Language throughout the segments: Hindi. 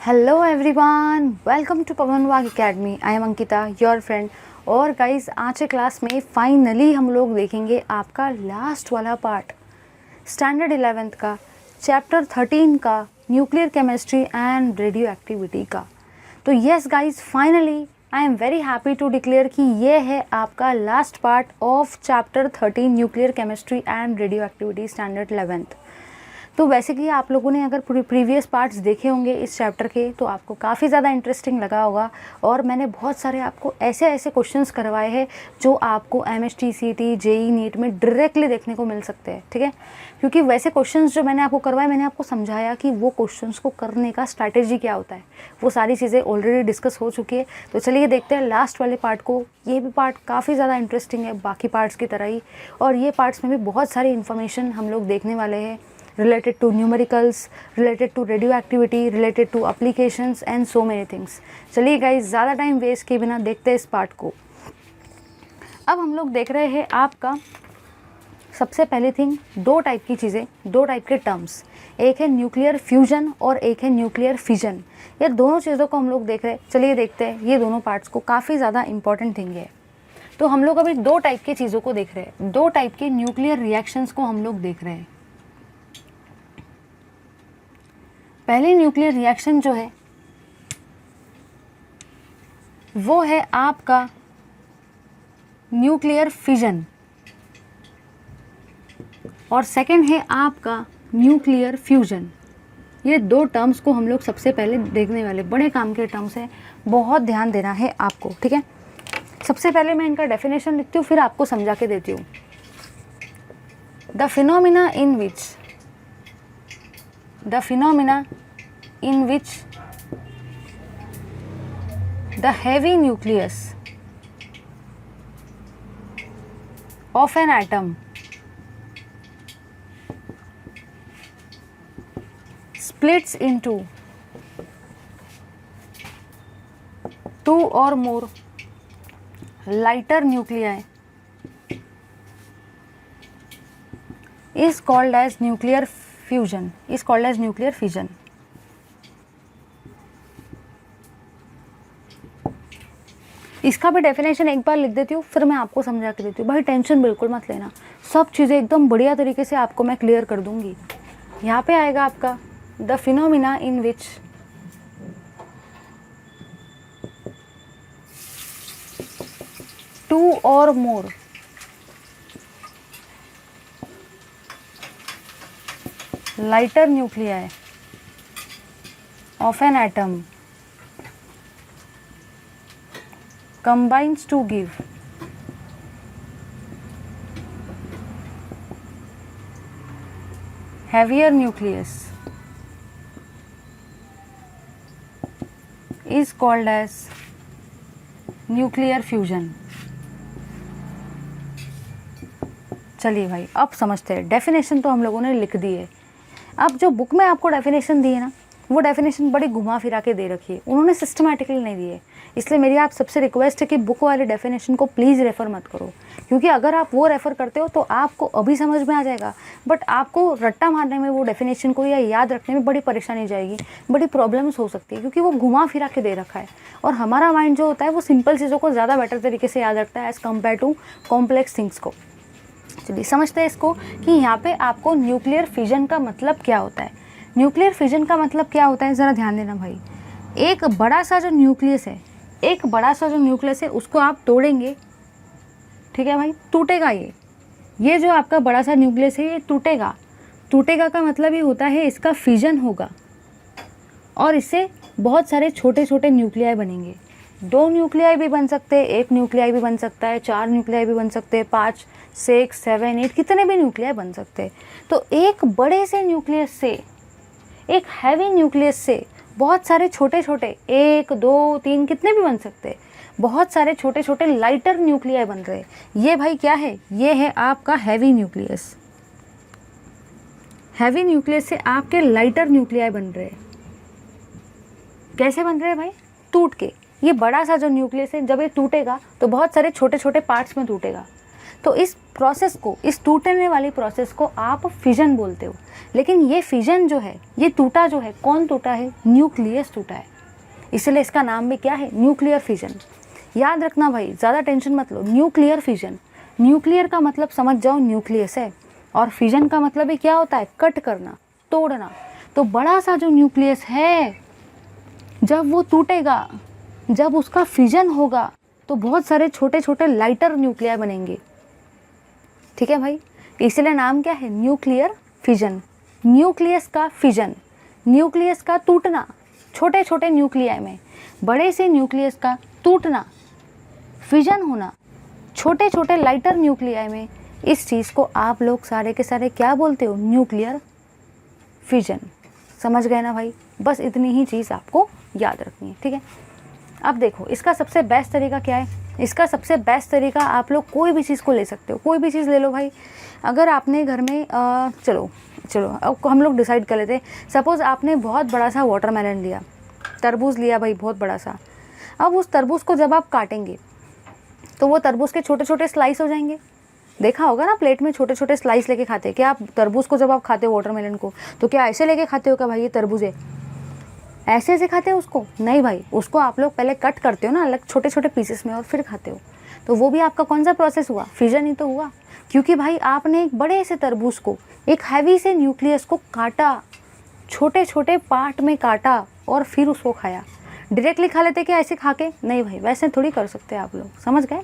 हेलो एवरीवन, वेलकम टू पवन वाग academy. I am Ankita, your friend. और गाइस, आज के क्लास में फाइनली हम लोग देखेंगे आपका लास्ट वाला पार्ट, स्टैंडर्ड 11th का, चैप्टर 13 का, nuclear chemistry and radioactivity का। तो yes guys, finally I am very happy to declare कि ये है आपका last part of chapter 13 nuclear chemistry and radioactivity standard 11th। तो वैसे कि आप लोगों ने अगर प्रीवियस पार्ट्स देखे होंगे इस चैप्टर के तो आपको काफ़ी ज़्यादा इंटरेस्टिंग लगा होगा। और मैंने बहुत सारे आपको ऐसे क्वेश्चंस करवाए हैं जो आपको MST CT JEE नीट में डायरेक्टली देखने को मिल सकते हैं, ठीक है। क्योंकि वैसे क्वेश्चंस जो मैंने आपको करवाए, मैंने आपको समझाया कि वो क्वेश्चंस को करने का स्ट्रैटेजी क्या होता है। वो सारी चीज़ें ऑलरेडी डिस्कस हो चुकी है। तो चलिए देखते हैं लास्ट वाले पार्ट को। ये भी पार्ट काफ़ी ज़्यादा इंटरेस्टिंग है बाकी पार्ट्स की तरह ही, और ये पार्ट्स में भी बहुत सारी इन्फॉर्मेशन हम लोग देखने वाले हैं related to numericals, related to radioactivity, related to applications and so many things। चलिए गाइस, ज़्यादा टाइम वेस्ट किए बिना देखते हैं इस पार्ट को। अब हम लोग देख रहे हैं आपका सबसे पहले थिंग, दो टाइप की चीज़ें, दो टाइप के टर्म्स, एक है न्यूक्लियर फ्यूजन और एक है न्यूक्लियर फिजन। ये दोनों चीज़ों को हम लोग देख रहे हैं। चलिए देखते हैं ये दोनों पार्ट्स को, काफ़ी ज़्यादा इंपॉर्टेंट थिंग है। तो हम लोग अभी दो टाइप की चीज़ों को देख रहे हैं, दो टाइप के न्यूक्लियर रिएक्शंस को हम लोग देख रहे हैं। पहली न्यूक्लियर रिएक्शन जो है वो है आपका न्यूक्लियर फिजन, और सेकंड है आपका न्यूक्लियर फ्यूजन। ये दो टर्म्स को हम लोग सबसे पहले देखने वाले, बड़े काम के टर्म्स हैं, बहुत ध्यान देना है आपको, ठीक है। सबसे पहले मैं इनका डेफिनेशन लिखती हूँ, फिर आपको समझा के देती हूँ। The phenomena in which the heavy nucleus of an atom splits into two or more lighter nuclei is called as nuclear fission। इसका भी डेफिनेशन एक बार लिख देती हूँ, फिर मैं आपको समझा के देती हूँ। भाई टेंशन बिल्कुल मत लेना, सब चीज़ें एकदम बढ़िया तरीके से आपको मैं क्लियर कर दूँगी। यहाँ पे आएगा आपका the phenomena in which two और more lighter nuclei of an atom combines to give heavier nucleus is called as nuclear fusion। चलिए भाई, अब समझते हैं। डेफिनेशन तो हम लोगों ने लिख दी है। अब जो बुक में आपको डेफिनेशन दी है ना, वो डेफिनेशन बड़ी घुमा फिरा के दे रखी है, उन्होंने सिस्टमैटिकली नहीं दी है। इसलिए मेरी आप सबसे रिक्वेस्ट है कि बुक वाले डेफिनेशन को प्लीज़ रेफ़र मत करो, क्योंकि अगर आप वो रेफ़र करते हो तो आपको अभी समझ में आ जाएगा, बट आपको रट्टा मारने में, वो डेफिनेशन को या याद रखने में बड़ी परेशानी जाएगी, बड़ी प्रॉब्लम्स हो सकती है, क्योंकि वो घुमा फिरा के दे रखा है। और हमारा माइंड जो होता है वो सिंपल चीज़ों को ज़्यादा बेटर तरीके से याद रखता है as compare to complex things को। चलिए समझते हैं इसको कि यहाँ पे आपको न्यूक्लियर फिजन का मतलब क्या होता है। न्यूक्लियर फिजन का मतलब क्या होता है, ज़रा ध्यान देना भाई। एक बड़ा सा जो न्यूक्लियस है, उसको आप तोड़ेंगे, ठीक है भाई, टूटेगा। ये जो आपका बड़ा सा न्यूक्लियस है ये टूटेगा का मतलब ये होता है इसका फिजन होगा, और इससे बहुत सारे छोटे छोटे न्यूक्लियाई बनेंगे। 2 न्यूक्लियाई भी बन सकते हैं, 1 न्यूक्लियाई भी बन सकता है, 4 न्यूक्लियाई भी बन सकते हैं, 5 6 7 8 कितने भी न्यूक्लियाई बन सकते हैं। तो एक बड़े से न्यूक्लियस से, एक हैवी न्यूक्लियस से बहुत सारे छोटे छोटे 1 2 3 कितने भी बन सकते हैं, बहुत सारे छोटे छोटे लाइटर न्यूक्लियाई बन रहे हैं। ये भाई क्या है, ये है आपका हैवी न्यूक्लियस। हैवी न्यूक्लियस से आपके लाइटर न्यूक्लियाई बन रहे हैं। कैसे बन रहे हैं भाई, टूट के। ये बड़ा सा जो न्यूक्लियस है, जब ये टूटेगा तो बहुत सारे छोटे छोटे पार्ट्स में टूटेगा। तो इस प्रोसेस को, इस टूटने वाली प्रोसेस को आप फिजन बोलते हो। लेकिन ये फिजन जो है, ये टूटा जो है, कौन टूटा है? न्यूक्लियस टूटा है, इसलिए इसका नाम भी क्या है? Nuclear fission. याद रखना भाई, ज़्यादा टेंशन मत लो। न्यूक्लियर फिजन, न्यूक्लियर का मतलब समझ जाओ न्यूक्लियस है, और फिजन का मतलब ही क्या होता है? कट करना, तोड़ना। तो बड़ा सा जो न्यूक्लियस है, जब वो टूटेगा, जब उसका फिजन होगा, तो बहुत सारे छोटे छोटे लाइटर न्यूक्लियाई बनेंगे। ठीक है भाई, इसलिए नाम क्या है? Nuclear fission. न्यूक्लियस का फिजन, न्यूक्लियस का टूटना, छोटे छोटे न्यूक्लियाई में बड़े से न्यूक्लियस का टूटना, फिजन होना छोटे छोटे लाइटर न्यूक्लियाई में, इस चीज़ को आप लोग सारे के सारे क्या बोलते हो? Nuclear fission. समझ गए ना भाई? बस इतनी ही चीज़ आपको याद रखनी है। ठीक है, अब देखो इसका सबसे बेस्ट तरीका क्या है? इसका सबसे बेस्ट तरीका, आप लोग कोई भी चीज़ को ले सकते हो, कोई भी चीज़ ले लो भाई। अगर आपने घर में चलो अब हम लोग डिसाइड कर लेते हैं। सपोज़ आपने बहुत बड़ा सा वाटरमेलन लिया, तरबूज लिया भाई बहुत बड़ा सा। अब उस तरबूज को जब आप काटेंगे तो वो तरबूज के छोटे छोटे स्लाइस हो जाएंगे। देखा होगा ना, प्लेट में छोटे छोटे स्लाइस लेके खाते हैं क्या आप तरबूज को? जब आप खाते हो वाटरमेलन को, तो क्या ऐसे लेके खाते हो क्या भाई ये तरबूज है? ऐसे ऐसे खाते हो उसको? नहीं भाई, उसको आप लोग पहले कट करते हो ना अलग छोटे छोटे पीसेस में, और फिर खाते हो। तो वो भी आपका कौन सा प्रोसेस हुआ? फिजन ही तो हुआ। क्योंकि भाई आपने एक बड़े से तरबूज को, एक हैवी से न्यूक्लियस को काटा, छोटे छोटे पार्ट में काटा, और फिर उसको खाया। डायरेक्टली खा लेते क्या ऐसे खा के? नहीं भाई, वैसे थोड़ी कर सकते आप लोग। समझ गए?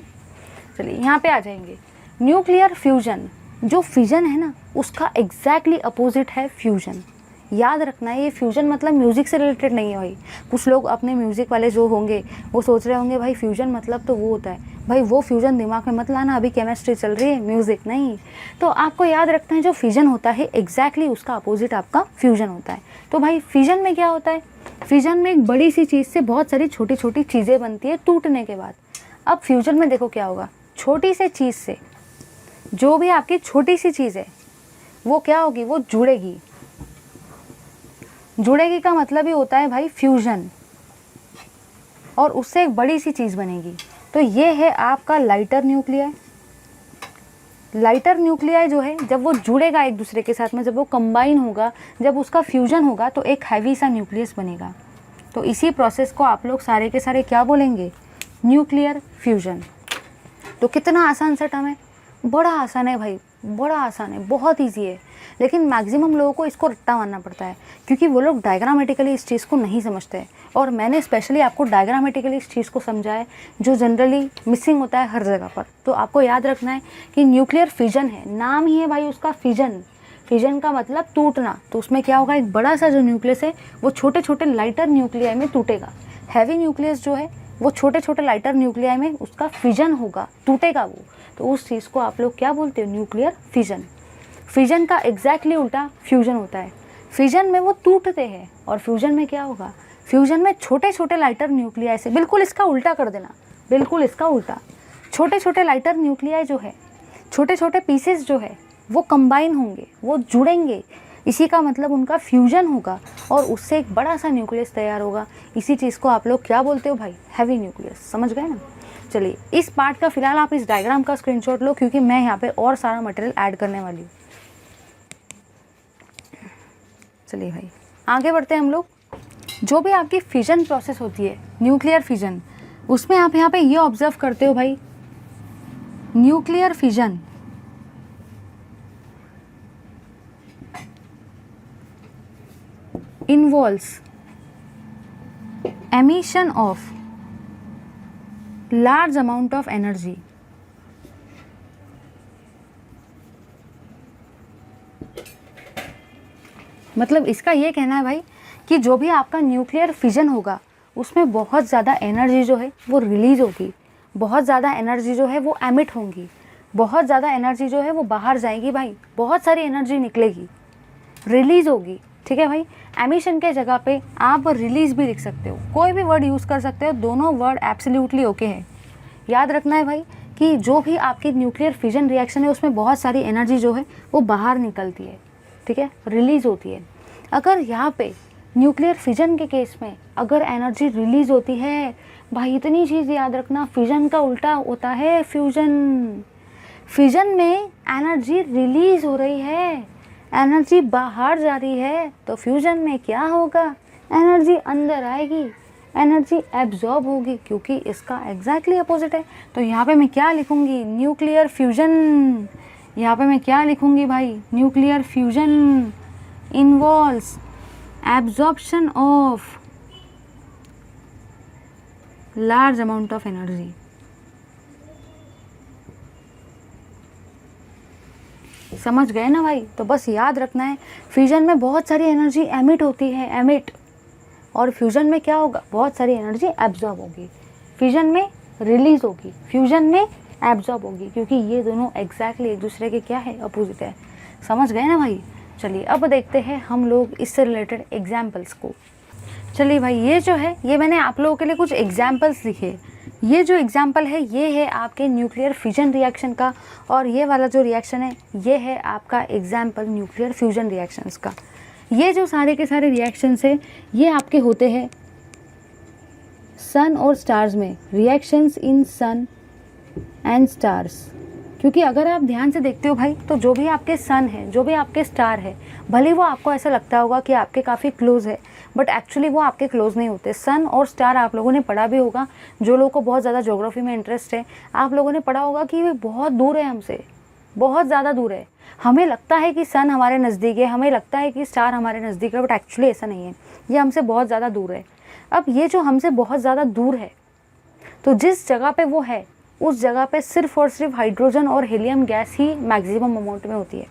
चलिए यहाँ पे आ जाएंगे। न्यूक्लियर फ्यूजन, जो फिजन है ना, उसका एग्जैक्टली अपोजिट है फ्यूजन। याद रखना है, ये फ्यूजन मतलब म्यूज़िक से रिलेटेड नहीं है भाई। कुछ लोग अपने म्यूज़िक वाले जो होंगे वो सोच रहे होंगे भाई फ्यूजन मतलब तो वो होता है। भाई वो फ्यूजन दिमाग में मत लाना, अभी केमिस्ट्री चल रही है, म्यूज़िक नहीं। तो आपको याद रखना है, जो फिजन होता है एग्जैक्टली उसका अपोजिट आपका फ्यूजन होता है। तो भाई फिजन में क्या होता है? फिजन में एक बड़ी सी चीज़ से बहुत सारी छोटी छोटी चीज़ें बनती है टूटने के बाद। अब फ्यूजन में देखो क्या होगा, छोटी सी चीज़ से, जो भी आपकी छोटी सी चीज़ है वो क्या होगी? वो जुड़ेगी। जुड़ेगी का मतलब ही होता है भाई फ्यूजन, और उससे एक बड़ी सी चीज़ बनेगी। तो ये है आपका लाइटर न्यूक्लियाई। लाइटर न्यूक्लियाई जो है, जब वो जुड़ेगा एक दूसरे के साथ में, जब वो कंबाइन होगा, जब उसका फ्यूजन होगा, तो एक हैवी सा न्यूक्लियस बनेगा। तो इसी प्रोसेस को आप लोग सारे के सारे क्या बोलेंगे? Nuclear fusion. तो कितना आसान सा टर्म है, बड़ा आसान है भाई, बड़ा आसान है, बहुत ईजी है। लेकिन मैक्सिमम लोगों को इसको रट्टा मारना पड़ता है, क्योंकि वो लोग डायग्रामेटिकली इस चीज़ को नहीं समझते हैं। और मैंने स्पेशली आपको डायग्रामेटिकली इस चीज़ को समझा है, जो जनरली मिसिंग होता है हर जगह पर। तो आपको याद रखना है कि न्यूक्लियर फिजन है, नाम ही है भाई उसका फिजन। फिजन का मतलब टूटना। तो उसमें क्या होगा, एक बड़ा सा जो न्यूक्लियस है वो छोटे छोटे लाइटर न्यूक्लियाई में टूटेगा। हैवी न्यूक्लियस जो है वो छोटे छोटे लाइटर न्यूक्लियाई में उसका फिजन होगा, टूटेगा वो। तो उस चीज़ को आप लोग क्या बोलते हो? Nuclear fission. फिजन का एग्जैक्टली उल्टा फ्यूजन होता है। फिजन में वो टूटते हैं, और फ्यूजन में क्या होगा? फ्यूजन में छोटे छोटे लाइटर न्यूक्लियाई से, बिल्कुल इसका उल्टा कर देना, बिल्कुल इसका उल्टा। छोटे छोटे लाइटर न्यूक्लियाई जो है, छोटे छोटे पीसेस जो है, वो कंबाइन होंगे, वो जुड़ेंगे। इसी का मतलब उनका फ्यूजन होगा, और उससे एक बड़ा सा न्यूक्लियस तैयार होगा। इसी चीज़ को आप लोग क्या बोलते हो भाई? Heavy nucleus. समझ गए ना? चलिए इस पार्ट का फिलहाल आप इस डायग्राम का स्क्रीनशॉट लो, क्योंकि मैं यहाँ पे और सारा मटेरियल ऐड करने वाली हूँ। चलिए भाई आगे बढ़ते हैं हम लोग। जो भी आपकी फिजन प्रोसेस होती है, न्यूक्लियर फिजन, उसमें आप यहाँ पे ये ऑब्जर्व करते हो भाई, nuclear fission involves emission of large amount of energy. मतलब इसका ये कहना है भाई कि जो भी आपका न्यूक्लियर फिजन होगा उसमें बहुत ज़्यादा एनर्जी जो है वो रिलीज होगी, बहुत ज़्यादा एनर्जी जो है वो एमिट होंगी, बहुत ज़्यादा एनर्जी जो है वो बाहर जाएगी भाई, बहुत सारी एनर्जी निकलेगी, रिलीज होगी। ठीक है भाई, एमिशन के जगह पे आप रिलीज भी लिख सकते हो, कोई भी वर्ड यूज़ कर सकते हो, दोनों वर्ड एब्सोल्युटली ओके है। याद रखना है भाई कि जो भी आपकी न्यूक्लियर फिजन रिएक्शन है उसमें बहुत सारी एनर्जी जो है वो बाहर निकलती है, ठीक है, रिलीज होती है। अगर यहाँ पे न्यूक्लियर फिजन के केस में अगर एनर्जी रिलीज होती है भाई, इतनी चीज़ याद रखना, फिजन का उल्टा होता है फ्यूजन। फ्यूजन में एनर्जी रिलीज हो रही है, एनर्जी बाहर जा रही है, तो फ्यूजन में क्या होगा, एनर्जी अंदर आएगी, एनर्जी एब्जॉर्ब होगी, क्योंकि इसका एग्जैक्टली अपोजिट है। तो यहाँ पे मैं क्या लिखूँगी, न्यूक्लियर फ्यूजन। यहाँ पे मैं क्या लिखूँगी भाई, nuclear fusion involves absorption of large amount of energy. समझ गए ना भाई। तो बस याद रखना है, फ्यूजन में बहुत सारी एनर्जी एमिट होती है, एमिट, और फ्यूजन में क्या होगा, बहुत सारी एनर्जी एब्जॉर्ब होगी, फ्यूजन में रिलीज होगी, फ्यूजन में एब्जॉर्ब होगी, क्योंकि ये दोनों एग्जैक्टली एक दूसरे के क्या है, अपोजिट है। समझ गए ना भाई। चलिए अब देखते हैं हम लोग इससे रिलेटेड एग्जाम्पल्स को। चलिए भाई, ये जो है, ये मैंने आप लोगों के लिए कुछ एग्जाम्पल्स लिखे। ये जो एग्जाम्पल है ये है आपके न्यूक्लियर फ्यूजन रिएक्शन का, और ये वाला जो रिएक्शन है ये है आपका एग्जाम्पल न्यूक्लियर फ्यूजन रिएक्शंस का। ये जो सारे के सारे रिएक्शंस है ये आपके होते हैं सन और स्टार्स में, reactions in sun and stars. क्योंकि अगर आप ध्यान से देखते हो भाई, तो जो भी आपके सन है, जो भी आपके स्टार है, भले वो आपको ऐसा लगता होगा कि आपके काफ़ी क्लोज है, बट एक्चुअली वो आपके क्लोज नहीं होते। सन और स्टार आप लोगों ने पढ़ा भी होगा, जो लोगों को बहुत ज़्यादा ज्योग्राफी में इंटरेस्ट है, आप लोगों ने पढ़ा होगा कि वे बहुत दूर है हमसे, बहुत ज़्यादा दूर है। हमें लगता है कि सन हमारे नज़दीक है, हमें लगता है कि स्टार हमारे नज़दीक है, बट एक्चुअली ऐसा नहीं है, ये हमसे बहुत ज़्यादा दूर है। अब ये जो हमसे बहुत ज़्यादा दूर है, तो जिस जगह पे वो है उस जगह पे सिर्फ और सिर्फ हाइड्रोजन और हीलियम गैस ही मैक्सिमम अमाउंट में होती है।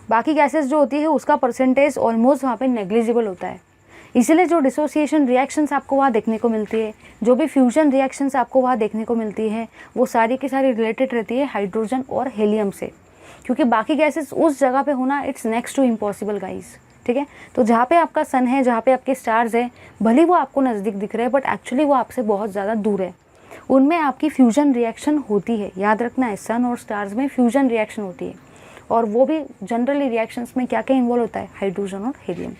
बाकी गैसेस जो होती है उसका परसेंटेज ऑलमोस्ट वहाँ पे नेग्लिजिबल होता है। इसलिए जो डिसोसिएशन रिएक्शंस आपको वहाँ देखने को मिलती है, जो भी फ्यूजन रिएक्शंस आपको वहाँ देखने को मिलती है, वो सारी की सारी रिलेटेड रहती है हाइड्रोजन और हीलियम से, क्योंकि बाकी गैसेस उस जगह पे होना it's next to impossible guys. ठीक है, तो जहाँ पे आपका सन है, जहाँ पे आपके स्टार्स है, भले वो आपको नज़दीक दिख रहे हैं, बट एक्चुअली वो आपसे बहुत ज़्यादा दूर है। उनमें आपकी फ्यूजन रिएक्शन होती है, याद रखना है, सन और स्टार्स में फ्यूजन रिएक्शन होती है, और वो भी जनरली रिएक्शंस में क्या क्या इन्वॉल्व होता है, हाइड्रोजन और हीलियम।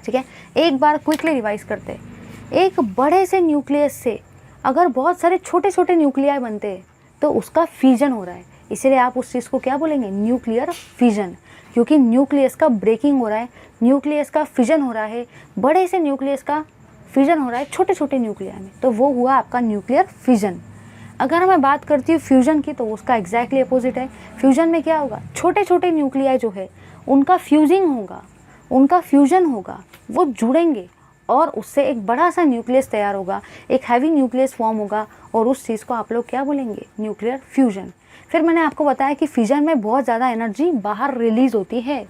ठीक है, एक बार क्विकली रिवाइज करते हैं। एक बड़े से न्यूक्लियस से अगर बहुत सारे छोटे छोटे न्यूक्लियाई बनते हैं तो उसका फ्यूजन हो रहा है, इसलिए आप उस चीज़ को क्या बोलेंगे, न्यूक्लियर फ्यूजन, क्योंकि न्यूक्लियस का ब्रेकिंग हो रहा है, न्यूक्लियस का फ्यूजन हो रहा है, बड़े से न्यूक्लियस का फ्यूजन हो रहा है छोटे छोटे न्यूक्लियाई में, तो वो हुआ आपका न्यूक्लियर फ्यूजन। अगर मैं बात करती हूँ फ्यूजन की, तो उसका एग्जैक्टली अपोजिट है। फ्यूजन में क्या होगा, छोटे छोटे न्यूक्लियाई जो है उनका फ्यूजिंग होगा, उनका फ्यूजन होगा, वो जुड़ेंगे और उससे एक बड़ा सा न्यूक्लियस तैयार होगा, एक हैवी न्यूक्लियस फॉर्म होगा, और उस चीज़ को आप लोग क्या बोलेंगे, न्यूक्लियर फ्यूजन। फिर मैंने आपको बताया कि फ्यूजन में बहुत ज़्यादा एनर्जी बाहर रिलीज़ होती है।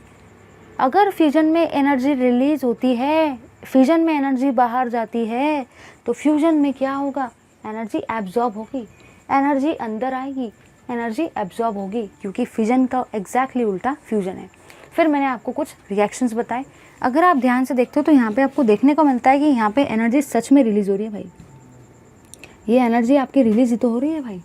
अगर फ्यूजन में एनर्जी रिलीज़ होती है, फ्यूजन में एनर्जी बाहर जाती है, तो फ्यूजन में क्या होगा, एनर्जी एब्जॉर्ब होगी, एनर्जी अंदर आएगी, एनर्जी एब्जॉर्ब होगी, क्योंकि फ्यूजन का एग्जैक्टली उल्टा फ्यूजन है। फिर मैंने आपको कुछ रिएक्शंस बताए। अगर आप ध्यान से देखते हो तो यहाँ पे आपको देखने को मिलता है कि यहाँ पे एनर्जी सच में रिलीज़ हो रही है भाई, ये एनर्जी आपकी रिलीज़ ही तो हो रही है भाई,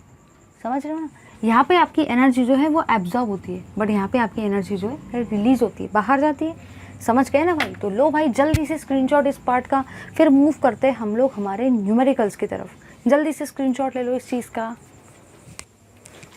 समझ रहे हो ना। यहाँ पे आपकी एनर्जी जो है वो एब्जॉर्ब होती है, बट यहाँ पे आपकी एनर्जी जो है रिलीज़ होती है, बाहर जाती है। समझ गए ना भाई। तो लो भाई, जल्दी से स्क्रीनशॉट इस पार्ट का, फिर मूव करते हैं हम लोग हमारे न्यूमेरिकल्स की तरफ। जल्दी से स्क्रीनशॉट ले लो इस चीज़ का।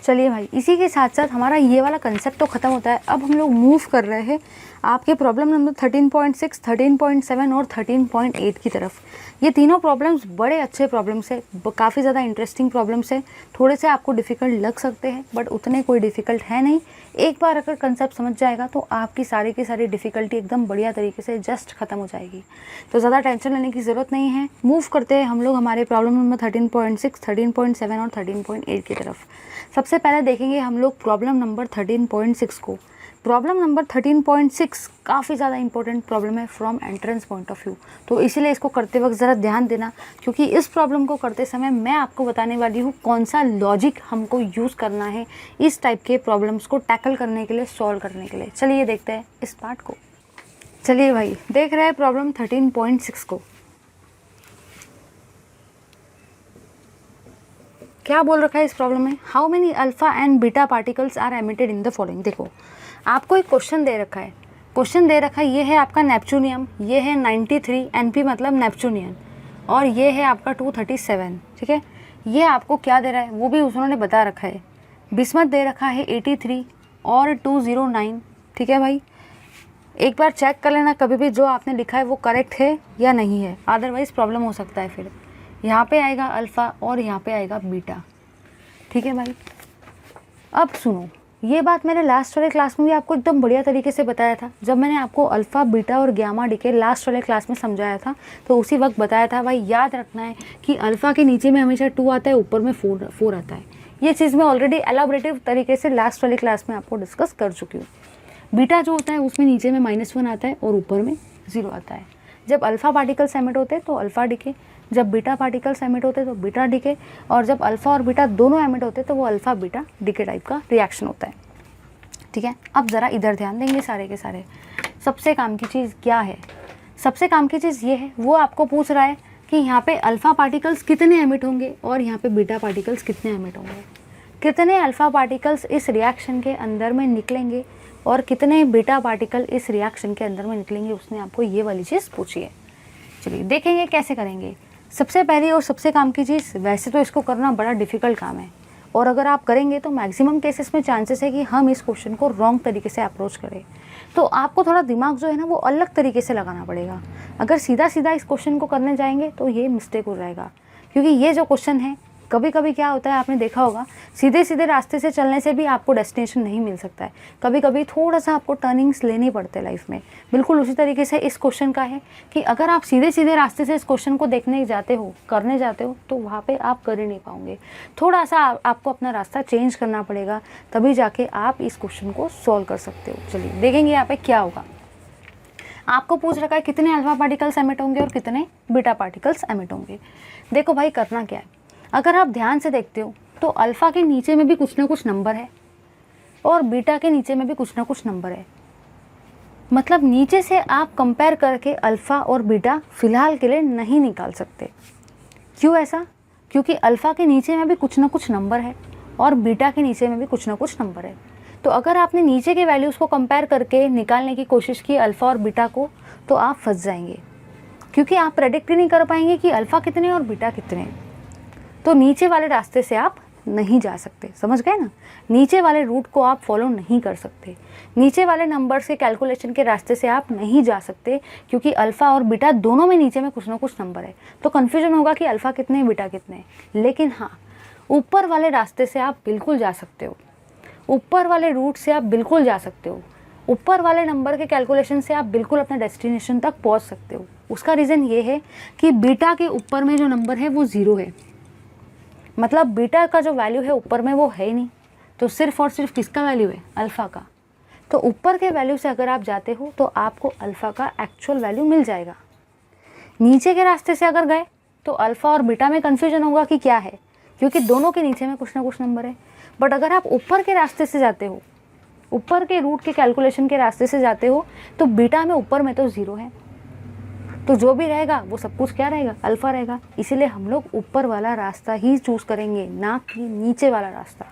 चलिए भाई, इसी के साथ साथ हमारा ये वाला कंसेप्ट तो ख़त्म होता है। अब हम लोग मूव कर रहे हैं आपके प्रॉब्लम नंबर 13.6, 13.7 और 13.8 की तरफ। ये तीनों प्रॉब्लम्स बड़े अच्छे प्रॉब्लम्स है, काफ़ी ज़्यादा इंटरेस्टिंग प्रॉब्लम्स है। थोड़े से आपको डिफ़िकल्ट लग सकते हैं, बट उतने कोई डिफ़िकल्ट है नहीं। एक बार अगर कंसेप्ट समझ जाएगा तो आपकी सारी की सारी डिफ़िकल्टी एकदम बढ़िया तरीके से जस्ट ख़त्म हो जाएगी। तो ज़्यादा टेंशन लेने की ज़रूरत नहीं है। मूव करते हैं हम लोग हमारे प्रॉब्लम नंबर 13.6, 13.7 और 13.8 की तरफ। सबसे पहले देखेंगे हम लोग प्रॉब्लम नंबर 13.6 को। प्रॉब्लम नंबर 13.6 काफ़ी ज़्यादा इंपॉर्टेंट प्रॉब्लम है from entrance point of view, तो इसीलिए इसको करते वक्त ज़रा ध्यान देना, क्योंकि इस प्रॉब्लम को करते समय मैं आपको बताने वाली हूँ कौन सा लॉजिक हमको यूज़ करना है इस टाइप के प्रॉब्लम्स को टैकल करने के लिए, सॉल्व करने के लिए। चलिए देखते हैं इस पार्ट को। चलिए भाई, देख रहे हैं प्रॉब्लम 13.6 को। क्या बोल रखा है इस प्रॉब्लम में, how many alpha and beta particles are emitted in the following. देखो, आपको एक क्वेश्चन दे रखा है, क्वेश्चन दे रखा है, ये है आपका नेपच्यूनियम, ये है 93 NP मतलब नेपच्यूनियन, और ये है आपका 237। ठीक है, ये आपको क्या दे रहा है वो भी उन्होंने बता रखा है। बिस्मत दे रखा है 83 और 209। ठीक है भाई, एक बार चेक कर लेना कभी भी जो आपने लिखा है वो करेक्ट है या नहीं है, अदरवाइज़ प्रॉब्लम हो सकता है। फिर यहाँ पे आएगा अल्फ़ा और यहाँ पे आएगा बीटा। ठीक है भाई, अब सुनो, ये बात मैंने लास्ट वाले क्लास में भी आपको एकदम बढ़िया तरीके से बताया था। जब मैंने आपको अल्फ़ा बीटा और गामा डीके लास्ट वाले क्लास में समझाया था तो उसी वक्त बताया था भाई याद रखना है कि अल्फ़ा के नीचे में हमेशा 2 आता है, ऊपर में 4 आता है। ये चीज़ मैं ऑलरेडी एलाबोरेटिव तरीके से लास्ट वाली क्लास में आपको डिस्कस कर चुकी हूँ। बीटा जो होता है उसमें नीचे में -1 आता है और ऊपर में 0 आता है। जब अल्फ़ा पार्टिकल्स एमिट होते हैं तो अल्फ़ा डीके, जब बीटा पार्टिकल्स एमिट होते हैं तो बीटा डीके, और जब अल्फ़ा और बीटा दोनों एमिट होते हैं तो वो अल्फ़ा बीटा डीके टाइप का रिएक्शन होता है। ठीक है, अब ज़रा इधर ध्यान देंगे सारे के सारे। सबसे काम की चीज़ क्या है? सबसे काम की चीज़ ये है, वो आपको पूछ रहा है कि यहाँ पे अल्फ़ा पार्टिकल्स कितने एमिट होंगे और यहाँ पे बीटा पार्टिकल्स कितने एमिट होंगे। कितने अल्फ़ा पार्टिकल्स इस रिएक्शन के अंदर में निकलेंगे और कितने बीटा पार्टिकल इस रिएक्शन के अंदर में निकलेंगे, उसने आपको ये वाली चीज़ पूछी है। चलिए देखेंगे कैसे करेंगे। सबसे पहली और सबसे काम की चीज़, वैसे तो इसको करना बड़ा डिफ़िकल्ट काम है और अगर आप करेंगे तो मैक्सिमम केसेस में चांसेस है कि हम इस क्वेश्चन को रॉन्ग तरीके से अप्रोच करें। तो आपको थोड़ा दिमाग जो है ना वो अलग तरीके से लगाना पड़ेगा। अगर सीधा सीधा इस क्वेश्चन को करने जाएंगे तो ये मिस्टेक हो जाएगा, क्योंकि ये जो क्वेश्चन है कभी कभी क्या होता है आपने देखा होगा, सीधे सीधे रास्ते से चलने से भी आपको डेस्टिनेशन नहीं मिल सकता है। कभी कभी थोड़ा सा आपको टर्निंग्स लेनी पड़ते हैं लाइफ में। बिल्कुल उसी तरीके से इस क्वेश्चन का है कि अगर आप सीधे सीधे रास्ते से इस क्वेश्चन को देखने जाते हो, करने जाते हो, तो वहाँ पे आप कर ही नहीं पाओगे। थोड़ा सा आपको अपना रास्ता चेंज करना पड़ेगा, तभी जाके आप इस क्वेश्चन को सॉल्व कर सकते हो। चलिए देखेंगे यहाँ पे क्या होगा। आपको पूछ रखा है कितने अल्फा पार्टिकल्स एमिट होंगे और कितने बीटा पार्टिकल्स एमिट होंगे। देखो भाई करना क्या है, अगर आप ध्यान से देखते हो तो अल्फ़ा के नीचे में भी कुछ ना कुछ नंबर है और बीटा के नीचे में भी कुछ ना कुछ नंबर है। मतलब नीचे से आप कंपेयर करके अल्फ़ा और बीटा फ़िलहाल के लिए नहीं निकाल सकते। क्यों ऐसा? क्योंकि अल्फ़ा के नीचे में भी कुछ ना कुछ नंबर है और बीटा के नीचे में भी कुछ ना कुछ नंबर है। तो अगर आपने नीचे के वैल्यूज़ को कंपेयर करके निकालने की कोशिश की अल्फ़ा और बीटा को, तो आप फंस जाएंगे, क्योंकि आप प्रेडिक्ट ही नहीं कर पाएंगे कि अल्फ़ा कितने और बीटा कितने। तो नीचे वाले रास्ते से आप नहीं जा सकते, समझ गए ना? नीचे वाले रूट को आप फॉलो नहीं कर सकते, नीचे वाले नंबर्स के कैलकुलेशन के रास्ते से आप नहीं जा सकते, क्योंकि अल्फ़ा और बीटा दोनों में नीचे में कुछ ना कुछ नंबर है। तो कन्फ्यूजन होगा कि अल्फ़ा कितने बीटा कितने। लेकिन हाँ, ऊपर वाले रास्ते से आप बिल्कुल जा सकते हो, ऊपर वाले रूट से आप बिल्कुल जा सकते हो, ऊपर वाले नंबर के कैलकुलेशन से आप बिल्कुल अपने डेस्टिनेशन तक पहुँच सकते हो। उसका रीज़न ये है कि बीटा के ऊपर में जो नंबर है वो 0 है, मतलब बीटा का जो वैल्यू है ऊपर में वो है ही नहीं, तो सिर्फ और सिर्फ किसका वैल्यू है? अल्फ़ा का। तो ऊपर के वैल्यू से अगर आप जाते हो तो आपको अल्फ़ा का एक्चुअल वैल्यू मिल जाएगा। नीचे के रास्ते से अगर गए तो अल्फ़ा और बीटा में कन्फ्यूजन होगा कि क्या है, क्योंकि दोनों के नीचे में कुछ ना कुछ नंबर है। बट अगर आप ऊपर के रास्ते से जाते हो, ऊपर के रूट के कैलकुलेशन के रास्ते से जाते हो, तो बीटा में ऊपर में तो 0 है, तो जो भी रहेगा वो सब कुछ क्या रहेगा? अल्फ़ा रहेगा। इसीलिए हम लोग ऊपर वाला रास्ता ही चूज़ करेंगे, ना कि नीचे वाला रास्ता।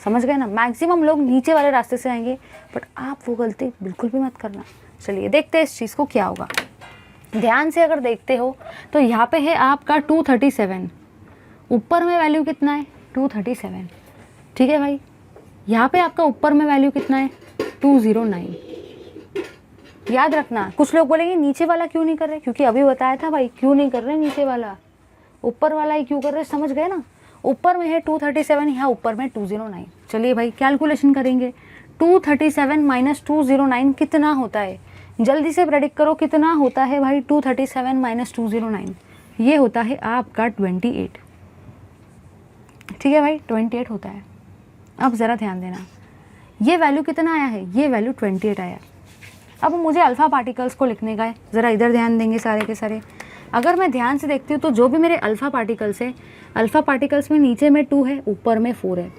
समझ गए ना? मैक्सिमम लोग नीचे वाले रास्ते से आएंगे, बट आप वो गलती बिल्कुल भी मत करना। चलिए देखते हैं इस चीज़ को क्या होगा। ध्यान से अगर देखते हो तो यहाँ पे है आपका 237, ऊपर में वैल्यू कितना है? 237। ठीक है भाई, यहाँ पे आपका ऊपर में वैल्यू कितना है? 209। याद रखना, कुछ लोग बोलेंगे नीचे वाला क्यों नहीं कर रहे, क्योंकि अभी बताया था भाई क्यों नहीं कर रहे नीचे वाला, ऊपर वाला ही क्यों कर रहे। समझ गए ना? ऊपर में है 237, यहाँ ऊपर में 209। चलिए भाई कैलकुलेशन करेंगे। 237 माइनस 209 कितना होता है? जल्दी से प्रेडिक्ट करो कितना होता है भाई 237 माइनस 209। ये होता है आपका 28। ठीक है भाई, 28 होता है। अब ज़रा ध्यान देना, ये वैल्यू कितना आया है? ये वैल्यू 28 आया। अब मुझे अल्फ़ा पार्टिकल्स को लिखने का है, ज़रा इधर ध्यान देंगे सारे के सारे। अगर मैं ध्यान से देखती हूँ तो जो भी मेरे अल्फ़ा पार्टिकल्स है, अल्फ़ा पार्टिकल्स में नीचे में 2 है, ऊपर में 4 है।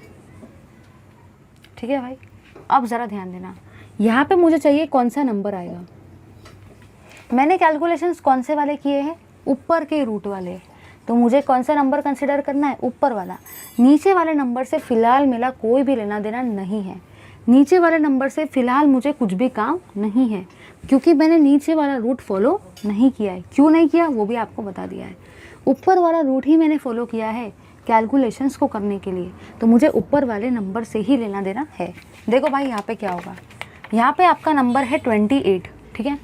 ठीक है भाई, अब ज़रा ध्यान देना, यहाँ पे मुझे चाहिए कौन सा नंबर आएगा। मैंने कैलकुलेशंस कौन से वाले किए हैं? ऊपर के रूट वाले। तो मुझे कौन सा नंबर कंसिडर करना है? ऊपर वाला। नीचे वाले नंबर से फ़िलहाल मेरा कोई भी लेना देना नहीं है, नीचे वाले नंबर से फ़िलहाल मुझे कुछ भी काम नहीं है, क्योंकि मैंने नीचे वाला रूट फॉलो नहीं किया है। क्यों नहीं किया वो भी आपको बता दिया है। ऊपर वाला रूट ही मैंने फॉलो किया है, कैलकुलेशंस को करने के लिए, तो मुझे ऊपर वाले नंबर से ही लेना देना है। देखो भाई यहाँ पे क्या होगा, यहाँ पे आपका नंबर है 28, ठीक है,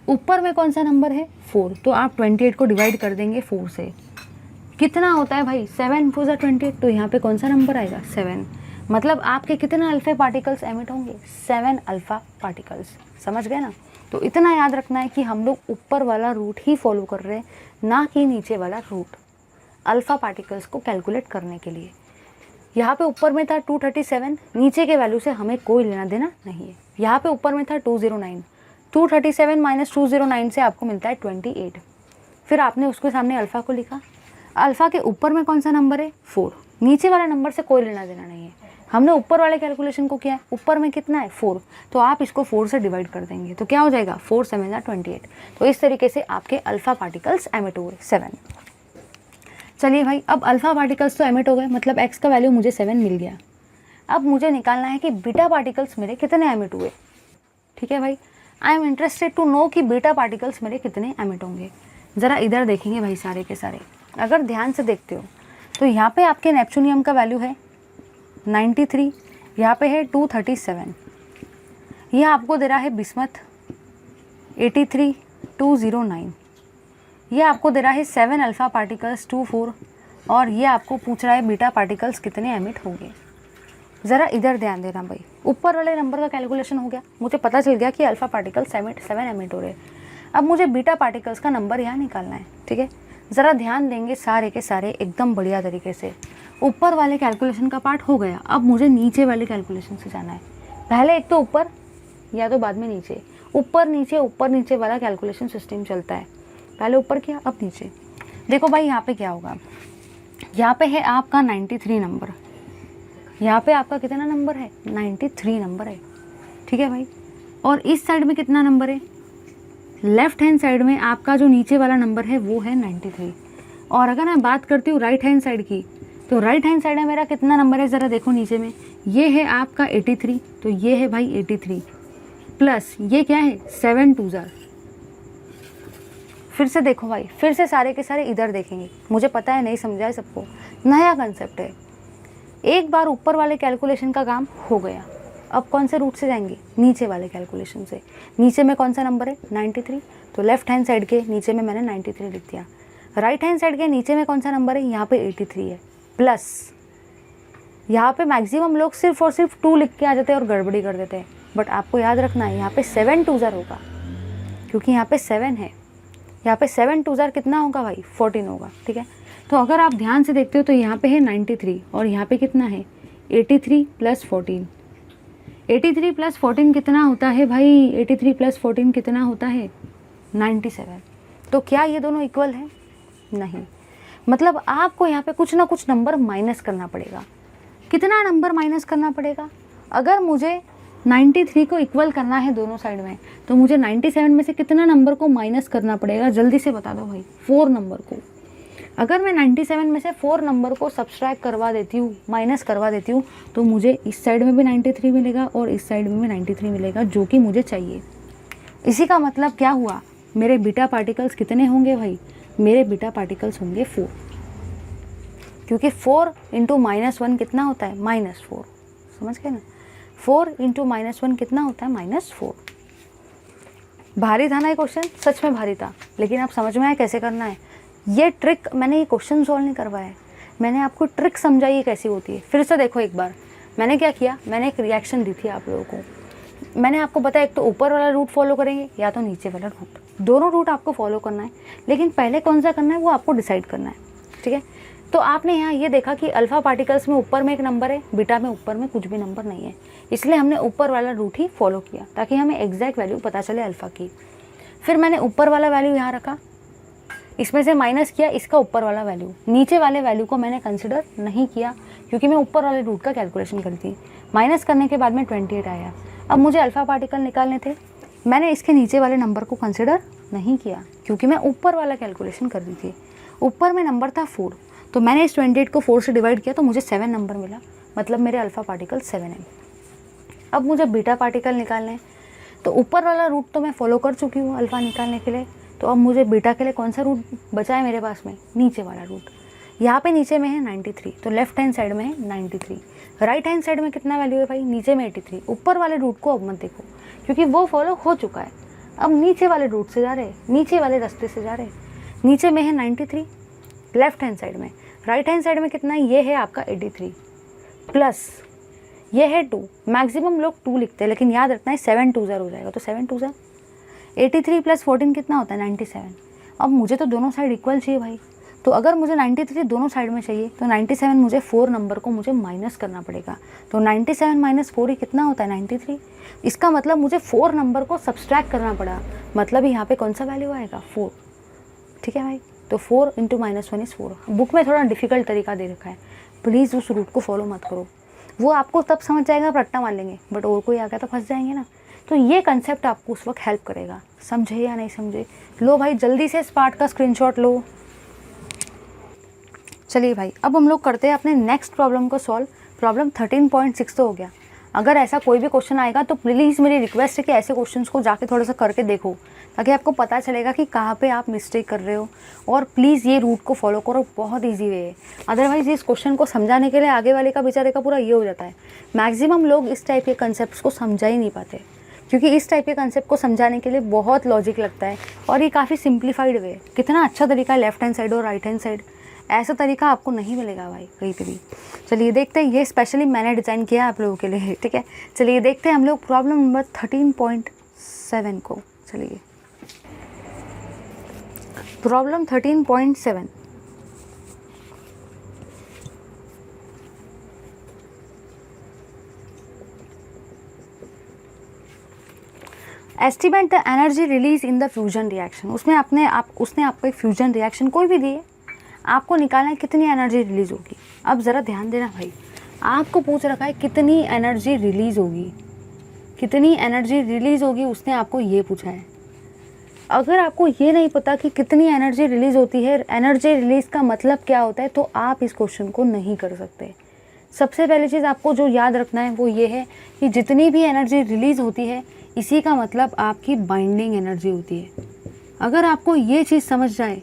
ऊपर में कौन सा नंबर है 4, तो आप 28 को डिवाइड कर देंगे 4 से, कितना होता है भाई 7 4 ज़ा 28, तो यहाँ पे कौन सा नंबर आएगा 7। मतलब आपके कितने अल्फा पार्टिकल्स एमिट होंगे 7 अल्फा पार्टिकल्स, समझ गए ना। तो इतना याद रखना है कि हम लोग ऊपर वाला रूट ही फॉलो कर रहे हैं, ना कि नीचे वाला रूट, अल्फा पार्टिकल्स को कैलकुलेट करने के लिए। यहाँ पे ऊपर में था 237, नीचे के वैल्यू से हमें कोई लेना देना नहीं है। यहाँ पे ऊपर में था 209, 237 माइनस 209 से आपको मिलता है 28। फिर आपने उसके सामने अल्फ़ा को लिखा, अल्फ़ा के ऊपर में कौन सा नंबर है 4, नीचे वाले नंबर से कोई लेना देना नहीं है। हमने ऊपर वाले कैलकुलेशन को किया है, ऊपर में कितना है 4, तो आप इसको 4 से डिवाइड कर देंगे, तो क्या हो जाएगा 4 7 ज़ा 28। तो इस तरीके से आपके अल्फ़ा पार्टिकल्स एमिट हुए 7। चलिए भाई, अब अल्फ़ा पार्टिकल्स तो एमिट हो गए, मतलब एक्स का वैल्यू मुझे 7 मिल गया। अब मुझे निकालना है कि बीटा पार्टिकल्स मेरे कितने एमिट हुए। ठीक है भाई, I am interested to know कि बीटा पार्टिकल्स मेरे कितने एमिट होंगे। ज़रा इधर देखेंगे भाई सारे के सारे, अगर ध्यान से देखते हो तो यहाँ पे आपके नेपच्यूनियम का वैल्यू है 93, यहाँ पे है 237, यह आपको दे रहा है बिस्मथ 83 209, ये आपको दे रहा है 7 अल्फ़ा पार्टिकल्स 24, और ये आपको पूछ रहा है बीटा पार्टिकल्स कितने एमिट होंगे। ज़रा इधर ध्यान देना भाई, ऊपर वाले नंबर का कैलकुलेशन हो गया, मुझे पता चल गया कि अल्फ़ा पार्टिकल्स 7 एमिट हो रहे हैं। अब मुझे बीटा पार्टिकल्स का नंबर यहाँ निकालना है। ठीक है, ज़रा ध्यान देंगे सारे के सारे एकदम बढ़िया तरीके से। ऊपर वाले कैलकुलेशन का पार्ट हो गया, अब मुझे नीचे वाले कैलकुलेशन से जाना है। पहले एक तो ऊपर या तो बाद में नीचे, ऊपर नीचे वाला कैलकुलेशन सिस्टम चलता है। पहले ऊपर किया अब नीचे। देखो भाई यहाँ पे क्या होगा, यहाँ पे है आपका 93 नंबर, यहाँ पे आपका कितना नंबर है 93 नंबर है। ठीक है भाई, और इस साइड में कितना नंबर है, लेफ्ट हैंड साइड में आपका जो नीचे वाला नंबर है वो है 93। और अगर मैं बात करती हूँ राइट हैंड साइड की, तो राइट हैंड साइड में मेरा कितना नंबर है ज़रा देखो नीचे में, ये है आपका 83, तो ये है भाई 83 प्लस ये क्या है 7 2 ज़ा। फिर से देखो भाई, फिर से सारे के सारे इधर देखेंगे, मुझे पता है नहीं समझा है सबको, नया कंसेप्ट है। एक बार ऊपर वाले कैलकुलेशन का काम हो गया, अब कौन से रूट से जाएंगे, नीचे वाले कैलकुलेशन से। नीचे में कौन सा नंबर है 93, तो लेफ्ट हैंड साइड के नीचे में मैंने 93 लिख दिया। राइट हैंड साइड के नीचे में कौन सा नंबर है, यहाँ पे 83 है, प्लस यहाँ पे मैक्सिमम लोग सिर्फ और सिर्फ 2 लिख के आ जाते हैं और गड़बड़ी कर देते हैं, बट आपको याद रखना है यहाँ पे 7 2 ज़ा होगा, क्योंकि यहाँ पे 7 है, यहाँ पे 7 2 ज़ा कितना होगा भाई 14 होगा। ठीक है, तो अगर आप ध्यान से देखते हो तो यहाँ पे है 93 और यहाँ पे कितना है 83 प्लस 14, 83 प्लस 14 कितना होता है भाई, 83 प्लस 14 कितना होता है 97। तो क्या ये दोनों इक्वल है, नहीं, मतलब आपको यहाँ पे कुछ ना कुछ नंबर माइनस करना पड़ेगा। कितना नंबर माइनस करना पड़ेगा, अगर मुझे 93 को इक्वल करना है दोनों साइड में, तो मुझे 97 में से कितना नंबर को माइनस करना पड़ेगा, जल्दी से बता दो भाई 4 नंबर को। अगर मैं 97 में से 4 नंबर को सब्सट्रैक्ट करवा देती हूँ, माइनस करवा देती हूँ, तो मुझे इस साइड में भी 93 मिलेगा और इस साइड में भी 93 मिलेगा, जो कि मुझे चाहिए। इसी का मतलब क्या हुआ, मेरे बीटा पार्टिकल्स कितने होंगे भाई, मेरे बीटा पार्टिकल्स होंगे 4, क्योंकि 4 इंटू -1 कितना होता है -4, समझ गए ना। 4 इंटू -1 कितना होता है -4। भारी था ना ये क्वेश्चन, सच में भारी था, लेकिन आप समझ में आया कैसे करना है। ये ट्रिक मैंने ये क्वेश्चन सॉल्व नहीं करवाया है, मैंने आपको ट्रिक समझाई है कैसी होती है। फिर से देखो एक बार, मैंने क्या किया, मैंने एक रिएक्शन दी थी आप लोगों को। मैंने आपको बताया एक तो ऊपर वाला रूट फॉलो करेंगे या तो नीचे वाला रूट, दोनों रूट आपको फॉलो करना है, लेकिन पहले कौन सा करना है वो आपको डिसाइड करना है। ठीक है, तो आपने यहाँ ये देखा कि अल्फ़ा पार्टिकल्स में ऊपर में एक नंबर है, बीटा में ऊपर में कुछ भी नंबर नहीं है, इसलिए हमने ऊपर वाला रूट ही फॉलो किया ताकि हमें एग्जैक्ट वैल्यू पता चले अल्फ़ा की। फिर मैंने ऊपर वाला वैल्यू यहाँ रखा, इसमें से माइनस किया इसका ऊपर वाला वैल्यू, नीचे वाले वैल्यू को मैंने कंसिडर नहीं किया क्योंकि मैं ऊपर वाले रूट का कैलकुलेशन करी थी। माइनस करने के बाद में 28 आया। अब मुझे अल्फ़ा पार्टिकल निकालने थे, मैंने इसके नीचे वाले नंबर को कंसिडर नहीं किया क्योंकि मैं ऊपर वाला कैलकुलेशन कर रही थी। ऊपर में नंबर था 4, तो मैंने इस 28 को 4 से डिवाइड किया तो मुझे 7 नंबर मिला, मतलब मेरे अल्फ़ा पार्टिकल 7 है। अब मुझे बीटा पार्टिकल निकालने हैं, तो ऊपर वाला रूट तो मैं फॉलो कर चुकी हूँ अल्फ़ा निकालने के लिए, तो अब मुझे बीटा के लिए कौन सा रूट बचा है मेरे पास में, नीचे वाला रूट। यहाँ पे नीचे में है 93, तो लेफ्ट हैंड साइड में है 93। राइट हैंड साइड में कितना वैल्यू है भाई, नीचे में 83। ऊपर वाले रूट को अब मत देखो क्योंकि वो फॉलो हो चुका है, अब नीचे वाले रूट से जा रहे हैं, नीचे वाले रास्ते से जा रहे हैं। नीचे में है 93 लेफ्ट हैंड साइड में, राइट हैंड साइड में कितना है, ये है आपका 83 प्लस ये है 2। मैक्सिमम लोग 2 लिखते हैं लेकिन याद रखना है 7 2 हो जाएगा, तो 7 2 83 प्लस 14 कितना होता है 97। अब मुझे तो दोनों साइड इक्वल चाहिए भाई, तो अगर मुझे 93 दोनों साइड में चाहिए तो 97 मुझे 4 नंबर को मुझे माइनस करना पड़ेगा। तो 97 माइनस 4 ही कितना होता है 93। इसका मतलब मुझे 4 नंबर को सब्सट्रैक्ट करना पड़ा, मतलब यहाँ पे कौन सा वैल्यू आएगा 4। ठीक है भाई, तो 4 इंटू -1 इज़ 4। बुक में थोड़ा डिफिकल्ट तरीका दे रखा है, प्लीज़ उस रूट को फॉलो मत करो, वो आपको तब समझ जाएगा आप रट्टा मार लेंगे, बट और कोई आ गया तो फंस जाएंगे ना। तो ये कंसेप्ट आपको उस वक्त हेल्प करेगा, समझे या नहीं समझे। लो भाई जल्दी से इस पार्ट का स्क्रीनशॉट लो। चलिए भाई अब हम लोग करते हैं अपने नेक्स्ट प्रॉब्लम को सॉल्व। प्रॉब्लम 13.6 तो हो गया। अगर ऐसा कोई भी क्वेश्चन आएगा तो प्लीज़ मेरी रिक्वेस्ट है कि ऐसे क्वेश्चंस को जाके थोड़ा सा करके देखो, ताकि आपको पता चलेगा कि कहाँ पे आप मिस्टेक कर रहे हो। और प्लीज़ ये रूट को फॉलो करो, बहुत ईजी वे है। अदरवाइज़ इस क्वेश्चन को समझाने के लिए आगे वाले का बेचारे का पूरा ये हो जाता है। मैक्सिमम लोग इस टाइप के कंसेप्ट को समझा ही नहीं पाते, क्योंकि इस टाइप के कंसेप्ट को समझाने के लिए बहुत लॉजिक लगता है और ये काफ़ी सिंप्लीफाइड वे है। कितना अच्छा तरीका है लेफ्ट हैंड साइड और राइट हैंड साइड, ऐसा तरीका आपको नहीं मिलेगा भाई कहीं पे भी। चलिए देखते हैं, ये स्पेशली मैंने डिज़ाइन किया है आप लोगों के लिए, ठीक है। चलिए देखते हैं हम लोग प्रॉब्लम नंबर 13.7 को। चलिए problem 13.7। Estimate the energy release in the fusion reaction. उसने आपको एक फ्यूजन रिएक्शन कोई भी दिए, आपको निकालना है कितनी एनर्जी रिलीज होगी। अब ज़रा ध्यान देना भाई, आपको पूछ रखा है कितनी एनर्जी रिलीज होगी, कितनी एनर्जी रिलीज होगी, उसने आपको ये पूछा है। अगर आपको ये नहीं पता कि कितनी एनर्जी रिलीज होती है, एनर्जी रिलीज का मतलब क्या होता है, तो आप इस क्वेश्चन को नहीं कर सकते। सबसे पहली चीज़ आपको जो याद रखना है वो ये है कि जितनी भी एनर्जी रिलीज होती है इसी का मतलब आपकी बाइंडिंग एनर्जी होती है। अगर आपको ये चीज़ समझ जाए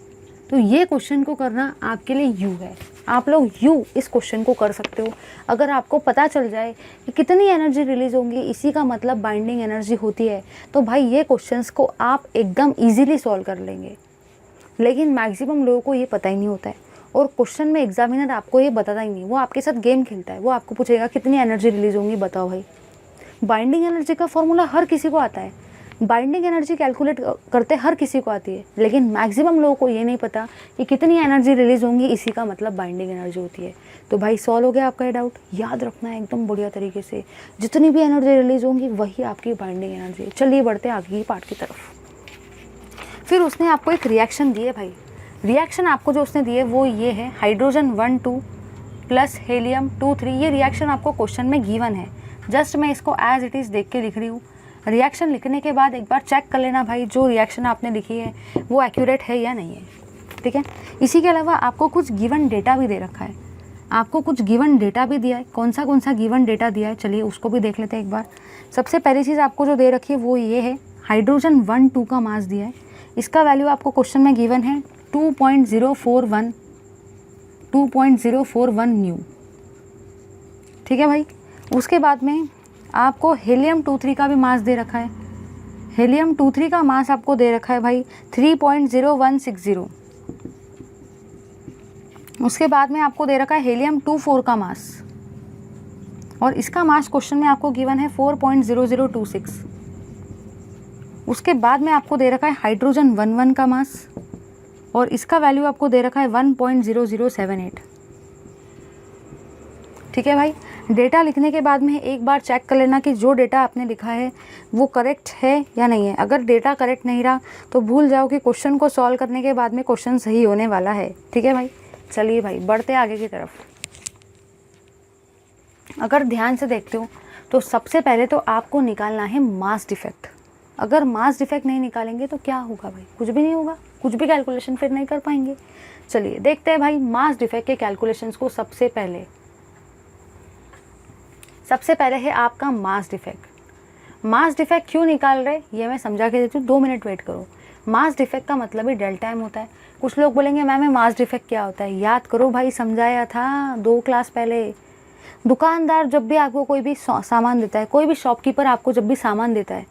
तो ये क्वेश्चन को करना आपके लिए यू है। आप लोग यू इस क्वेश्चन को कर सकते हो। अगर आपको पता चल जाए कि कितनी एनर्जी रिलीज होंगी इसी का मतलब बाइंडिंग एनर्जी होती है, तो भाई ये क्वेश्चंस को आप एकदम इजीली सॉल्व कर लेंगे। लेकिन मैक्सिमम लोगों को ये पता ही नहीं होता है, और क्वेश्चन में एग्जामिनर आपको ये बताता ही नहीं, वो आपके साथ गेम खेलता है। वो आपको पूछेगा कितनी एनर्जी रिलीज होंगी बताओ भाई। बाइंडिंग एनर्जी का फॉर्मूला हर किसी को आता है, बाइंडिंग एनर्जी कैलकुलेट करते हर किसी को आती है, लेकिन मैक्सिमम लोगों को ये नहीं पता कि कितनी एनर्जी रिलीज होंगी इसी का मतलब बाइंडिंग एनर्जी होती है। तो भाई सॉल्व हो गया आपका ये डाउट। याद रखना है एकदम बढ़िया तरीके से, जितनी भी एनर्जी रिलीज होंगी वही आपकी बाइंडिंग एनर्जी है। चलिए बढ़ते हैं आगे की पार्ट की तरफ। फिर उसने आपको एक रिएक्शन दी है भाई। रिएक्शन आपको जो उसने दी है वो ये है, हाइड्रोजन 1 2 प्लस हीलियम 2 3। ये रिएक्शन आपको क्वेश्चन में गिवन है, जस्ट मैं इसको एज इट इज़ देख के लिख रही हूँ। रिएक्शन लिखने के बाद एक बार चेक कर लेना भाई जो रिएक्शन आपने लिखी है वो एक्यूरेट है या नहीं है, ठीक है। इसी के अलावा आपको कुछ गिवन डेटा भी दे रखा है, आपको कुछ गिवन डेटा भी दिया है। कौन सा गिवन डेटा दिया है चलिए उसको भी देख लेते हैं एक बार। सबसे पहली चीज़ आपको जो दे रखी है वो ये है, हाइड्रोजन 1 2 का मास दिया है। इसका वैल्यू आपको क्वेश्चन में गिवन है 2.041 न्यू, ठीक है भाई। उसके बाद में आपको हीलियम 2 3 का भी मास दे रखा है। हीलियम 2 3 का मास आपको दे रखा है भाई 3.0160। उसके बाद में आपको दे रखा है हीलियम 2 4 का मास, और इसका मास क्वेश्चन में आपको गिवन है 4.0026। उसके बाद में आपको दे रखा है हाइड्रोजन 1 1 का मास, और इसका वैल्यू आपको दे रखा है 1.0078, ठीक है भाई। डेटा लिखने के बाद में एक बार चेक कर लेना कि जो डेटा आपने लिखा है वो करेक्ट है या नहीं है। अगर डेटा करेक्ट नहीं रहा तो भूल जाओ कि क्वेश्चन को सॉल्व करने के बाद में क्वेश्चन सही होने वाला है, ठीक है भाई। चलिए भाई बढ़ते आगे की तरफ। अगर ध्यान से देखते हो तो सबसे पहले तो आपको निकालना है मास डिफेक्ट। अगर मास डिफेक्ट नहीं निकालेंगे तो क्या होगा भाई, कुछ भी नहीं होगा, कुछ भी कैलकुलेशन फिर नहीं कर पाएंगे। चलिए देखते हैं भाई मास डिफेक्ट के कैलकुलेशंस को। सबसे पहले है आपका मास डिफेक्ट। मास डिफेक्ट क्यों निकाल रहे ये मैं समझा के देती हूँ, 2 मिनट वेट करो। मास डिफेक्ट का मतलब ही डेल्टा एम होता है। कुछ लोग बोलेंगे मैम मास डिफेक्ट क्या होता है? याद करो भाई, समझाया था 2 क्लास पहले। दुकानदार जब भी आपको कोई भी सामान देता है, कोई भी शॉपकीपर आपको जब भी सामान देता है,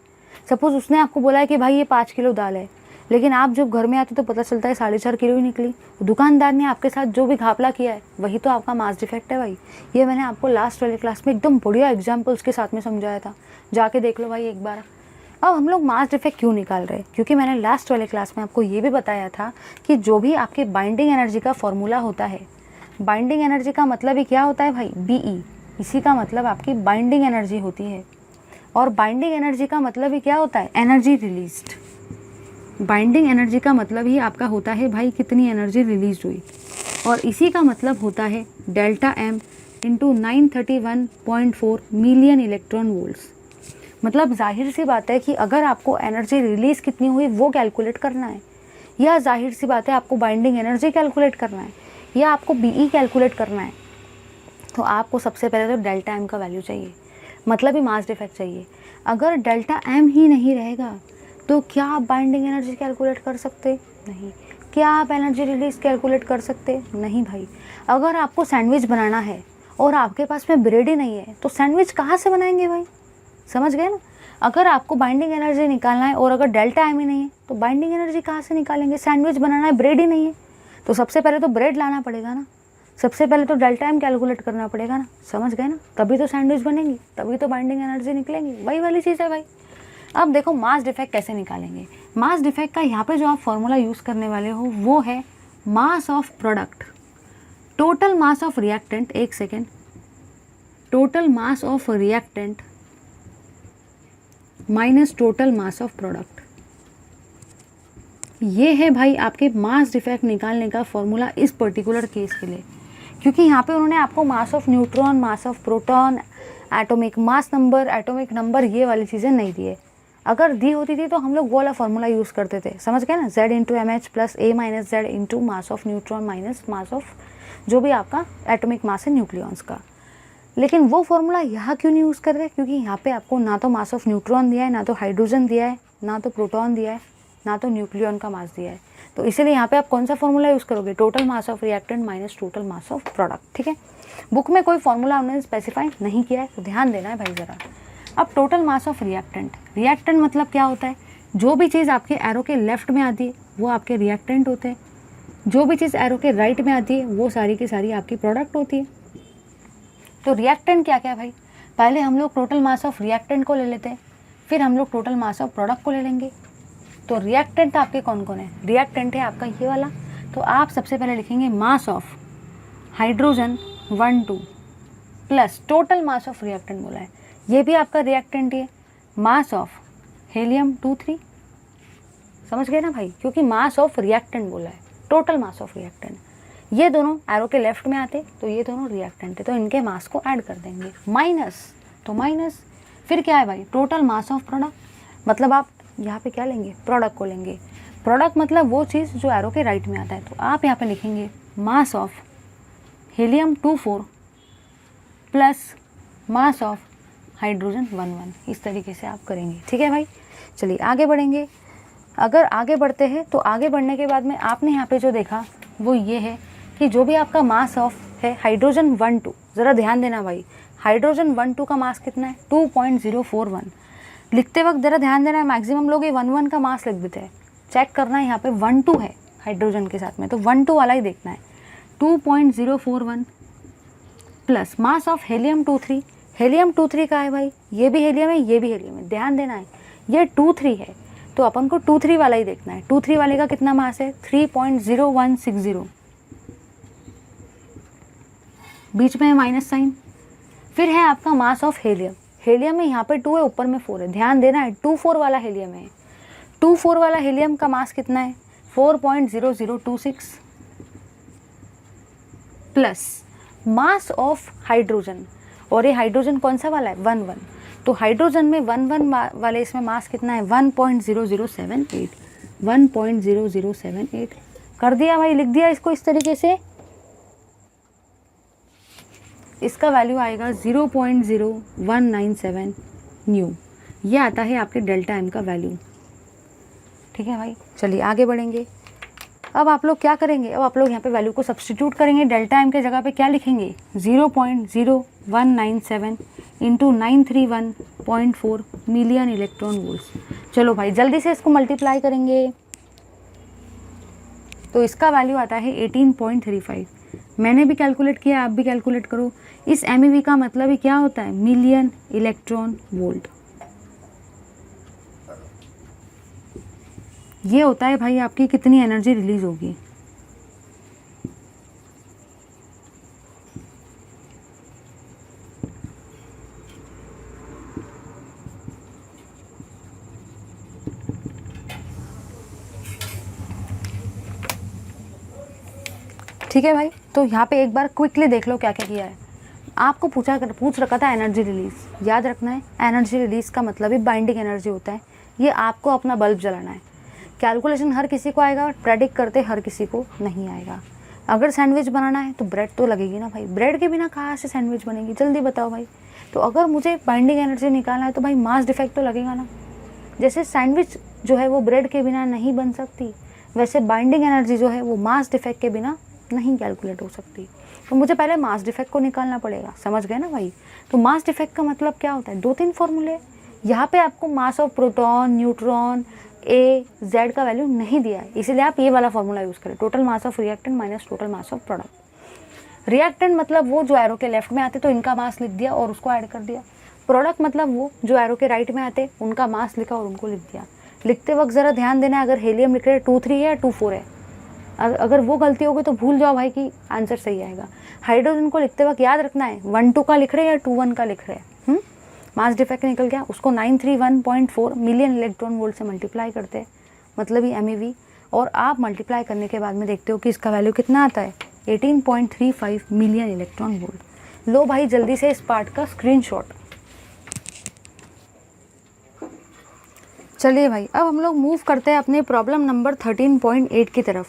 सपोज़ उसने आपको बोला है कि भाई ये 5 किलो दाल है, लेकिन आप जब घर में आते तो पता चलता है 4.5 किलो ही निकली। दुकानदार ने आपके साथ जो भी घापला किया है वही तो आपका मास डिफेक्ट है भाई। ये मैंने आपको लास्ट वाली क्लास में एकदम बढ़िया एग्जाम्पल्स के साथ में समझाया था, जाके देख लो भाई एक बार। अब हम लोग मास डिफेक्ट क्यों निकाल रहे हैं? क्योंकि मैंने लास्ट वाले क्लास में आपको ये भी बताया था कि जो भी आपके बाइंडिंग एनर्जी का फॉर्मूला होता है, बाइंडिंग एनर्जी का मतलब ही क्या होता है भाई? BE। इसी का मतलब आपकी बाइंडिंग एनर्जी होती है। और बाइंडिंग एनर्जी का मतलब ही क्या होता है? Energy released. बाइंडिंग एनर्जी का मतलब ही आपका होता है भाई कितनी एनर्जी रिलीज हुई, और इसी का मतलब होता है delta M into 931.4 million electron volts. मतलब जाहिर सी बात है कि अगर आपको एनर्जी रिलीज़ कितनी हुई वो कैलकुलेट करना है, या जाहिर सी बात है आपको बाइंडिंग एनर्जी कैलकुलेट करना है, या आपको BE कैलकुलेट करना है, तो आपको सबसे पहले तो डेल्टा एम का वैल्यू चाहिए, मतलब ही मास डिफेक्ट चाहिए। अगर डेल्टा एम ही नहीं रहेगा तो क्या आप बाइंडिंग एनर्जी कैलकुलेट कर सकते? नहीं। क्या आप एनर्जी रिलीज कैलकुलेट कर सकते? नहीं भाई। अगर आपको सैंडविच बनाना है और आपके पास में ब्रेड ही नहीं है तो सैंडविच कहाँ से बनाएंगे भाई? समझ गए ना? अगर आपको बाइंडिंग एनर्जी निकालना है और अगर डेल्टा एम ही नहीं है तो बाइंडिंग एनर्जी कहाँ से निकालेंगे? सैंडविच बनाना है, ब्रेड ही नहीं है, तो सबसे पहले तो ब्रेड लाना पड़ेगा ना, सबसे पहले तो डेल्टा एम कैलकुलेट करना पड़ेगा ना। समझ गए ना? तभी तो सैंडविच बनेंगी, तभी तो बाइंडिंग एनर्जी निकलेंगी, वही वाली चीज़ है भाई। अब देखो मास डिफेक्ट कैसे निकालेंगे। मास डिफेक्ट का यहाँ पे जो आप फॉर्मूला यूज़ करने वाले हो वो है mass of product, total mass of reactant, एक second, total mass of reactant minus total mass of product. ये है भाई आपके मास डिफेक्ट निकालने का फॉर्मूला इस पर्टिकुलर केस के लिए, क्योंकि यहाँ पे उन्होंने आपको mass of neutron, mass of proton, atomic mass number, atomic number, ये वाली चीज़ें नहीं दी है। अगर दी होती थी तो हम लोग वो वाला फॉर्मूला यूज़ करते थे, समझ गए ना? Z into MH plus A minus Z into mass of neutron minus mass of जो भी आपका एटॉमिक मास है न्यूक्लियॉन्स का। लेकिन वो फॉर्मूला यहाँ क्यों नहीं यूज़ कर रहे? क्योंकि यहाँ पे आपको ना तो मास ऑफ न्यूट्रॉन दिया है, ना तो हाइड्रोजन दिया है, ना तो प्रोटॉन दिया है, ना तो न्यूक्लियॉन का मास दिया है। तो इसीलिए यहाँ पे आप कौन सा फॉर्मूला यूज़ करोगे? Total mass of reactant minus total mass of product. ठीक है, बुक में कोई फॉर्मूला उन्होंने स्पेसिफाई नहीं किया है, तो ध्यान देना है भाई ज़रा। अब total mass of reactant, reactant मतलब क्या होता है? जो भी चीज़ आपके एरो के लेफ्ट में आती है वो आपके रिएक्टेंट होते हैं, जो भी चीज़ एरो के राइट में आती है वो सारी की सारी आपकी प्रोडक्ट होती है। तो रिएक्टेंट क्या क्या है भाई? पहले हम लोग टोटल मास ऑफ रिएक्टेंट को ले लेते हैं, फिर हम लोग टोटल मास ऑफ प्रोडक्ट को ले लेंगे। तो रिएक्टेंट आपके कौन कौन है? रिएक्टेंट है आपका ये वाला, तो आप सबसे पहले लिखेंगे mass of hydrogen 1 2 plus total mass of reactant बोला है, ये भी आपका रिएक्टेंट ही है, मास ऑफ हेलियम 2 3। समझ गए ना भाई? क्योंकि मास ऑफ रिएक्टेंट बोला है, टोटल मास ऑफ रिएक्टेंट, ये दोनों एरो के लेफ्ट में आते तो ये दोनों रिएक्टेंट है, तो इनके मास को ऐड कर देंगे, माइनस, तो माइनस, फिर क्या है भाई? टोटल मास ऑफ प्रोडक्ट, मतलब आप यहाँ पे क्या लेंगे? प्रोडक्ट को लेंगे। प्रोडक्ट मतलब वो चीज़ जो एरो के राइट में आता है, तो आप यहाँ पे लिखेंगे mass of helium 2 4 plus mass of hydrogen 1 1। इस तरीके से आप करेंगे। ठीक है भाई, चलिए आगे बढ़ेंगे। अगर आगे बढ़ते हैं तो आगे बढ़ने के बाद में आपने यहाँ पे जो देखा वो ये है कि जो भी आपका मास ऑफ है हाइड्रोजन 1 2, ज़रा ध्यान देना भाई, हाइड्रोजन 1 2 का मास कितना है? 2.041। लिखते वक्त ज़रा ध्यान देना है, मैक्सिमम लोग ये 1 1 का मास लिख देते हैं, चेक करना है यहाँ पे 1 2 है हाइड्रोजन के साथ में, तो 1 2 वाला ही देखना है। 2.041 plus mass of helium 2 3, helium 2 3 का है भाई, ये भी हेलियम है, ये भी हेलियम है, ध्यान देना है, ये 2 3 है तो अपन को 2 3 वाला ही देखना है। 2 3 वाले का कितना मास है? 3.0160, बीच में है माइनस साइन। फिर है आपका मास ऑफ हेलियम, हेलियम में यहाँ पे 2 है, ऊपर में 4 है, ध्यान देना है, 2 4 वाला हेलियम है। 2 4 वाला हेलियम का मास कितना है? 4.0026 प्लस मास ऑफ हाइड्रोजन, और ये हाइड्रोजन कौन सा वाला है? 1 1, तो हाइड्रोजन में 1 1 वाले इसमें मास कितना है? 1.0078, 1.0078 कर दिया भाई, लिख दिया इसको इस तरीके से। इसका वैल्यू आएगा 0.0197 न्यू, ये आता है आपके डेल्टा एम का वैल्यू। ठीक है भाई, चलिए आगे बढ़ेंगे। अब आप लोग क्या करेंगे, अब आप लोग यहाँ पे वैल्यू को सब्स्टिट्यूट करेंगे। डेल्टा एम के जगह पे क्या लिखेंगे, 0.0197 इंटू 931.4 मिलियन इलेक्ट्रॉन वोल्ट्स। चलो भाई जल्दी से इसको मल्टीप्लाई करेंगे तो इसका वैल्यू आता है 18.35। मैंने भी कैलकुलेट किया, आप भी कैलकुलेट करो। इस MEV का मतलब ही क्या होता है, मिलियन इलेक्ट्रॉन वोल्ट। ये होता है भाई आपकी कितनी एनर्जी रिलीज होगी। ठीक है भाई, तो यहाँ पे एक बार क्विकली देख लो क्या क्या किया है। आपको पूछ रखा था एनर्जी रिलीज, याद रखना है एनर्जी रिलीज का मतलब ही बाइंडिंग एनर्जी होता है। ये आपको अपना बल्ब जलाना है। कैलकुलेशन हर किसी को आएगा, प्रेडिक्ट करते हर किसी को नहीं आएगा। अगर सैंडविच बनाना है तो ब्रेड तो लगेगी ना भाई, ब्रेड के बिना कहाँ से सैंडविच बनेगी, जल्दी बताओ भाई। तो अगर मुझे बाइंडिंग एनर्जी निकालना है तो भाई मास डिफेक्ट तो लगेगा ना। जैसे सैंडविच जो है वो ब्रेड के बिना नहीं बन सकती, वैसे बाइंडिंग एनर्जी जो है वो मास डिफेक्ट के बिना नहीं कैलकुलेट हो सकती। तो मुझे पहले मास डिफेक्ट को निकालना पड़ेगा, समझ गए ना भाई। तो मास डिफेक्ट का मतलब क्या होता है, 2-3 फॉर्मूले। यहाँ पे आपको mass of proton, neutron, A, Z का वैल्यू नहीं दिया है, इसीलिए आप ये वाला फॉर्मूला यूज़ करें, total mass of reactant minus total mass of product. Reactant मतलब वो जो एरो के लेफ्ट में आते तो इनका मास लिख दिया और उसको ऐड कर दिया। प्रोडक्ट मतलब वो जो एरो के राइट में आते उनका मास लिखा और उनको लिख दिया। लिखते वक्त ज़रा ध्यान देना, अगर हेलियम लिख रहे 2-3 है या 2-4 है, अगर वो गलती हो गई तो भूल जाओ भाई कि आंसर सही आएगा। हाइड्रोजन को लिखते वक्त याद रखना है 1-2 का लिख रहे हैं या 2-1 का लिख रहे हैं। मास डिफेक्ट निकल गया, उसको 931.4 मिलियन इलेक्ट्रॉन वोल्ट से मल्टीप्लाई करते हैं, मतलब ही MEV। और आप मल्टीप्लाई करने के बाद में देखते हो कि इसका वैल्यू कितना आता है, 18.35 मिलियन इलेक्ट्रॉन वोल्ट। लो भाई जल्दी से इस पार्ट का स्क्रीनशॉट। चलिए भाई अब हम लोग मूव करते हैं अपने प्रॉब्लम नंबर 13.8 की तरफ।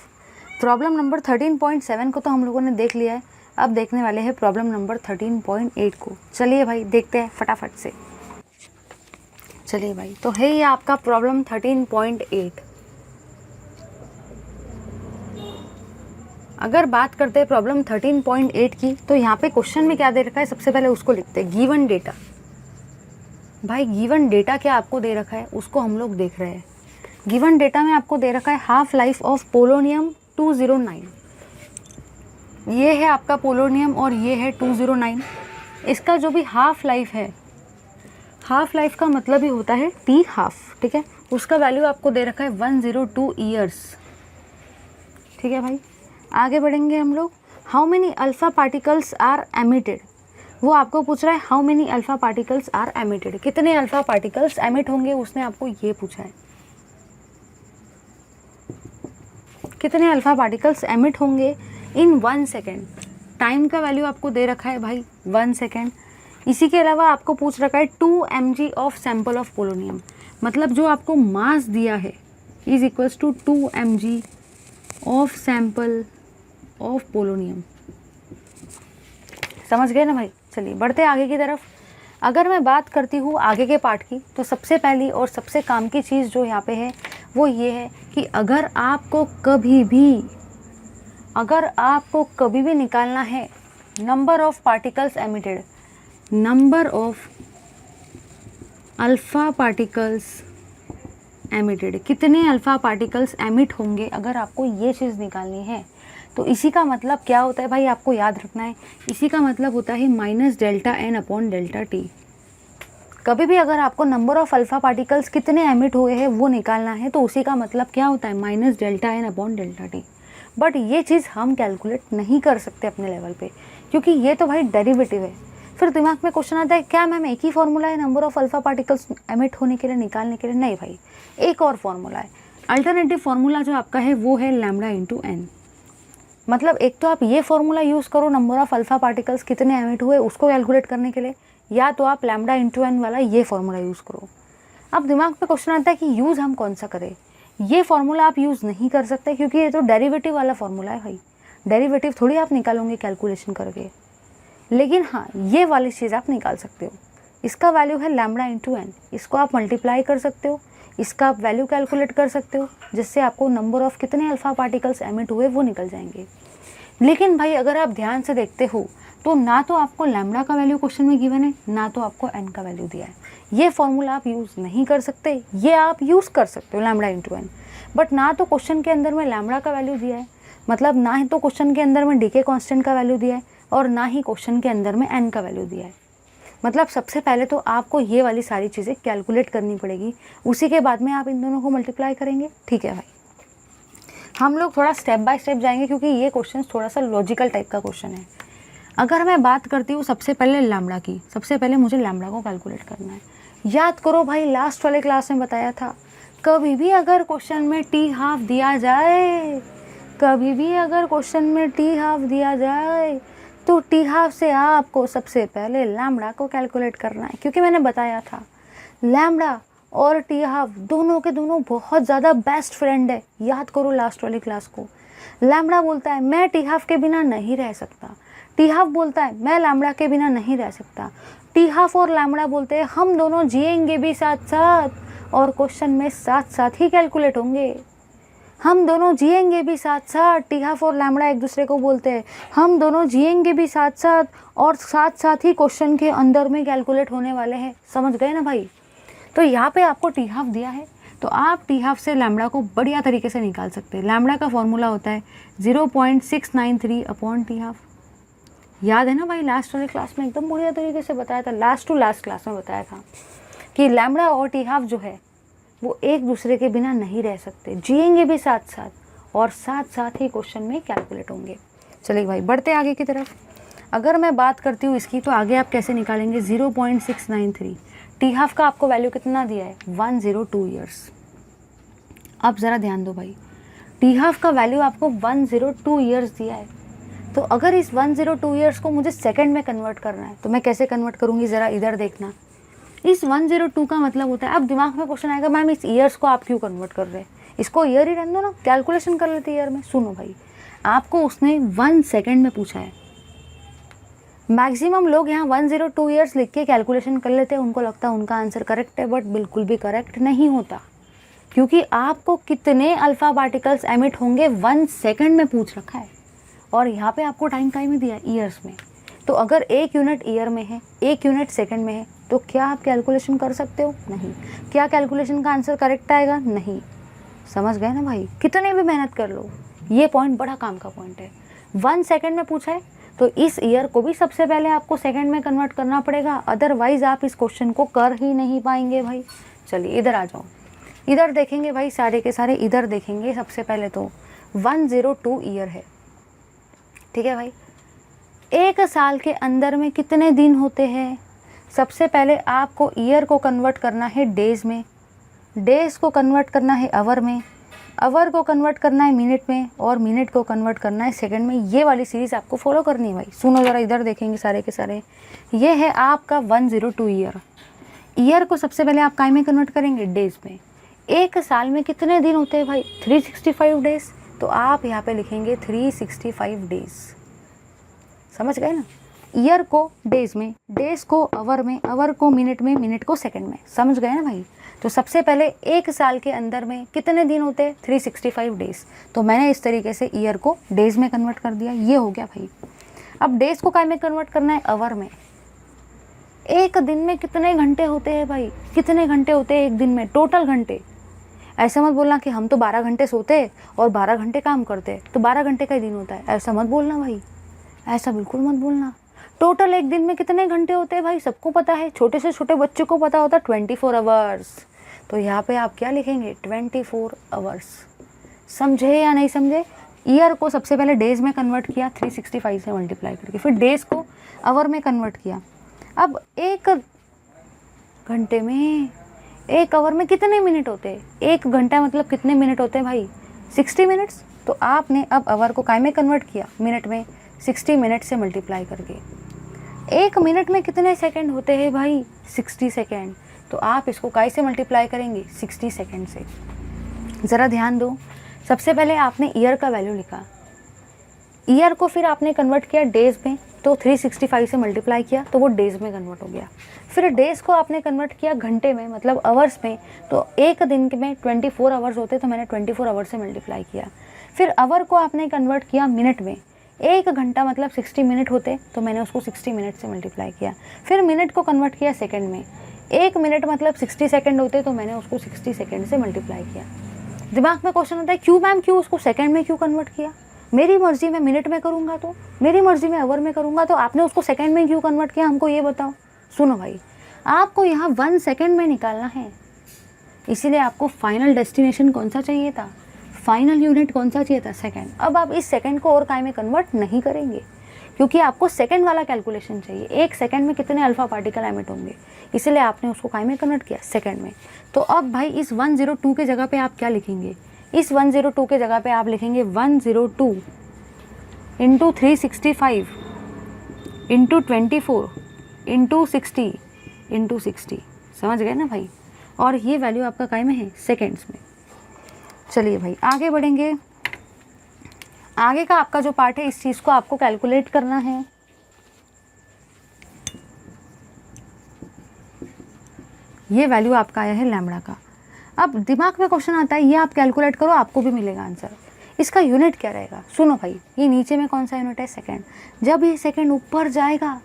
प्रॉब्लम नंबर 13.7 को तो हम लोगों ने देख लिया है, अब देखने वाले हैं प्रॉब्लम नंबर 13.8 को। चलिए भाई देखते हैं फटाफट से। चलिए भाई, तो है ये आपका प्रॉब्लम 13.8। अगर बात करते हैं प्रॉब्लम 13.8 की, तो यहाँ पे क्वेश्चन में क्या दे रखा है, सबसे पहले उसको लिखते हैं, गिवन डेटा। भाई गिवन डेटा क्या आपको दे रखा है उसको हम लोग देख रहे हैं। गिवन डेटा में आपको दे रखा है हाफ लाइफ ऑफ पोलोनियम 209। ये है आपका पोलोनियम और ये है 209। इसका जो भी हाफ लाइफ है, हाफ लाइफ का मतलब ही होता है T हाफ, ठीक है। उसका वैल्यू आपको दे रखा है 102 ईयर्स, ठीक है भाई। आगे बढ़ेंगे हम लोग। How many alpha particles are emitted, वो आपको पूछ रहा है how many alpha particles are emitted, कितने अल्फा पार्टिकल्स एमिट होंगे, उसने आपको ये पूछा है। कितने अल्फा पार्टिकल्स एमिट होंगे इन 1 सेकेंड। टाइम का वैल्यू आपको दे रखा है भाई 1 सेकेंड। इसी के अलावा आपको पूछ रखा है 2 mg of sample of polonium, मतलब जो आपको मास दिया है is equals to 2 mg of sample of polonium. समझ गए ना भाई। चलिए बढ़ते आगे की तरफ। अगर मैं बात करती हूँ आगे के पार्ट की, तो सबसे पहली और सबसे काम की चीज़ जो यहाँ पे है वो ये है कि अगर आपको कभी भी निकालना है number of particles emitted, number of alpha particles emitted, कितने अल्फ़ा पार्टिकल्स एमिट होंगे, अगर आपको ये चीज़ निकालनी है तो इसी का मतलब क्या होता है भाई, आपको याद रखना है। इसी का मतलब होता है minus delta N upon delta T. कभी भी अगर आपको नंबर ऑफ अल्फ़ा पार्टिकल्स कितने एमिट हुए हैं वो निकालना है तो उसी का मतलब क्या होता है, minus delta N upon delta T. But ये चीज़ हम कैलकुलेट नहीं कर सकते अपने लेवल पे, क्योंकि ये तो भाई डेरिवेटिव है। फिर दिमाग में क्वेश्चन आता है क्या मैम एक ही फॉर्मूला है number of alpha particles emit होने के लिए, निकालने के लिए? नहीं भाई, एक और फॉर्मूला है। अल्टरनेटिव फार्मूला जो आपका है वो है लैम्डा इंटू एन। मतलब एक तो आप ये फॉर्मूला यूज़ करो नंबर ऑफ अल्फ़ा पार्टिकल्स कितने एमिट हुए उसको कैलकुलेट करने के लिए, या तो आप लैम्डा इंटू एन वाला ये फॉर्मूला यूज़ करो। अब दिमाग में क्वेश्चन आता है कि यूज़ हम कौन सा करें। ये फॉर्मूला आप यूज़ नहीं कर सकते क्योंकि ये तो डेरिवेटिव वाला फॉर्मूला है भाई, डेरिवेटिव थोड़ी आप निकालोगे कैलकुलेशन करके। लेकिन हाँ, ये वाली चीज़ आप निकाल सकते हो। इसका वैल्यू है लैम्डा इंटू एन, इसको आप मल्टीप्लाई कर सकते हो। इसका आप वैल्यू कैलकुलेट कर सकते हो, जिससे आपको नंबर ऑफ कितने अल्फ़ा पार्टिकल्स एमिट हुए वो निकल जाएंगे। लेकिन भाई अगर आप ध्यान से देखते हो तो ना तो आपको लैम्डा का वैल्यू क्वेश्चन में गिवन है, ना तो आपको एन का वैल्यू दिया है। ये फॉर्मूला आप यूज़ नहीं कर सकते, ये आप यूज़ कर सकते हो लैम्डा इंटू एन, बट ना तो क्वेश्चन के अंदर में लैम्डा का वैल्यू दिया है, मतलब ना ही तो क्वेश्चन के अंदर में डीके कांस्टेंट का वैल्यू दिया है, और ना ही क्वेश्चन के अंदर में एन का वैल्यू दिया है। मतलब सबसे पहले तो आपको ये वाली सारी चीज़ें कैलकुलेट करनी पड़ेगी, उसी के बाद में आप इन दोनों को मल्टीप्लाई करेंगे। ठीक है भाई, हम लोग थोड़ा स्टेप बाय स्टेप जाएंगे क्योंकि ये क्वेश्चन थोड़ा सा लॉजिकल टाइप का क्वेश्चन है। अगर मैं बात करती हूँ सबसे पहले लैम्डा की, सबसे पहले मुझे लैम्डा को कैलकुलेट करना है। याद करो भाई, लास्ट वाले क्लास में बताया था, कभी भी अगर क्वेश्चन में टी हाफ दिया जाए, कभी भी अगर क्वेश्चन में टी हाफ दिया जाए तो टी हाफ से आपको सबसे पहले लैम्डा को कैलकुलेट करना है, क्योंकि मैंने बताया था लैम्डा और टी हाफ दोनों के दोनों बहुत ज़्यादा बेस्ट फ्रेंड है। याद करो लास्ट वाली क्लास को। लैम्डा बोलता है मैं टी हाफ के बिना नहीं रह सकता, टी हाफ बोलता है मैं लैम्डा के बिना नहीं रह सकता, टी हाफ और लैम्डा बोलते हैं हम दोनों जिएंगे भी साथ साथ, और क्वेश्चन में साथ साथ ही कैलकुलेट होंगे। हम दोनों जिएंगे भी साथ साथ, टी हाफ और लैम्डा एक दूसरे को बोलते हैं हम दोनों जिएंगे भी साथ साथ, और साथ साथ ही क्वेश्चन के अंदर में कैलकुलेट होने वाले हैं। समझ गए ना भाई? तो यहाँ पे आपको टी हाफ दिया है तो आप टी हाफ से लैम्डा को बढ़िया तरीके से निकाल सकते हैं। लैम्डा का फॉर्मूला होता है 0.693 अपॉन टी हाफ। याद है ना भाई, लास्ट वाले क्लास में एकदम बढ़िया तरीके से बताया था, लास्ट टू लास्ट क्लास में बताया था कि लैम्डा और टी हाफ जो है वो एक दूसरे के बिना नहीं रह सकते, जिएंगे भी साथ साथ, और साथ साथ ही क्वेश्चन में कैलकुलेट होंगे। चलिए भाई बढ़ते आगे की तरफ। अगर मैं बात करती हूँ इसकी, तो आगे आप कैसे निकालेंगे 0.693। टी हाफ का आपको वैल्यू कितना दिया है 102 ईयर्स। अब ज़रा ध्यान दो भाई, टी हाफ का वैल्यू आपको 102 ईयर्स दिया है, तो अगर इस 102 ईयर्स को मुझे सेकंड में कन्वर्ट करना है तो मैं कैसे कन्वर्ट करूँगी, ज़रा इधर देखना। इस 102 का मतलब होता है, अब दिमाग में क्वेश्चन आएगा मैम इस ईयर्स को आप क्यों कन्वर्ट कर रहे हैं, इसको ईयर ही रहने दो ना, कैलकुलेशन कर लेते ईयर में। सुनो भाई, आपको उसने 1 सेकेंड में पूछा है। मैक्सिमम लोग यहाँ 102 ईयर्स लिख के कैलकुलेशन कर लेते हैं, उनको लगता है उनका आंसर करेक्ट है, बट बिल्कुल भी करेक्ट नहीं होता, क्योंकि आपको कितने अल्फ़ा पार्टिकल्स एमिट होंगे 1 सेकेंड में पूछ रखा है, और यहाँ पे आपको टाइम ही दिया है ईयर्स में। तो अगर 1 यूनिट ईयर में है, 1 यूनिट सेकंड में है, तो क्या आप कैलकुलेशन कर सकते हो? नहीं। क्या कैलकुलेशन का आंसर करेक्ट आएगा? नहीं। समझ गए ना भाई, कितने भी मेहनत कर लो, ये पॉइंट बड़ा काम का पॉइंट है। 1 सेकंड में पूछा है तो इस ईयर को भी सबसे पहले आपको सेकंड में कन्वर्ट करना पड़ेगा, अदरवाइज आप इस क्वेश्चन को कर ही नहीं पाएंगे भाई। चलिए इधर आ जाओ, इधर देखेंगे भाई, सारे के सारे इधर देखेंगे। सबसे पहले तो 102 ईयर है, ठीक है भाई। एक साल के अंदर में कितने दिन होते हैं? सबसे पहले आपको ईयर को कन्वर्ट करना है डेज़ में, डेज़ को कन्वर्ट करना है आवर में, आवर को कन्वर्ट करना है मिनट में, और मिनट को कन्वर्ट करना है सेकंड में। ये वाली सीरीज़ आपको फॉलो करनी है भाई। सुनो ज़रा, इधर देखेंगे सारे के सारे, ये है आपका 102 ईयर। ईयर को सबसे पहले आप काय में कन्वर्ट करेंगे? डेज़ में। एक साल में कितने दिन होते हैं भाई? 365 डेज़। तो आप यहाँ पे लिखेंगे 365 डेज़। समझ गए ना? ईयर को डेज़ में, डेज़ को आवर में, आवर को मिनट में, मिनट को सेकंड में। समझ गए ना भाई? तो सबसे पहले एक साल के अंदर में कितने दिन होते हैं? 365 डेज़। तो मैंने इस तरीके से ईयर को डेज़ में कन्वर्ट कर दिया, ये हो गया भाई। अब डेज़ को काय में कन्वर्ट करना है? आवर में। एक दिन में कितने घंटे होते हैं भाई? कितने घंटे होते हैं एक दिन में? टोटल घंटे। ऐसा मत बोलना कि हम तो 12 घंटे सोते और 12 घंटे काम करते, तो 12 घंटे का ही दिन होता है, ऐसा मत बोलना भाई, ऐसा बिल्कुल मत बोलना। टोटल एक दिन में कितने घंटे होते हैं भाई? सबको पता है, छोटे से छोटे बच्चों को पता होता है 24 आवर्स। तो यहाँ पे आप क्या लिखेंगे? 24 आवर्स। समझे या नहीं समझे? ईयर को सबसे पहले डेज़ में कन्वर्ट किया 365 से मल्टीप्लाई करके, फिर डेज़ को आवर में कन्वर्ट किया। अब एक घंटे में, एक आवर में कितने मिनट होते हैं? एक घंटा मतलब कितने मिनट होते हैं भाई? 60 मिनट्स। तो आपने अब आवर को काय में कन्वर्ट किया? मिनट में। 60 मिनट से मल्टीप्लाई करके। एक मिनट में कितने सेकंड होते हैं भाई? 60 सेकंड। तो आप इसको काय से मल्टीप्लाई करेंगे? 60 सेकंड से। ज़रा ध्यान दो, सबसे पहले आपने ईयर का वैल्यू लिखा, ईयर को फिर आपने कन्वर्ट किया डेज़ में, तो 365 से मल्टीप्लाई किया तो वो डेज़ में कन्वर्ट हो गया। फिर डेज़ को आपने कन्वर्ट किया घंटे में, मतलब आवर्स में, तो एक दिन में 24 आवर्स होते तो मैंने 24 आवर्स से मल्टीप्लाई किया। फिर आवर को आपने कन्वर्ट किया मिनट में, एक घंटा मतलब 60 मिनट होते तो मैंने उसको 60 मिनट से मल्टीप्लाई किया। फिर मिनट को कन्वर्ट किया सेकंड में, एक मिनट मतलब 60 सेकंड होते तो मैंने उसको 60 सेकंड से मल्टीप्लाई किया। दिमाग में क्वेश्चन होता है क्यों मैम, क्यों उसको सेकंड में क्यों कन्वर्ट किया? मेरी मर्जी में मिनट में करूँगा तो, मेरी मर्जी में आवर में करूँगा तो, आपने उसको सेकंड में क्यों कन्वर्ट किया, हमको ये बताओ। सुनो भाई, आपको यहाँ 1 सेकंड में निकालना है, इसीलिए आपको फाइनल डेस्टिनेशन कौन सा चाहिए था, फाइनल यूनिट कौन सा चाहिए था, सेकंड। अब आप इस सेकंड को और काय में कन्वर्ट नहीं करेंगे क्योंकि आपको सेकंड वाला कैलकुलेशन चाहिए, एक सेकंड में कितने अल्फा पार्टिकल एमिट होंगे, इसलिए आपने उसको काय में कन्वर्ट किया, सेकंड में। तो अब भाई इस 102 के जगह पे आप क्या लिखेंगे, इस 102 के जगह पे आप लिखेंगे 102 इंटू 365 इंटू 24 इंटू 60 इंटू 60। समझ गए ना भाई? और ये वैल्यू आपका काय में है, सेकेंड्स में। चलिए भाई आगे बढ़ेंगे। आगे का आपका जो पार्ट है, इस चीज़ को आपको कैलकुलेट करना है। ये वैल्यू आपका आया है लैम्बडा का। अब दिमाग में क्वेश्चन आता है, ये आप कैलकुलेट करो, आपको भी मिलेगा आंसर। इसका यूनिट क्या रहेगा? सुनो भाई, ये नीचे में कौन सा यूनिट है, सेकंड। जब ये सेकंड ऊपर जाएगा,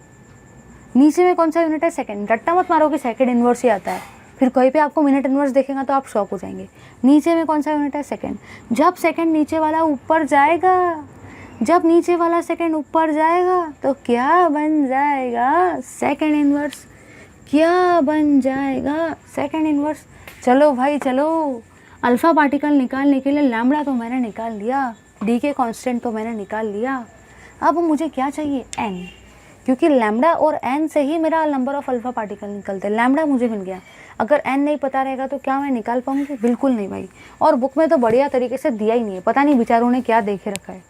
नीचे में कौन सा यूनिट है, सेकंड। रट्टा मत मारो कि सेकंड इन्वर्स ही आता है, फिर कहीं पे आपको मिनट इन्वर्स देखेगा तो आप शॉक हो जाएंगे। नीचे में कौन सा यूनिट है, सेकंड। जब सेकंड नीचे वाला ऊपर जाएगा, जब नीचे वाला सेकंड ऊपर जाएगा तो क्या बन जाएगा, सेकंड इन्वर्स। क्या बन जाएगा, सेकंड इन्वर्स। चलो भाई चलो, अल्फ़ा पार्टिकल निकालने के लिए लैम्बडा तो मैंने निकाल लिया, डी के कांस्टेंट तो मैंने निकाल लिया। अब मुझे क्या चाहिए, एन, क्योंकि लैम्बडा और एन से ही मेरा नंबर ऑफ अल्फ़ा पार्टिकल निकलते हैं। लैम्बडा मुझे मिल गया, अगर एन नहीं पता रहेगा तो क्या मैं निकाल पाऊँगी? बिल्कुल नहीं भाई। और बुक में तो बढ़िया तरीके से दिया ही नहीं है, पता नहीं बेचारों ने क्या देखे रखा है,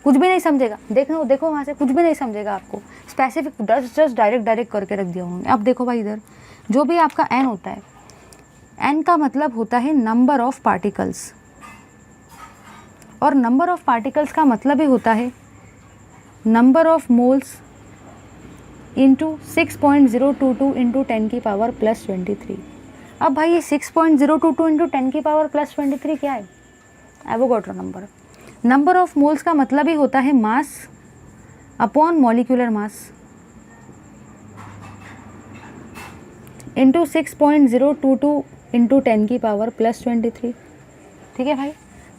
कुछ भी नहीं समझेगा। देखो वहाँ से कुछ भी नहीं समझेगा आपको, स्पेसिफिक जस्ट डायरेक्ट करके रख दिया उन्होंने। अब देखो भाई, इधर जो भी आपका एन होता है, एन का मतलब होता है नंबर ऑफ पार्टिकल्स, और नंबर ऑफ पार्टिकल्स का मतलब ही होता है number of moles into 6.022 into 10 की पावर प्लस 23। अब भाई ये 6.022 इंटू 10 की पावर प्लस 23 क्या है, Avogadro number. Number of moles का मतलब ही होता है mass upon molecular mass into 6.022 into 10 की पावर प्लस 23। ठीक है भाई,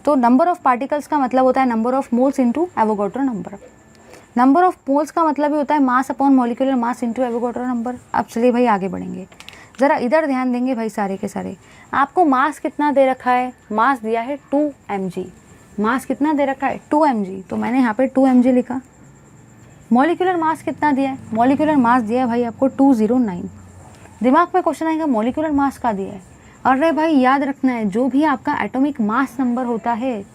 तो नंबर ऑफ पार्टिकल्स का मतलब होता है number of moles into Avogadro number. Number of moles का मतलब ही होता है mass upon molecular mass into Avogadro number. अब चलिए भाई आगे बढ़ेंगे, ज़रा इधर ध्यान देंगे भाई सारे के सारे। आपको मास कितना दे रखा है, मास दिया है 2 mg। मास कितना दे रखा है, 2 mg, तो मैंने यहाँ पे 2 mg लिखा। मॉलिक्यूलर मास कितना दिया है, मॉलिक्यूलर मास दिया है भाई आपको 209। दिमाग में क्वेश्चन आएगा मॉलिक्यूलर मास का दिया है। अरे भाई याद रखना है, जो भी आपका एटॉमिक मास नंबर होता है,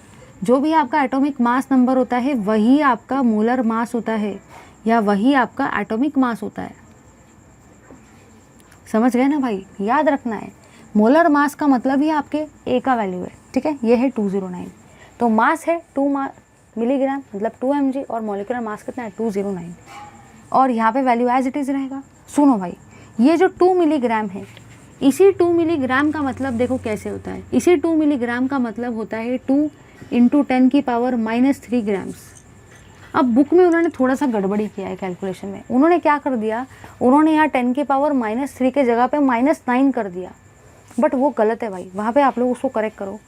जो भी आपका एटॉमिक मास नंबर होता है वही आपका मोलर मास होता है, या वही आपका एटॉमिक मास होता है। समझ गए ना भाई? याद रखना है, मोलर मास का मतलब ही आपके ए का वैल्यू है। ठीक है, ये है 209, तो मास है 2 मिलीग्राम मतलब 2 mg, और मॉलिक्यूलर मास कितना है 209, और यहाँ पे वैल्यू एज इट इज़ रहेगा। सुनो भाई, ये जो 2 मिलीग्राम है, इसी 2 मिलीग्राम का मतलब देखो कैसे होता है। इसी 2 मिलीग्राम का मतलब होता है 2 इंटू 10 की पावर -3 ग्राम्स। अब बुक में उन्होंने थोड़ा सा गड़बड़ी किया है कैलकुलेशन में। उन्होंने क्या कर दिया, उन्होंने यहाँ 10 की पावर -3 के जगह पे -9 कर दिया, बट वो गलत है भाई। वहाँ पे आप लोग उसको करेक्ट करो।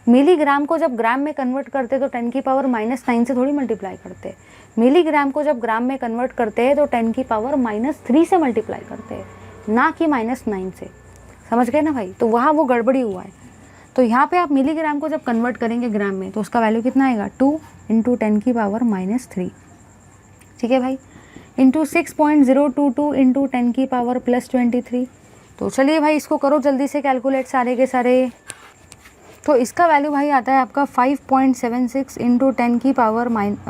मिलीग्राम को जब ग्राम में कन्वर्ट करते तो 10 की पावर -9 से थोड़ी मल्टीप्लाई करते। मिलीग्राम को जब ग्राम में कन्वर्ट करते हैं तो 10 की पावर -3 से मल्टीप्लाई करते हैं, ना कि -9 से। समझ गए ना भाई? तो वहाँ वो गड़बड़ी हुआ है। तो यहाँ पे आप मिलीग्राम को जब कन्वर्ट करेंगे ग्राम में तो उसका वैल्यू कितना आएगा, 2 इंटू 10 की पावर -3। ठीक है भाई, इंटू 6.022 इंटू 10 की पावर प्लस 23। तो चलिए भाई इसको करो जल्दी से कैलकुलेट सारे के सारे। तो इसका वैल्यू भाई आता है आपका 5.76 इंटू 10 की पावर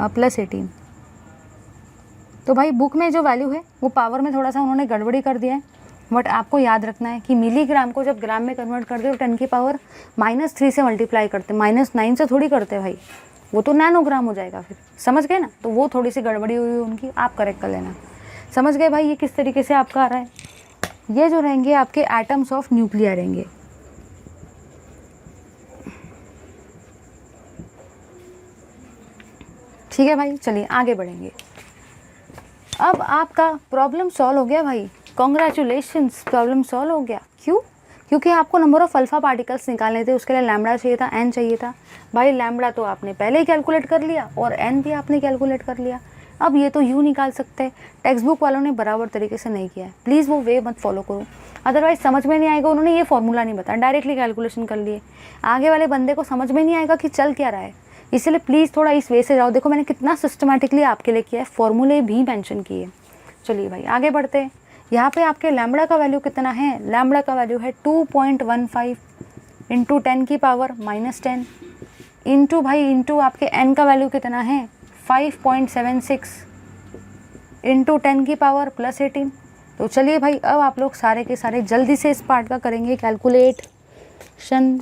प्लस 18। तो भाई बुक में जो वैल्यू है वो पावर में थोड़ा सा उन्होंने गड़बड़ी कर दिया है, बट आपको याद रखना है कि मिलीग्राम को जब ग्राम में कन्वर्ट करते हो 10 की पावर -3 से मल्टीप्लाई करते, -9 से थोड़ी करते भाई। वो तो नैनोग्राम हो जाएगा फिर, समझ गए ना। तो वो थोड़ी सी गड़बड़ी हुई उनकी, आप करेक्ट कर लेना। समझ गए भाई ये किस तरीके से आपका आ रहा है। ये जो रहेंगे आपके एटम्स ऑफ न्यूक्लियर रहेंगे। ठीक है भाई, चलिए आगे बढ़ेंगे। अब आपका प्रॉब्लम सॉल्व हो गया भाई, कॉन्ग्रेचुलेशंस, प्रॉब्लम सॉल्व हो गया। क्यों? क्योंकि आपको नंबर ऑफ अल्फा पार्टिकल्स निकालने थे, उसके लिए लैम्बडा चाहिए था, एन चाहिए था। भाई लैम्बडा तो आपने पहले ही कैलकुलेट कर लिया और एन भी आपने कैलकुलेट कर लिया। अब ये तो यूँ निकाल सकते हैं, टेक्स्ट बुक वालों ने बराबर तरीके से नहीं किया है, प्लीज़ वो वे मत फॉलो करो, अदरवाइज समझ में नहीं आएगा। उन्होंने ये फॉर्मूला नहीं बताया, डायरेक्टली कैलकुलेशन कर लिए, आगे वाले बंदे को समझ में नहीं आएगा कि चल क्या रहा है। इसलिए प्लीज़ थोड़ा इस वे से जाओ। देखो मैंने कितना सिस्टमेटिकली आपके लिए किया है, फॉर्मूले भी मेंशन किए। चलिए भाई आगे बढ़ते हैं। यहाँ पे आपके लैम्बडा का वैल्यू कितना है? लैम्बडा का वैल्यू है 2.15 इंटू 10 की पावर -10 इंटू भाई इंटू आपके एन का वैल्यू कितना है 5.76 इंटू 10 की पावर +18। तो चलिए भाई अब आप लोग सारे के सारे जल्दी से इस पार्ट का करेंगे कैलकुलेशन।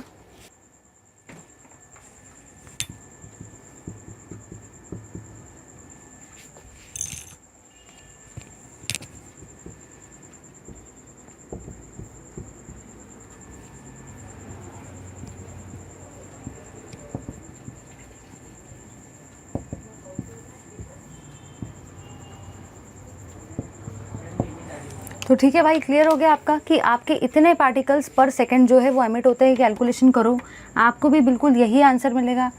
तो ठीक है भाई, क्लियर हो गया आपका कि आपके इतने पार्टिकल्स पर सेकंड जो है वो एमिट होते हैं। कैलकुलेशन करो, आपको भी बिल्कुल यही आंसर मिलेगा।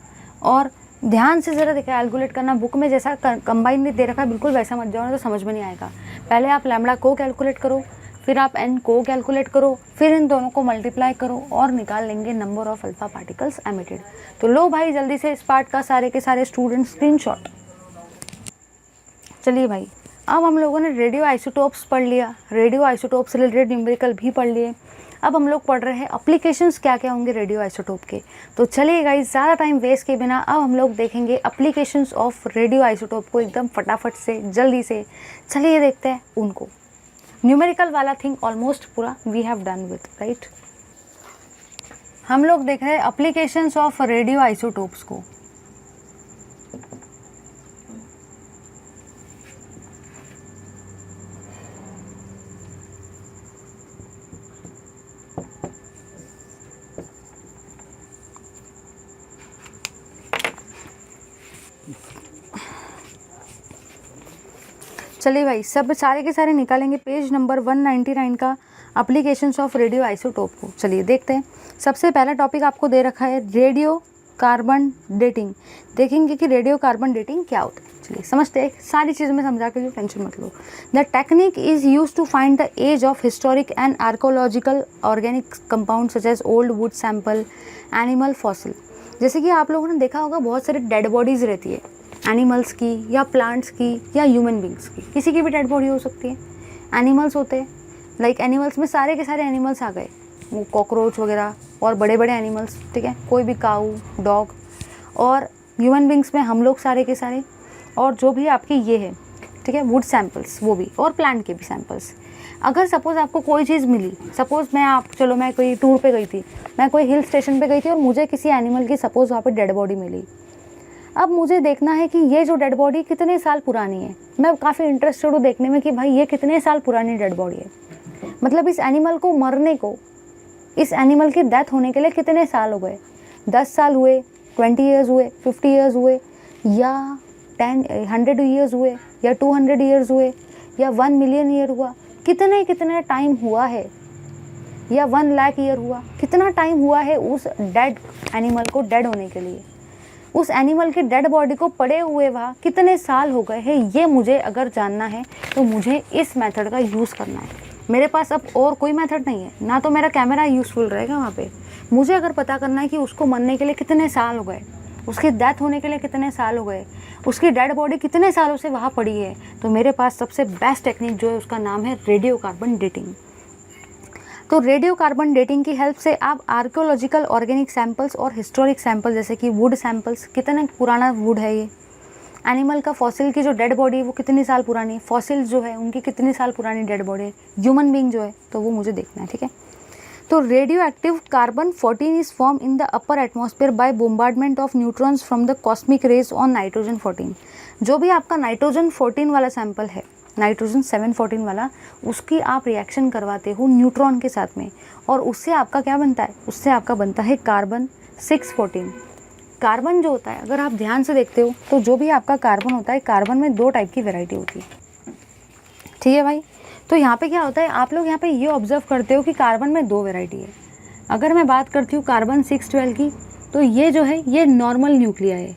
और ध्यान से ज़रा कैलकुलेट करना, बुक में जैसा कंबाइन नहीं दे रखा है बिल्कुल वैसा मत जाओ ना, तो समझ में नहीं आएगा। पहले आप लैम्बडा को कैलकुलेट करो, फिर आप एन को कैलकुलेट करो, फिर इन दोनों को मल्टीप्लाई करो और निकाल लेंगे number of alpha particles emitted. तो लो भाई जल्दी से इस पार्ट का सारे के सारे स्टूडेंट स्क्रीनशॉट। चलिए भाई अब हम लोगों ने रेडियो आइसोटोप्स पढ़ लिया, रेडियो आइसोटोप से रिलेटेड न्यूमेरिकल भी पढ़ लिए। अब हम लोग पढ़ रहे हैं एप्लीकेशंस क्या क्या होंगे रेडियो आइसोटोप के। तो चलिए गाइस ज़्यादा टाइम वेस्ट के बिना अब हम लोग देखेंगे एप्लीकेशंस ऑफ रेडियो आइसोटोप को एकदम फटाफट से जल्दी से। चलिए देखते हैं उनको। न्यूमेरिकल वाला थिंग ऑलमोस्ट पूरा we have done with, right. हम लोग देख रहे हैं एप्लीकेशंस ऑफ रेडियो आइसोटोप्स को। चलिए भाई सब सारे के सारे निकालेंगे पेज नंबर 199 का एप्लीकेशंस ऑफ रेडियो आइसोटोप को। चलिए देखते हैं। सबसे पहला टॉपिक आपको दे रखा है रेडियो कार्बन डेटिंग। देखेंगे कि रेडियो कार्बन डेटिंग क्या होता है। चलिए समझते हैं, सारी चीज़ में समझा के लिए टेंशन मत लो। The technique is use to find the age of historic and archaeological organic compound such as old wood sample, animal fossil. जैसे कि आप लोगों ने देखा होगा बहुत सारी डेड बॉडीज़ रहती है एनिमल्स की या प्लांट्स की या ह्यूमन बींग्स की, किसी की भी डेड बॉडी हो सकती है। एनिमल्स होते हैं, लाइक एनिमल्स में सारे के सारे एनिमल्स आ गए, वो कॉकरोच वगैरह और बड़े बड़े एनिमल्स, ठीक है, कोई भी काऊ डॉग। और ह्यूमन बींग्स में हम लोग सारे के सारे, और जो भी आपकी ये है, ठीक है, वुड सैंपल्स वो भी, और प्लांट के भी सैंपल्स। अगर सपोज़ आपको कोई चीज़ मिली, सपोज़ मैं कोई टूर पे गई थी, मैं कोई हिल स्टेशन पे गई थी और मुझे किसी एनिमल की सपोज़ वहाँ पे डेड बॉडी मिली। अब मुझे देखना है कि ये जो डेड बॉडी कितने साल पुरानी है। मैं काफ़ी इंटरेस्टेड हूँ देखने में कि भाई ये कितने साल पुरानी डेड बॉडी है, मतलब इस एनिमल को मरने को, इस एनिमल की डेथ होने के लिए कितने साल हो गए। 10 साल हुए, 20 ईयर्स हुए, 50 ईयर्स हुए, या 100 ईयर्स हुए, या 200 ईयर्स हुए, या 1 मिलियन ईयर हुआ, कितने टाइम हुआ है, या 1 लाख ईयर हुआ, कितना टाइम हुआ है उस डेड एनिमल को डेड होने के लिए। उस एनिमल की डेड बॉडी को पड़े हुए वहाँ कितने साल हो गए हैं, ये मुझे अगर जानना है तो मुझे इस मेथड का यूज़ करना है। मेरे पास अब और कोई मेथड नहीं है, ना तो मेरा कैमरा यूज़फुल रहेगा वहाँ पे। मुझे अगर पता करना है कि उसको मरने के लिए कितने साल हो गए, उसकी डेथ होने के लिए कितने साल हो गए, उसकी डेड बॉडी कितने सालों से वहाँ पड़ी है, तो मेरे पास सबसे बेस्ट टेक्निक जो है उसका नाम है रेडियो कार्बन डेटिंग। तो रेडियो कार्बन डेटिंग की हेल्प से आप आर्कियोलॉजिकल ऑर्गेनिक सैंपल्स और हिस्टोरिक सैंपल, जैसे कि वुड सैंपल्स, कितना पुराना वुड है ये, एनिमल का फॉसिल की जो डेड बॉडी है वो कितनी साल पुरानी है, फॉसिल जो है उनकी कितनी साल पुरानी डेड बॉडी है, ह्यूमन बीइंग जो है, तो वो मुझे देखना है, ठीक है। तो radio active carbon 14 is form in the upper atmosphere by bombardment of neutrons from the cosmic rays on nitrogen 14। जो भी आपका नाइट्रोजन 14 वाला सैंपल है, नाइट्रोजन 714 वाला, उसकी आप रिएक्शन करवाते हो न्यूट्रॉन के साथ में, और उससे आपका क्या बनता है, उससे आपका बनता है कार्बन 614। कार्बन जो होता है, अगर आप ध्यान से देखते हो तो जो भी आपका कार्बन होता है, कार्बन में 2 टाइप की वैरायटी होती है, ठीक है भाई। तो यहाँ पे क्या होता है, आप लोग यहाँ पे ये ऑब्जर्व करते हो कि कार्बन में 2 वैरायटी है। अगर मैं बात करती हूँ कार्बन 612 की, तो ये जो है ये नॉर्मल न्यूक्लिया है,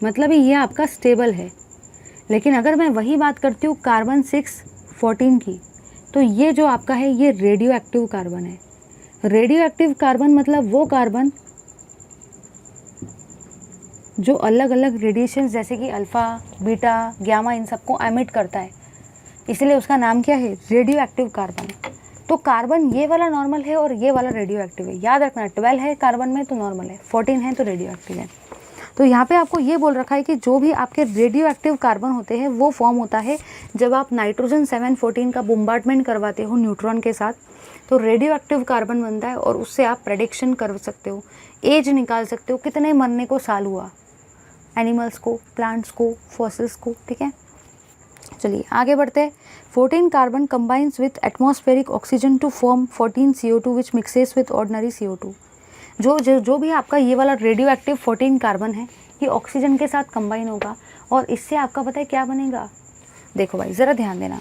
मतलब ये आपका स्टेबल है। लेकिन अगर मैं वही बात करती हूँ कार्बन 614 की, तो ये जो आपका है ये रेडियो एक्टिव कार्बन है। रेडियो एक्टिव कार्बन मतलब वो कार्बन जो अलग अलग रेडिएशन जैसे कि अल्फ़ा, बीटा, गामा, इन सबको एमिट करता है, इसलिए उसका नाम क्या है, रेडियो एक्टिव कार्बन। तो कार्बन ये वाला नॉर्मल है और ये वाला रेडियो एक्टिव है। याद रखना, 12 है कार्बन में तो नॉर्मल है, 14 है तो रेडियो एक्टिव है। तो यहाँ पे आपको ये बोल रखा है कि जो भी आपके रेडियो एक्टिव कार्बन होते हैं वो फॉर्म होता है जब आप नाइट्रोजन 714 का बोम्बार्डमेंट करवाते हो न्यूट्रॉन के साथ, तो रेडियो एक्टिव कार्बन बनता है और उससे आप प्रेडिक्शन कर सकते हो, एज निकाल सकते हो, कितने मरने को साल हुआ एनिमल्स को, प्लांट्स को, फॉसिल्स को, ठीक है। चलिए आगे बढ़ते हैं। 14 carbon combines with atmospheric oxygen to form 14 CO2 which mixes with ordinary CO2। जो भी आपका ये वाला रेडियो एक्टिव 14 कार्बन है, ये ऑक्सीजन के साथ कंबाइन होगा और इससे आपका पता है क्या बनेगा। देखो भाई ज़रा ध्यान देना,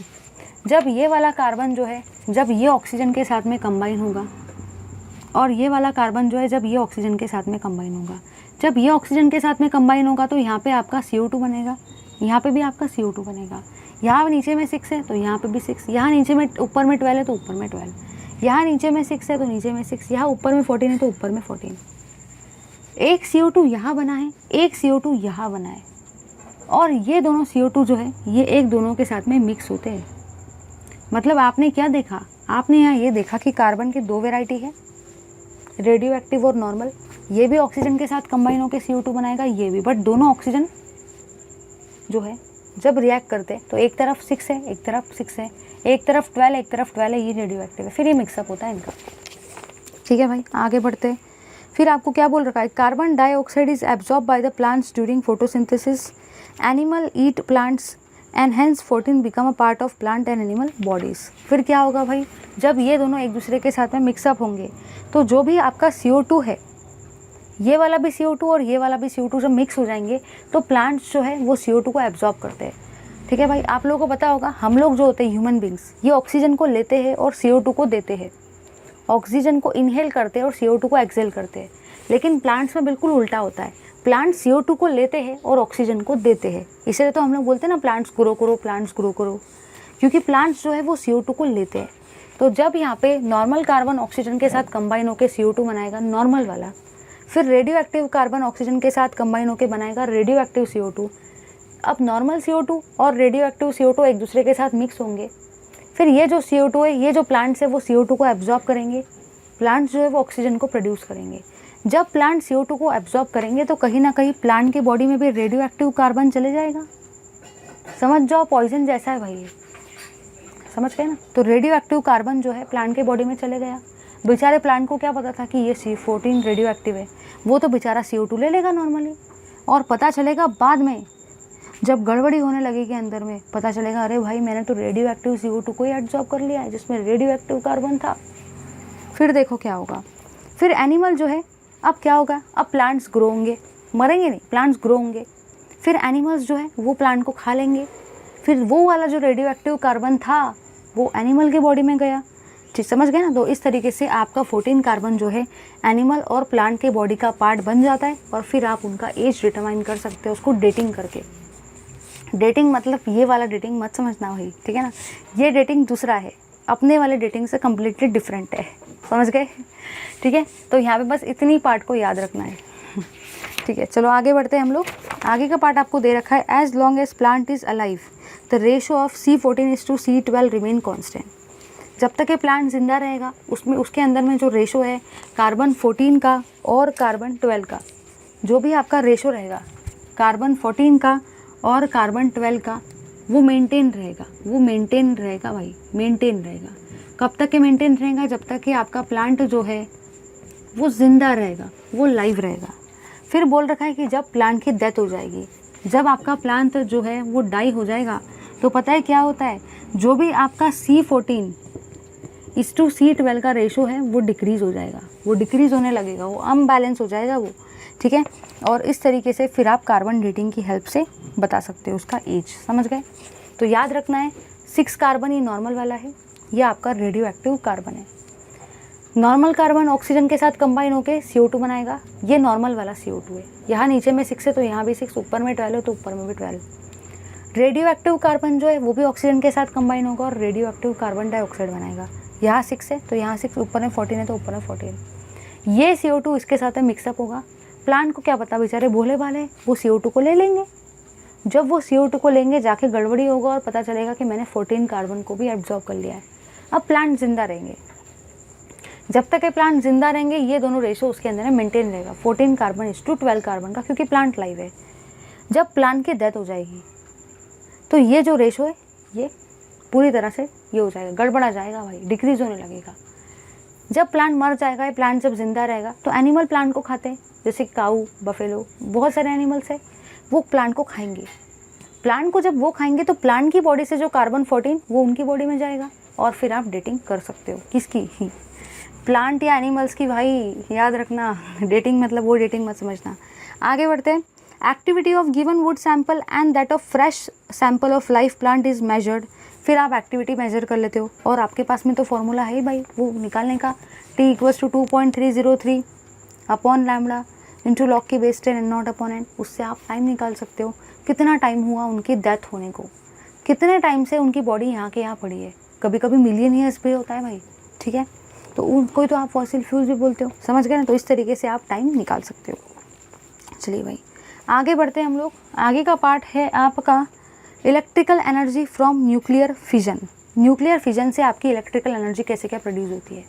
जब ये वाला कार्बन जो है, जब ये ऑक्सीजन के साथ में कंबाइन होगा, और ये वाला कार्बन जो है जब ये ऑक्सीजन के साथ में कंबाइन होगा, जब ये ऑक्सीजन के साथ में कंबाइन होगा तो यहाँ पे आपका CO2 बनेगा, यहाँ पे भी आपका CO2 बनेगा। यहाँ नीचे में 6 है तो यहाँ पे भी 6, यहाँ नीचे में ऊपर में 12 है तो ऊपर में 12, यहाँ नीचे में 6 है तो नीचे में 6, यहाँ ऊपर में 14 है तो ऊपर में 14। एक CO2 यहाँ बना है, एक CO2 यहाँ बना है, और ये दोनों CO2 जो है ये एक दोनों के साथ में मिक्स होते हैं। मतलब आपने क्या देखा, आपने यहाँ ये देखा कि कार्बन की 2 वैरायटी है, रेडियो एक्टिव और नॉर्मल। ये भी ऑक्सीजन के साथ कंबाइन होकर CO2 बनाएगा, ये भी, बट दोनों ऑक्सीजन जो है जब रिएक्ट करते हैं तो एक तरफ 6 है, एक तरफ 6 है, एक तरफ 12 है, एक तरफ 12 है, ये रेडियो एक्टिव है, फिर ये मिक्सअप होता है इनका, ठीक है भाई। आगे बढ़ते हैं। फिर आपको क्या बोल रखा है, carbon dioxide is absorb by the plants during photosynthesis, animal eat plants and hence 14 become a part of plant and animal bodies. फिर क्या होगा भाई, जब ये दोनों एक दूसरे के साथ में मिक्सअप होंगे तो जो भी आपका CO2 है, ये वाला भी CO2 और ये वाला भी CO2 जब मिक्स हो जाएंगे तो प्लांट्स जो है वो CO2 को एब्जॉर्ब करते हैं, ठीक है भाई। आप लोगों को पता होगा, हम लोग जो होते हैं ह्यूमन बींग्स, ये ऑक्सीजन को लेते हैं और CO2 को देते हैं, ऑक्सीजन को इनहेल करते हैं और CO2 को एक्सहेल करते हैं। लेकिन प्लांट्स में बिल्कुल उल्टा होता है, प्लांट CO2 को लेते हैं और ऑक्सीजन को देते हैं। इसलिए तो हम लोग बोलते हैं ना प्लांट्स ग्रो करो, प्लांट्स ग्रो करो, क्योंकि प्लांट्स जो है वो CO2 को लेते हैं। तो जब यहाँ पे नॉर्मल कार्बन ऑक्सीजन के साथ कंबाइन होकर CO2 बनाएगा नॉर्मल वाला, फिर रेडियो एक्टिव कार्बन ऑक्सीजन के साथ कंबाइन होकर बनाएगा रेडियो एक्टिव CO2। अब नॉर्मल CO2 और रेडियो एक्टिव CO2 एक दूसरे के साथ मिक्स होंगे, फिर ये जो CO2 है, ये जो प्लांट्स है वो CO2 को एब्जॉर्ब करेंगे, प्लांट्स जो है वो ऑक्सीजन को प्रोड्यूस करेंगे। जब प्लांट CO2 को एब्जॉर्ब करेंगे तो कहीं ना कहीं प्लांट के बॉडी में भी रेडियो एक्टिव कार्बन चले जाएगा। समझ जाओ, पॉइजन जैसा है भाई ये, समझ गए ना। तो रेडियो एक्टिव कार्बन जो है प्लांट के बॉडी में चले गया। बेचारे प्लांट को क्या पता था कि ये C14 रेडियो एक्टिव है, वो तो बेचारा CO2 ले लेगा नॉर्मली, और पता चलेगा बाद में जब गड़बड़ी होने लगेगी अंदर में, पता चलेगा अरे भाई मैंने तो रेडियो एक्टिव CO2 को ही एब्जॉर्ब कर लिया है जिसमें रेडियो एक्टिव कार्बन था। फिर देखो क्या होगा, फिर एनिमल जो है, अब क्या होगा, अब प्लांट्स ग्रो होंगे, मरेंगे नहीं, प्लांट्स ग्रो होंगे, फिर एनिमल्स जो है वो प्लांट को खा लेंगे, फिर वो वाला जो रेडियो एक्टिव कार्बन था वो एनिमल के बॉडी में गया, ठीक, समझ गए ना। तो इस तरीके से आपका 14 कार्बन जो है एनिमल और प्लांट के बॉडी का पार्ट बन जाता है, और फिर आप उनका एज डिटरमाइन कर सकते हो उसको डेटिंग करके। डेटिंग मतलब ये वाला डेटिंग मत समझना भाई, ठीक है ना, ये डेटिंग दूसरा है, अपने वाले डेटिंग से कम्प्लीटली डिफरेंट है, समझ गए, ठीक है। तो यहाँ पे बस इतनी पार्ट को याद रखना है, ठीक है। चलो आगे बढ़ते हैं हम लोग। आगे का पार्ट आपको दे रखा है, as long as plant is alive the ratio of C14:C12 remain constant. जब तक ये प्लांट जिंदा रहेगा उसमें, उसके अंदर में जो रेशो है कार्बन 14 का और कार्बन 12 का, जो भी आपका रेशो रहेगा कार्बन 14 का और कार्बन 12 का, वो मेंटेन रहेगा, वो मेंटेन रहेगा भाई, मेंटेन रहेगा। कब तक के मेंटेन रहेगा? जब तक कि आपका प्लांट जो है वो ज़िंदा रहेगा, वो लाइव रहेगा। फिर बोल रखा है कि जब प्लांट की डेथ हो जाएगी, जब आपका प्लांट जो है वो डाई हो जाएगा, तो पता है क्या होता है, जो भी आपका C14:C12 का रेशो है वो डिक्रीज़ हो जाएगा, वो डिक्रीज़ होने लगेगा, वो अनबैलेंस हो जाएगा वो, ठीक है। और इस तरीके से फिर आप कार्बन डेटिंग की हेल्प से बता सकते हो उसका एज, समझ गए। तो याद रखना है 6 कार्बन ये नॉर्मल वाला है, ये आपका रेडियो एक्टिव कार्बन है। नॉर्मल कार्बन ऑक्सीजन के साथ कंबाइन होकर CO2 बनाएगा, ये नॉर्मल वाला CO2 है। यहाँ नीचे में 6 है तो यहाँ भी 6, ऊपर में 12 है तो ऊपर में भी 12। रेडियो एक्टिव कार्बन जो है वो भी ऑक्सीजन के साथ कंबाइन होगा और रेडियो एक्टिव कार्बन डाइऑक्साइड बनाएगा। यहाँ 6 है तो यहाँ 6, ऊपर में 14 है तो ऊपर में 14। ये CO2 इसके साथ मिक्सअप होगा। प्लांट को क्या पता, बेचारे भोले भाले, वो CO2 को ले लेंगे। जब वो CO2 को लेंगे जाके गड़बड़ी होगा और पता चलेगा कि मैंने 14 कार्बन को भी एब्जॉर्ब कर लिया है। अब प्लांट जिंदा रहेंगे, जब तक ये प्लांट जिंदा रहेंगे ये दोनों रेशो उसके अंदर मेंटेन रहेगा, 14 कार्बन इस टू 12 कार्बन का, क्योंकि प्लांट लाइव है। जब प्लांट की डेथ हो जाएगी तो ये जो रेशो है ये पूरी तरह से ये हो जाएगा, गड़बड़ा जाएगा भाई, डिक्रीज होने लगेगा। जब प्लांट मर जाएगा, ये प्लांट जब जिंदा रहेगा तो एनिमल प्लांट को खाते हैं, जैसे काऊ, बफेलो, बहुत सारे एनिमल्स है, वो प्लांट को खाएंगे। प्लांट को जब वो खाएंगे तो प्लांट की बॉडी से जो कार्बन 14 वो उनकी बॉडी में जाएगा और फिर आप डेटिंग कर सकते हो। किसकी? प्लांट या एनिमल्स की भाई, याद रखना। डेटिंग मतलब वो डेटिंग मत समझना। आगे बढ़ते हैं। Activity of given would sample and that of fresh sample of live plant is measured. फिर आप एक्टिविटी मेजर कर लेते हो और आपके पास में तो फॉर्मूला है ही भाई वो निकालने का, T = 2.303 upon lambda into log की base 10 and not upon N. उससे आप टाइम निकाल सकते हो, कितना टाइम हुआ उनकी डेथ होने को, कितने टाइम से उनकी बॉडी यहाँ के यहाँ पड़ी है। कभी कभी मिलियन ईयर्स भी होता है भाई, ठीक है। तो उनको तो आप फॉसिल फ्यूल्स भी बोलते हो, समझ गए ना। तो इस तरीके से आप टाइम निकाल सकते हो। चलिए भाई आगे बढ़ते हैं हम लोग। आगे का पार्ट है आपका electrical energy from nuclear fission. Nuclear fission से आपकी इलेक्ट्रिकल एनर्जी कैसे क्या प्रोड्यूस होती है,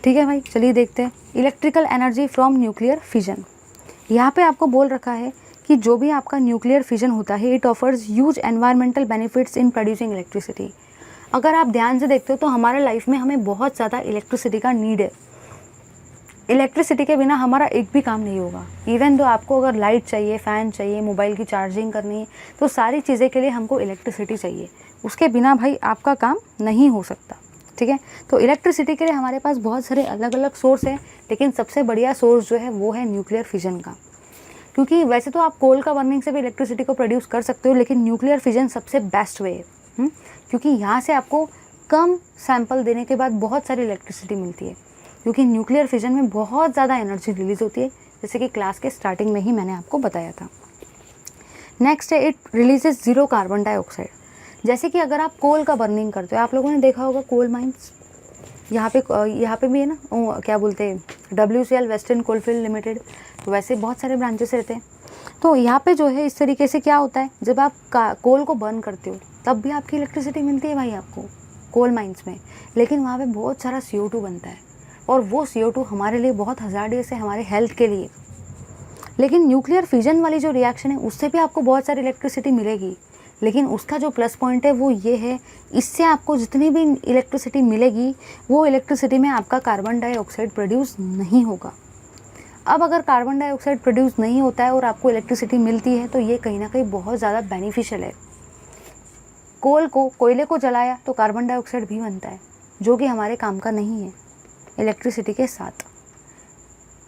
ठीक है भाई। चलिए देखते हैं electrical energy from nuclear fission. यहाँ पे आपको बोल रखा है कि जो भी आपका न्यूक्लियर फिजन होता है it offers huge environmental benefits in producing electricity. अगर आप ध्यान से देखते हो तो हमारे लाइफ में हमें बहुत ज़्यादा इलेक्ट्रिसिटी का नीड है। इलेक्ट्रिसिटी के बिना हमारा एक भी काम नहीं होगा। इवन तो आपको अगर लाइट चाहिए, फ़ैन चाहिए, मोबाइल की चार्जिंग करनी है, तो सारी चीज़ें के लिए हमको इलेक्ट्रिसिटी चाहिए। उसके बिना भाई आपका काम नहीं हो सकता, ठीक है। तो इलेक्ट्रिसिटी के लिए हमारे पास बहुत सारे अलग अलग सोर्स हैं, लेकिन सबसे बढ़िया सोर्स जो है वो है न्यूक्लियर फिजन का। क्योंकि वैसे तो आप कोल का बर्निंग से भी इलेक्ट्रिसिटी को प्रोड्यूस कर सकते हो, लेकिन न्यूक्लियर फिजन सबसे बेस्ट वे है, क्योंकि यहाँ से आपको कम सैंपल देने के बाद बहुत सारी इलेक्ट्रिसिटी मिलती है। क्योंकि न्यूक्लियर फिजन में बहुत ज़्यादा एनर्जी रिलीज होती है, जैसे कि क्लास के स्टार्टिंग में ही मैंने आपको बताया था। नेक्स्ट है इट रिलीजेस 0 कार्बन डाइऑक्साइड। जैसे कि अगर आप कोल का बर्निंग करते हो, आप लोगों ने देखा होगा कोल माइंस, यहाँ पे भी है ना, क्या बोलते हैं, WCL वेस्टर्न कोलफील्ड लिमिटेड। तो वैसे बहुत सारे ब्रांचेस रहते हैं। तो यहाँ पे जो है इस तरीके से क्या होता है, जब आप कोल को बर्न करते हो तब भी आपकी इलेक्ट्रिसिटी मिलती है भाई आपको कोल माइंस में, लेकिन वहाँ पे बहुत सारा CO2 बनता है और वो CO2 हमारे लिए बहुत हज़ार्डियस है, हमारे हेल्थ के लिए। लेकिन न्यूक्लियर फिजन वाली जो रिएक्शन है उससे भी आपको बहुत सारी इलेक्ट्रिसिटी मिलेगी, लेकिन उसका जो प्लस पॉइंट है वो ये है, इससे आपको जितनी भी इलेक्ट्रिसिटी मिलेगी वो इलेक्ट्रिसिटी में आपका कार्बन डाइऑक्साइड प्रोड्यूस नहीं होगा। अब अगर कार्बन डाइऑक्साइड प्रोड्यूस नहीं होता है और आपको इलेक्ट्रिसिटी मिलती है तो ये कहीं ना कहीं बहुत ज़्यादा बेनिफिशियल है। कोयले को जलाया तो कार्बन डाइऑक्साइड भी बनता है, जो कि हमारे काम का नहीं है इलेक्ट्रिसिटी के साथ।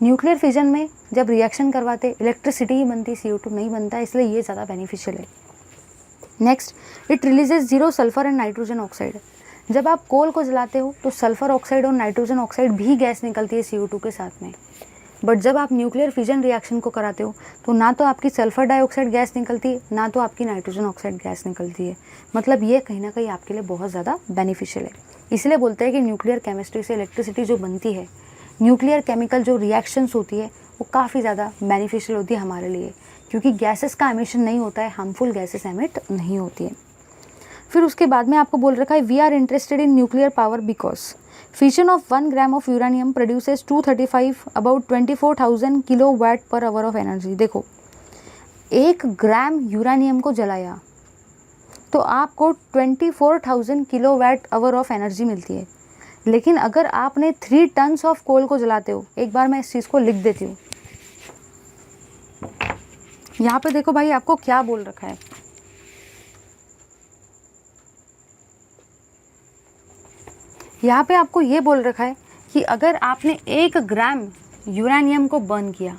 न्यूक्लियर फिजन में जब रिएक्शन करवाते इलेक्ट्रिसिटी ही बनती, CO2 नहीं बनता, इसलिए ये ज़्यादा बेनिफिशियल है। Next it releases 0 sulphur and nitrogen oxide. जब आप कोल को जलाते हो तो सल्फर ऑक्साइड और नाइट्रोजन ऑक्साइड भी गैस निकलती है CO2 के साथ में। बट जब आप न्यूक्लियर फिजन रिएक्शन को कराते हो तो ना तो आपकी सल्फर डाइऑक्साइड गैस निकलती है, ना तो आपकी नाइट्रोजन ऑक्साइड गैस निकलती है। मतलब ये कहीं ना कहीं आपके लिए बहुत ज़्यादा बेनिफिशियल है। इसलिए बोलते हैं कि न्यूक्लियर केमिस्ट्री से इलेक्ट्रिसिटी जो बनती है, न्यूक्लियर केमिकल जो रिएक्शंस होती है वो काफ़ी ज़्यादा बेनिफिशियल होती है हमारे लिए, क्योंकि गैसेस का एमिशन नहीं होता है, हार्मफुल गैसेस एमिट नहीं होती है। फिर उसके बाद में आपको बोल रखा है we are interested in nuclear power because fission of 1 gram of uranium produces 235 about 24,000 kilowatt per hour of energy. देखो 1 ग्राम यूरानियम को जलाया तो आपको 24,000 किलोवाट आवर ऑफ एनर्जी मिलती है। लेकिन अगर आपने 3 टन्स ऑफ कोल को जलाते हो, एक बार मैं इस चीज़ को लिख देती हूँ, यहाँ पे देखो भाई आपको क्या बोल रखा है, यहाँ पे आपको ये बोल रखा है कि अगर आपने 1 ग्राम यूरेनियम को बर्न किया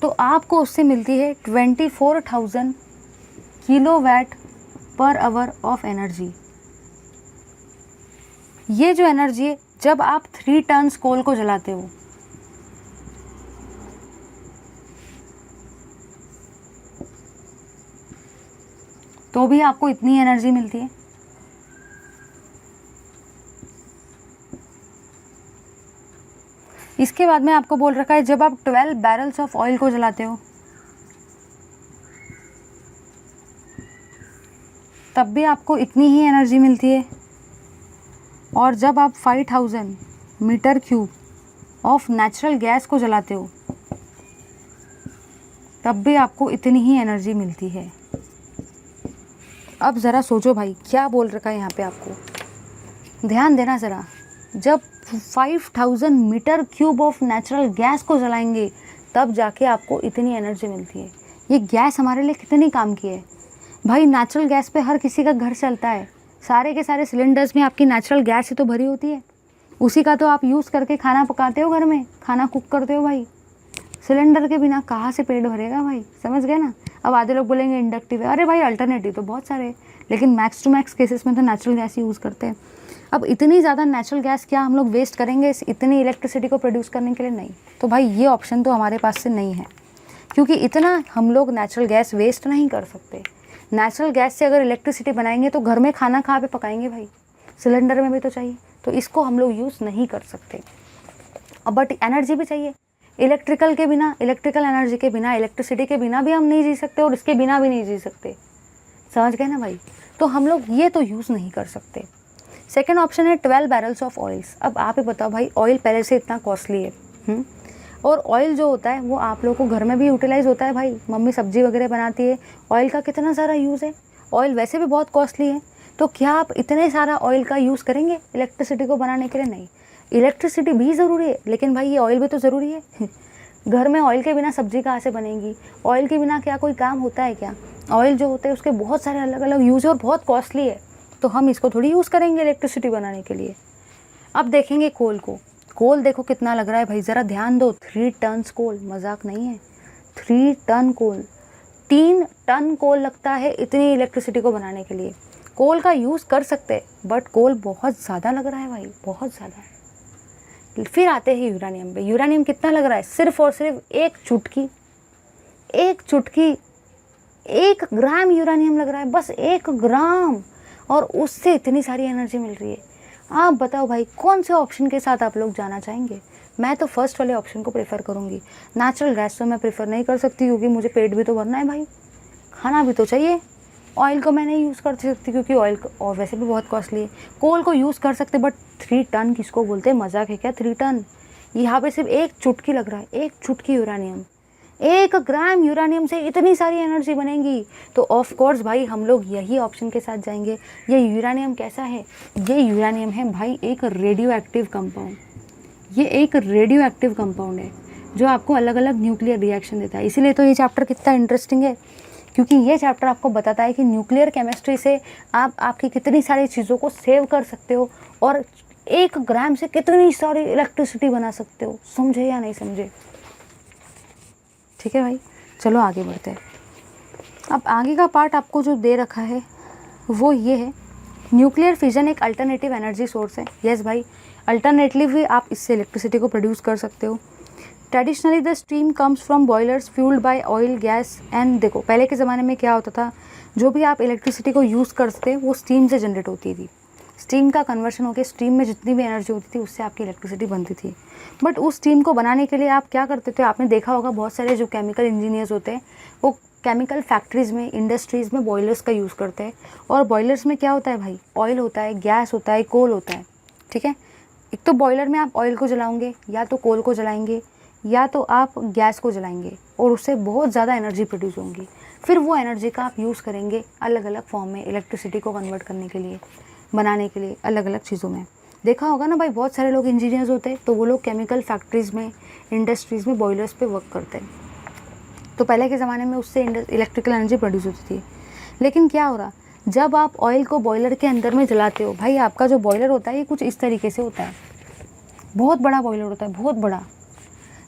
तो आपको उससे मिलती है 24,000 kilowatt per hour of energy. ये जो एनर्जी है, जब आप 3 टन्स कोल को जलाते हो तो भी आपको इतनी एनर्जी मिलती है। इसके बाद में आपको बोल रखा है जब आप 12 बैरल्स ऑफ ऑयल को जलाते हो तब भी आपको इतनी ही एनर्जी मिलती है। और जब आप 5000 metre cube of natural gas को जलाते हो तब भी आपको इतनी ही एनर्जी मिलती है। अब ज़रा सोचो भाई क्या बोल रखा है यहाँ पे, आपको ध्यान देना ज़रा। जब 5000 metre cube of natural gas को जलाएंगे तब जाके आपको इतनी एनर्जी मिलती है। ये गैस हमारे लिए कितनी काम की है भाई। नेचुरल गैस पे हर किसी का घर चलता है, सारे के सारे सिलेंडर्स में आपकी नेचुरल गैस ही तो भरी होती है, उसी का तो आप यूज़ करके खाना पकाते हो, घर में खाना कुक करते हो भाई। सिलेंडर के बिना कहाँ से पेट भरेगा भाई, समझ गए ना। अब आधे लोग बोलेंगे इंडक्टिव है, अरे भाई अल्टरनेटिव तो बहुत सारे हैं, लेकिन मैक्स टू मैक्स केसेस में तो नेचुरल गैस ही यूज़ करते हैं। अब इतनी ज़्यादा नेचुरल गैस क्या हम लोग वेस्ट करेंगे इतनी इलेक्ट्रिसिटी को प्रोड्यूस करने के लिए? नहीं। तो भाई ये ऑप्शन तो हमारे पास से नहीं है, क्योंकि इतना हम लोग नेचुरल गैस वेस्ट नहीं कर सकते। नेचुरल गैस से अगर इलेक्ट्रिसिटी बनाएंगे तो घर में खाना कहाँ पे पकाएंगे भाई, सिलेंडर में भी तो चाहिए, तो इसको हम लोग यूज़ नहीं कर सकते। अब बट एनर्जी भी चाहिए, इलेक्ट्रिकल के बिना, इलेक्ट्रिकल एनर्जी के बिना, इलेक्ट्रिसिटी के बिना भी हम नहीं जी सकते और इसके बिना भी नहीं जी सकते, समझ गए ना भाई। तो हम लोग ये तो यूज़ नहीं कर सकते। सेकेंड ऑप्शन है 12 बैरल्स ऑफ ऑयल्स। अब आप ही बताओ भाई, ऑयल पहले से इतना कॉस्टली है और ऑयल जो होता है वो आप लोगों को घर में भी यूटिलाइज़ होता है भाई, मम्मी सब्जी वगैरह बनाती है, ऑयल का कितना सारा यूज़ है। ऑयल वैसे भी बहुत कॉस्टली है, तो क्या आप इतने सारा ऑयल का यूज़ करेंगे इलेक्ट्रिसिटी को बनाने के लिए? नहीं। इलेक्ट्रिसिटी भी ज़रूरी है, लेकिन भाई ये ऑयल भी तो ज़रूरी है। घर में ऑयल के बिना सब्जी कहाँ से बनेगी? ऑयल के बिना क्या कोई काम होता है क्या? ऑयल जो होते हैं उसके बहुत सारे अलग अलग यूज़ है और बहुत कॉस्टली है, तो हम इसको थोड़ी यूज़ करेंगे इलेक्ट्रिसिटी बनाने के लिए। अब देखेंगे कोल को, कोल देखो कितना लग रहा है भाई, ज़रा ध्यान दो। 3 टन्स कोल, मजाक नहीं है। 3 टन कोल, 3 टन कोल लगता है इतनी इलेक्ट्रिसिटी को बनाने के लिए। कोल का यूज़ कर सकते हैं, बट कोल बहुत ज़्यादा लग रहा है भाई, बहुत ज़्यादा। फिर आते हैं यूरेनियम पे। यूरेनियम कितना लग रहा है? सिर्फ और सिर्फ एक चुटकी, 1 ग्राम यूरेनियम लग रहा है, बस 1 ग्राम, और उससे इतनी सारी एनर्जी मिल रही है। आप बताओ भाई कौन से ऑप्शन के साथ आप लोग जाना चाहेंगे? मैं तो फर्स्ट वाले ऑप्शन को प्रेफर करूँगी। नेचुरल गैस तो मैं प्रेफर नहीं कर सकती, क्योंकि मुझे पेट भी तो भरना है भाई, खाना भी तो चाहिए। ऑयल को मैं नहीं यूज़ कर सकती, क्योंकि ऑयल और वैसे भी बहुत कॉस्टली है। कोल को यूज़ कर सकते, बट 3 टन किसको बोलते हैं? मजाक है क्या 3 टन? यहाँ पे सिर्फ एक चुटकी लग रहा है, एक चुटकी यूरेनियम। 1 ग्राम यूरेनियम से इतनी सारी एनर्जी बनेगी, तो ऑफ कोर्स भाई हम लोग यही ऑप्शन के साथ जाएंगे। ये यूरेनियम कैसा है? ये यूरेनियम है भाई एक रेडियो एक्टिव कंपाउंड। ये एक रेडियो एक्टिव कंपाउंड है जो आपको अलग अलग न्यूक्लियर रिएक्शन देता है। इसीलिए तो ये चैप्टर कितना इंटरेस्टिंग है, क्योंकि ये चैप्टर आपको बताता है कि न्यूक्लियर केमिस्ट्री से आप आपकी कितनी सारी चीज़ों को सेव कर सकते हो और 1 ग्राम से कितनी सारी इलेक्ट्रिसिटी बना सकते हो। समझे या नहीं समझे? ठीक है भाई, चलो आगे बढ़ते हैं। अब आगे का पार्ट आपको जो दे रखा है वो ये है, न्यूक्लियर फिजन एक अल्टरनेटिव एनर्जी सोर्स है। यस भाई, अल्टरनेटिवली आप इससे इलेक्ट्रिसिटी को प्रोड्यूस कर सकते हो। Traditionally the stream comes from boilers fuelled by oil gas and. देखो पहले के ज़माने में क्या होता था, जो भी आप इलेक्ट्रिसिटी को यूज़ करते वो स्टीम से जनरेट होती थी। स्टीम का कन्वर्शन होकर स्टीम में जितनी भी एनर्जी होती थी उससे आपकी इलेक्ट्रिसिटी बनती थी। बट उस स्टीम को बनाने के लिए आप क्या करते थे? आपने देखा होगा बहुत सारे जो केमिकल इंजीनियर्स होते हैं वो केमिकल फैक्ट्रीज़ में, इंडस्ट्रीज़ में बॉयलर्स का यूज़ करते हैं। और बॉयलर्स में क्या होता है भाई? ऑयल होता है, गैस होता है, कोल होता है। ठीक है, एक तो बॉयलर में आप ऑयल को जलाओगे, या तो कोल को जलाएंगे, या तो आप गैस को जलाएंगे, और उससे बहुत ज़्यादा एनर्जी प्रोड्यूस होंगी। फिर वो एनर्जी का आप यूज़ करेंगे अलग अलग फॉर्म में, इलेक्ट्रिसिटी को कन्वर्ट करने के लिए, बनाने के लिए, अलग अलग चीज़ों में। देखा होगा ना भाई, बहुत सारे लोग इंजीनियर्स होते हैं तो वो लोग केमिकल फैक्ट्रीज़ में, इंडस्ट्रीज़ में बॉयलर्स पे वर्क करते हैं। तो पहले के ज़माने में उससे इलेक्ट्रिकल एनर्जी प्रोड्यूस होती थी। लेकिन क्या हो रहा, जब आप ऑयल को बॉयलर के अंदर में जलाते हो, भाई आपका जो बॉयलर होता है ये कुछ इस तरीके से होता है, बहुत बड़ा बॉयलर होता है, बहुत बड़ा।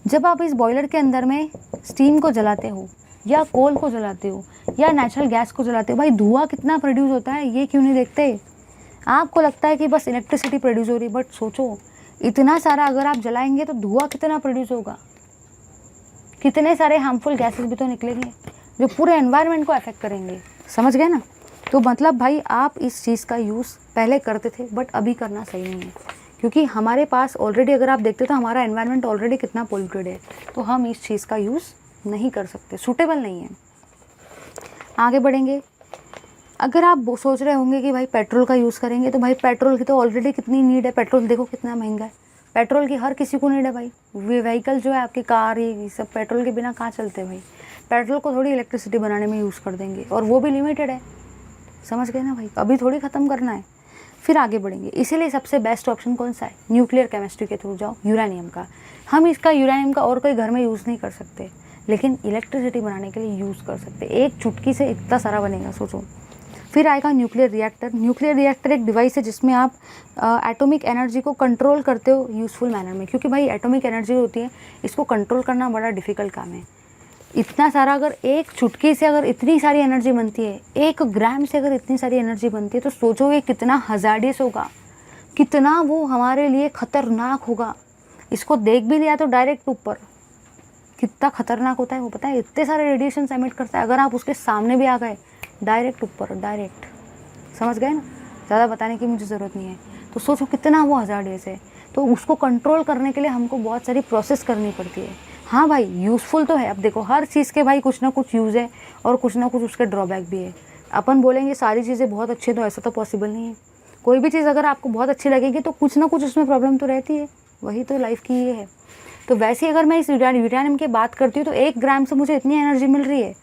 जब आप इस बॉयलर के अंदर में स्टीम को जलाते हो या कोल को जलाते हो या नेचुरल गैस को जलाते हो, भाई धुआं कितना प्रोड्यूस होता है ये क्यों नहीं देखते? आपको लगता है कि बस इलेक्ट्रिसिटी प्रोड्यूस हो रही, बट सोचो इतना सारा अगर आप जलाएंगे तो धुआं कितना प्रोड्यूस होगा, कितने सारे हार्मफुल गैसेस भी तो निकलेंगे जो पूरे एनवायरनमेंट को अफेक्ट करेंगे। समझ गए ना? तो मतलब भाई आप इस चीज़ का यूज़ पहले करते थे बट अभी करना सही नहीं है, क्योंकि हमारे पास ऑलरेडी अगर आप देखते तो हमारा एनवायरनमेंट ऑलरेडी कितना पोल्यूटेड है, तो हम इस चीज़ का यूज़ नहीं कर सकते, सूटेबल नहीं है। आगे बढ़ेंगे। अगर आप सोच रहे होंगे कि भाई पेट्रोल का यूज़ करेंगे, तो भाई पेट्रोल की तो ऑलरेडी कितनी नीड है, पेट्रोल देखो कितना महंगा है, पेट्रोल की हर किसी को नीड है भाई। व्हीकल जो है आपकी कार, ये सब पेट्रोल के बिना कहाँ चलते हैं भाई। पेट्रोल को थोड़ी इलेक्ट्रिसिटी बनाने में यूज़ कर देंगे, और वो भी लिमिटेड है। समझ गए ना भाई, अभी थोड़ी ख़त्म करना है। फिर आगे बढ़ेंगे, इसीलिए सबसे बेस्ट ऑप्शन कौन सा है? न्यूक्लियर केमिस्ट्री के थ्रू जाओ, यूरेनियम का। हम इसका यूरेनियम का और कोई घर में यूज़ नहीं कर सकते, लेकिन इलेक्ट्रिसिटी बनाने के लिए यूज़ कर सकते। एक चुटकी से इतना सारा बनेगा, सोचो। फिर आएगा न्यूक्लियर रिएक्टर। न्यूक्लियर रिएक्टर एक डिवाइस है जिसमें आप एटॉमिक एनर्जी को कंट्रोल करते हो यूज़फुल मैनर में, क्योंकि भाई एटॉमिक एनर्जी होती है, इसको कंट्रोल करना बड़ा डिफ़िकल्ट काम है। इतना सारा, अगर एक चुटकी से अगर इतनी सारी एनर्जी बनती है, 1 ग्राम से अगर इतनी सारी एनर्जी बनती है, तो सोचो ये कितना हज़ार्डियस होगा, कितना वो हमारे लिए ख़तरनाक होगा। इसको देख भी लिया तो डायरेक्ट ऊपर, कितना खतरनाक होता है वो पता है? इतने सारे रेडिएशन एमिट करता है, अगर आप उसके सामने भी आ गए डायरेक्ट ऊपर, डायरेक्ट। समझ गए ना? ज़्यादा बताने की मुझे ज़रूरत नहीं है। तो सोचो कितना वो हज़ार्डियस है। तो उसको कंट्रोल करने के लिए हमको बहुत सारी प्रोसेस करनी पड़ती है। हाँ भाई, यूज़फुल तो है। अब देखो हर चीज़ के भाई कुछ ना कुछ यूज़ है और कुछ ना कुछ उसके ड्रॉबैक भी है। अपन बोलेंगे सारी चीज़ें बहुत अच्छी है, तो ऐसा तो पॉसिबल नहीं है। कोई भी चीज़ अगर आपको बहुत अच्छी लगेगी तो कुछ ना कुछ उसमें प्रॉब्लम तो रहती है, वही तो लाइफ की ये है। तो वैसे अगर मैं इस यूरेनियम की बात करती हूँ, तो 1 ग्राम से मुझे इतनी एनर्जी मिल रही है,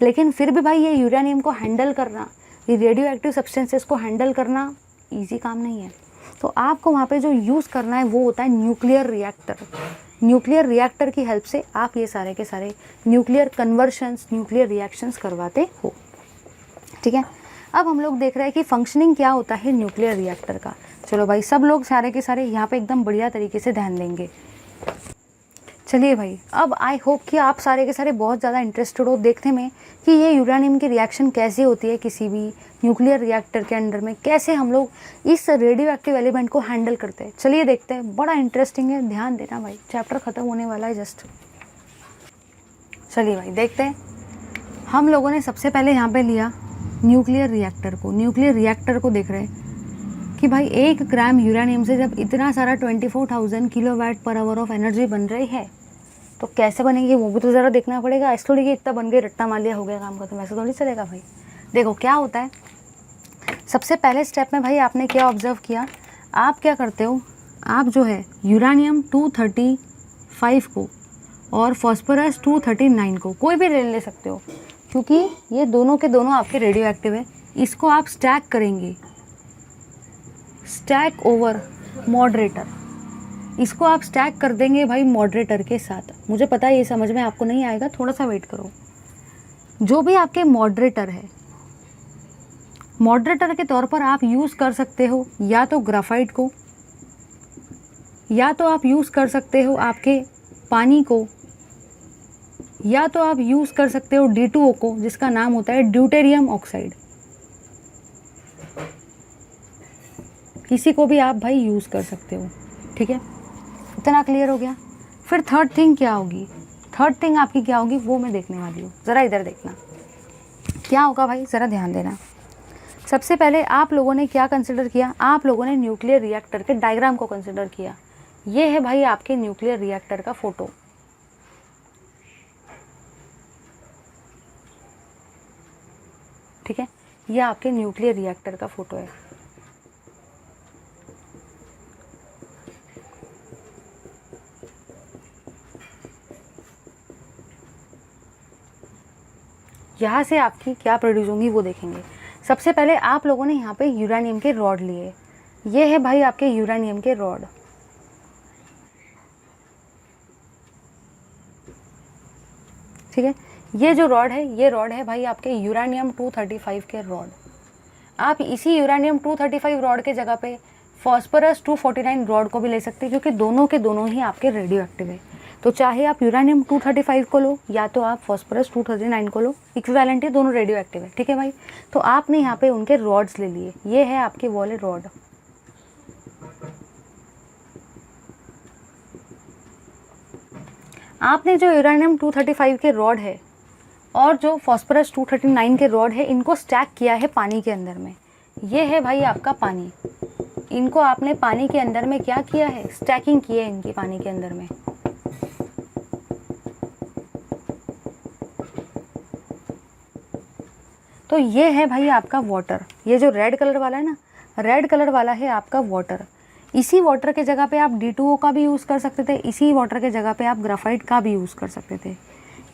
लेकिन फिर भी भाई ये यूरेनियम को हैंडल करना, ये रेडियो एक्टिव सब्सटेंसेस को हैंडल करना ईजी काम नहीं है। तो आपको वहाँ पे जो यूज़ करना है वो होता है न्यूक्लियर रिएक्टर। न्यूक्लियर रिएक्टर की हेल्प से आप ये सारे के सारे न्यूक्लियर कन्वर्शंस, न्यूक्लियर रिएक्शंस करवाते हो। ठीक है, अब हम लोग देख रहे हैं कि फंक्शनिंग क्या होता है न्यूक्लियर रिएक्टर का। चलो भाई, सब लोग सारे के सारे यहाँ पे एकदम बढ़िया तरीके से ध्यान देंगे। चलिए भाई, अब आई होप कि आप सारे के सारे बहुत ज़्यादा इंटरेस्टेड हो देखने में कि ये यूरेनियम की रिएक्शन कैसे होती है किसी भी न्यूक्लियर रिएक्टर के अंदर में, कैसे हम लोग इस रेडियो एक्टिव एलिमेंट को हैंडल करते हैं। चलिए देखते हैं, बड़ा इंटरेस्टिंग है, ध्यान देना भाई, चैप्टर ख़त्म होने वाला है जस्ट। चलिए भाई देखते हैं। हम लोगों ने सबसे पहले यहाँ पे लिया न्यूक्लियर रिएक्टर को। न्यूक्लियर रिएक्टर को देख रहे हैं कि भाई 1 ग्राम यूरेनियम से जब इतना सारा 24,000 kilowatt per hour of energy बन रही है, तो कैसे बनेंगे वो भी तो ज़रा देखना पड़ेगा। ऐसे थोड़ी कि इतना बन गई, रट्टा मार लिया, हो गया काम खत्म, ऐसा थोड़ी चलेगा भाई। देखो क्या होता है, सबसे पहले स्टेप में भाई आपने क्या ऑब्जर्व किया, आप क्या करते हो, आप जो है यूरेनियम 235 को और फॉस्फोरस 239 को कोई भी ले सकते हो, क्योंकि ये दोनों के दोनों आपके रेडियो एक्टिव है। इसको आप स्टैक करेंगे, स्टैक ओवर मॉडरेटर, इसको आप स्टैक कर देंगे भाई मॉडरेटर के साथ। मुझे पता है ये समझ में आपको नहीं आएगा, थोड़ा सा वेट करो। जो भी आपके मॉडरेटर है, मॉडरेटर के तौर पर आप यूज़ कर सकते हो या तो ग्राफाइट को, या तो आप यूज़ कर सकते हो आपके पानी को, या तो आप यूज़ कर सकते हो D2O को, जिसका नाम होता है ड्यूटेरियम ऑक्साइड। किसी को भी आप भाई यूज़ कर सकते हो। ठीक है, इतना क्लियर हो गया। फिर थर्ड थिंग क्या होगी, थर्ड थिंग आपकी क्या होगी वो मैं देखने वाली हूँ। ज़रा इधर देखना क्या होगा भाई, ज़रा ध्यान देना। सबसे पहले आप लोगों ने क्या कंसिडर किया, आप लोगों ने न्यूक्लियर रिएक्टर के डायग्राम को कंसिडर किया। ये है भाई आपके न्यूक्लियर रिएक्टर का फ़ोटो। ठीक है, ये आपके न्यूक्लियर रिएक्टर का फ़ोटो है। यहाँ से आपकी क्या प्रोड्यूस होंगी वो देखेंगे। सबसे पहले आप लोगों ने यहाँ पे यूरेनियम के रॉड लिए, ये है भाई आपके यूरेनियम के रॉड। ठीक है, ये जो रॉड है, ये रॉड है भाई आपके यूरेनियम 235 के रॉड। आप इसी यूरेनियम 235 रॉड के जगह पे फॉस्फोरस 249 रॉड को भी ले सकते हैं, क्योंकि दोनों के दोनों ही आपके रेडियो एक्टिव है। तो चाहे आप यूरेनियम 235 को लो या तो आप फॉस्फोरस 239 को लो, इक्विवेलेंट ही, दोनों रेडियो एक्टिव है। ठीक है भाई, तो आपने यहाँ पे उनके रॉड्स ले लिए, ये है आपके वाले रॉड। आपने जो यूरेनियम 235 के रॉड है और जो फॉस्फोरस 239 के रॉड है, इनको स्टैक किया है पानी के अंदर में। ये है भाई आपका पानी, इनको आपने पानी के अंदर में क्या किया है, स्टैकिंग की है इनकी पानी के अंदर में। तो ये है भाई आपका वाटर, ये जो रेड कलर वाला है ना, रेड कलर वाला है आपका वाटर। इसी वाटर के जगह पे आप D2O का भी यूज़ कर सकते थे, इसी वाटर के जगह पे आप ग्राफाइट का भी यूज़ कर सकते थे।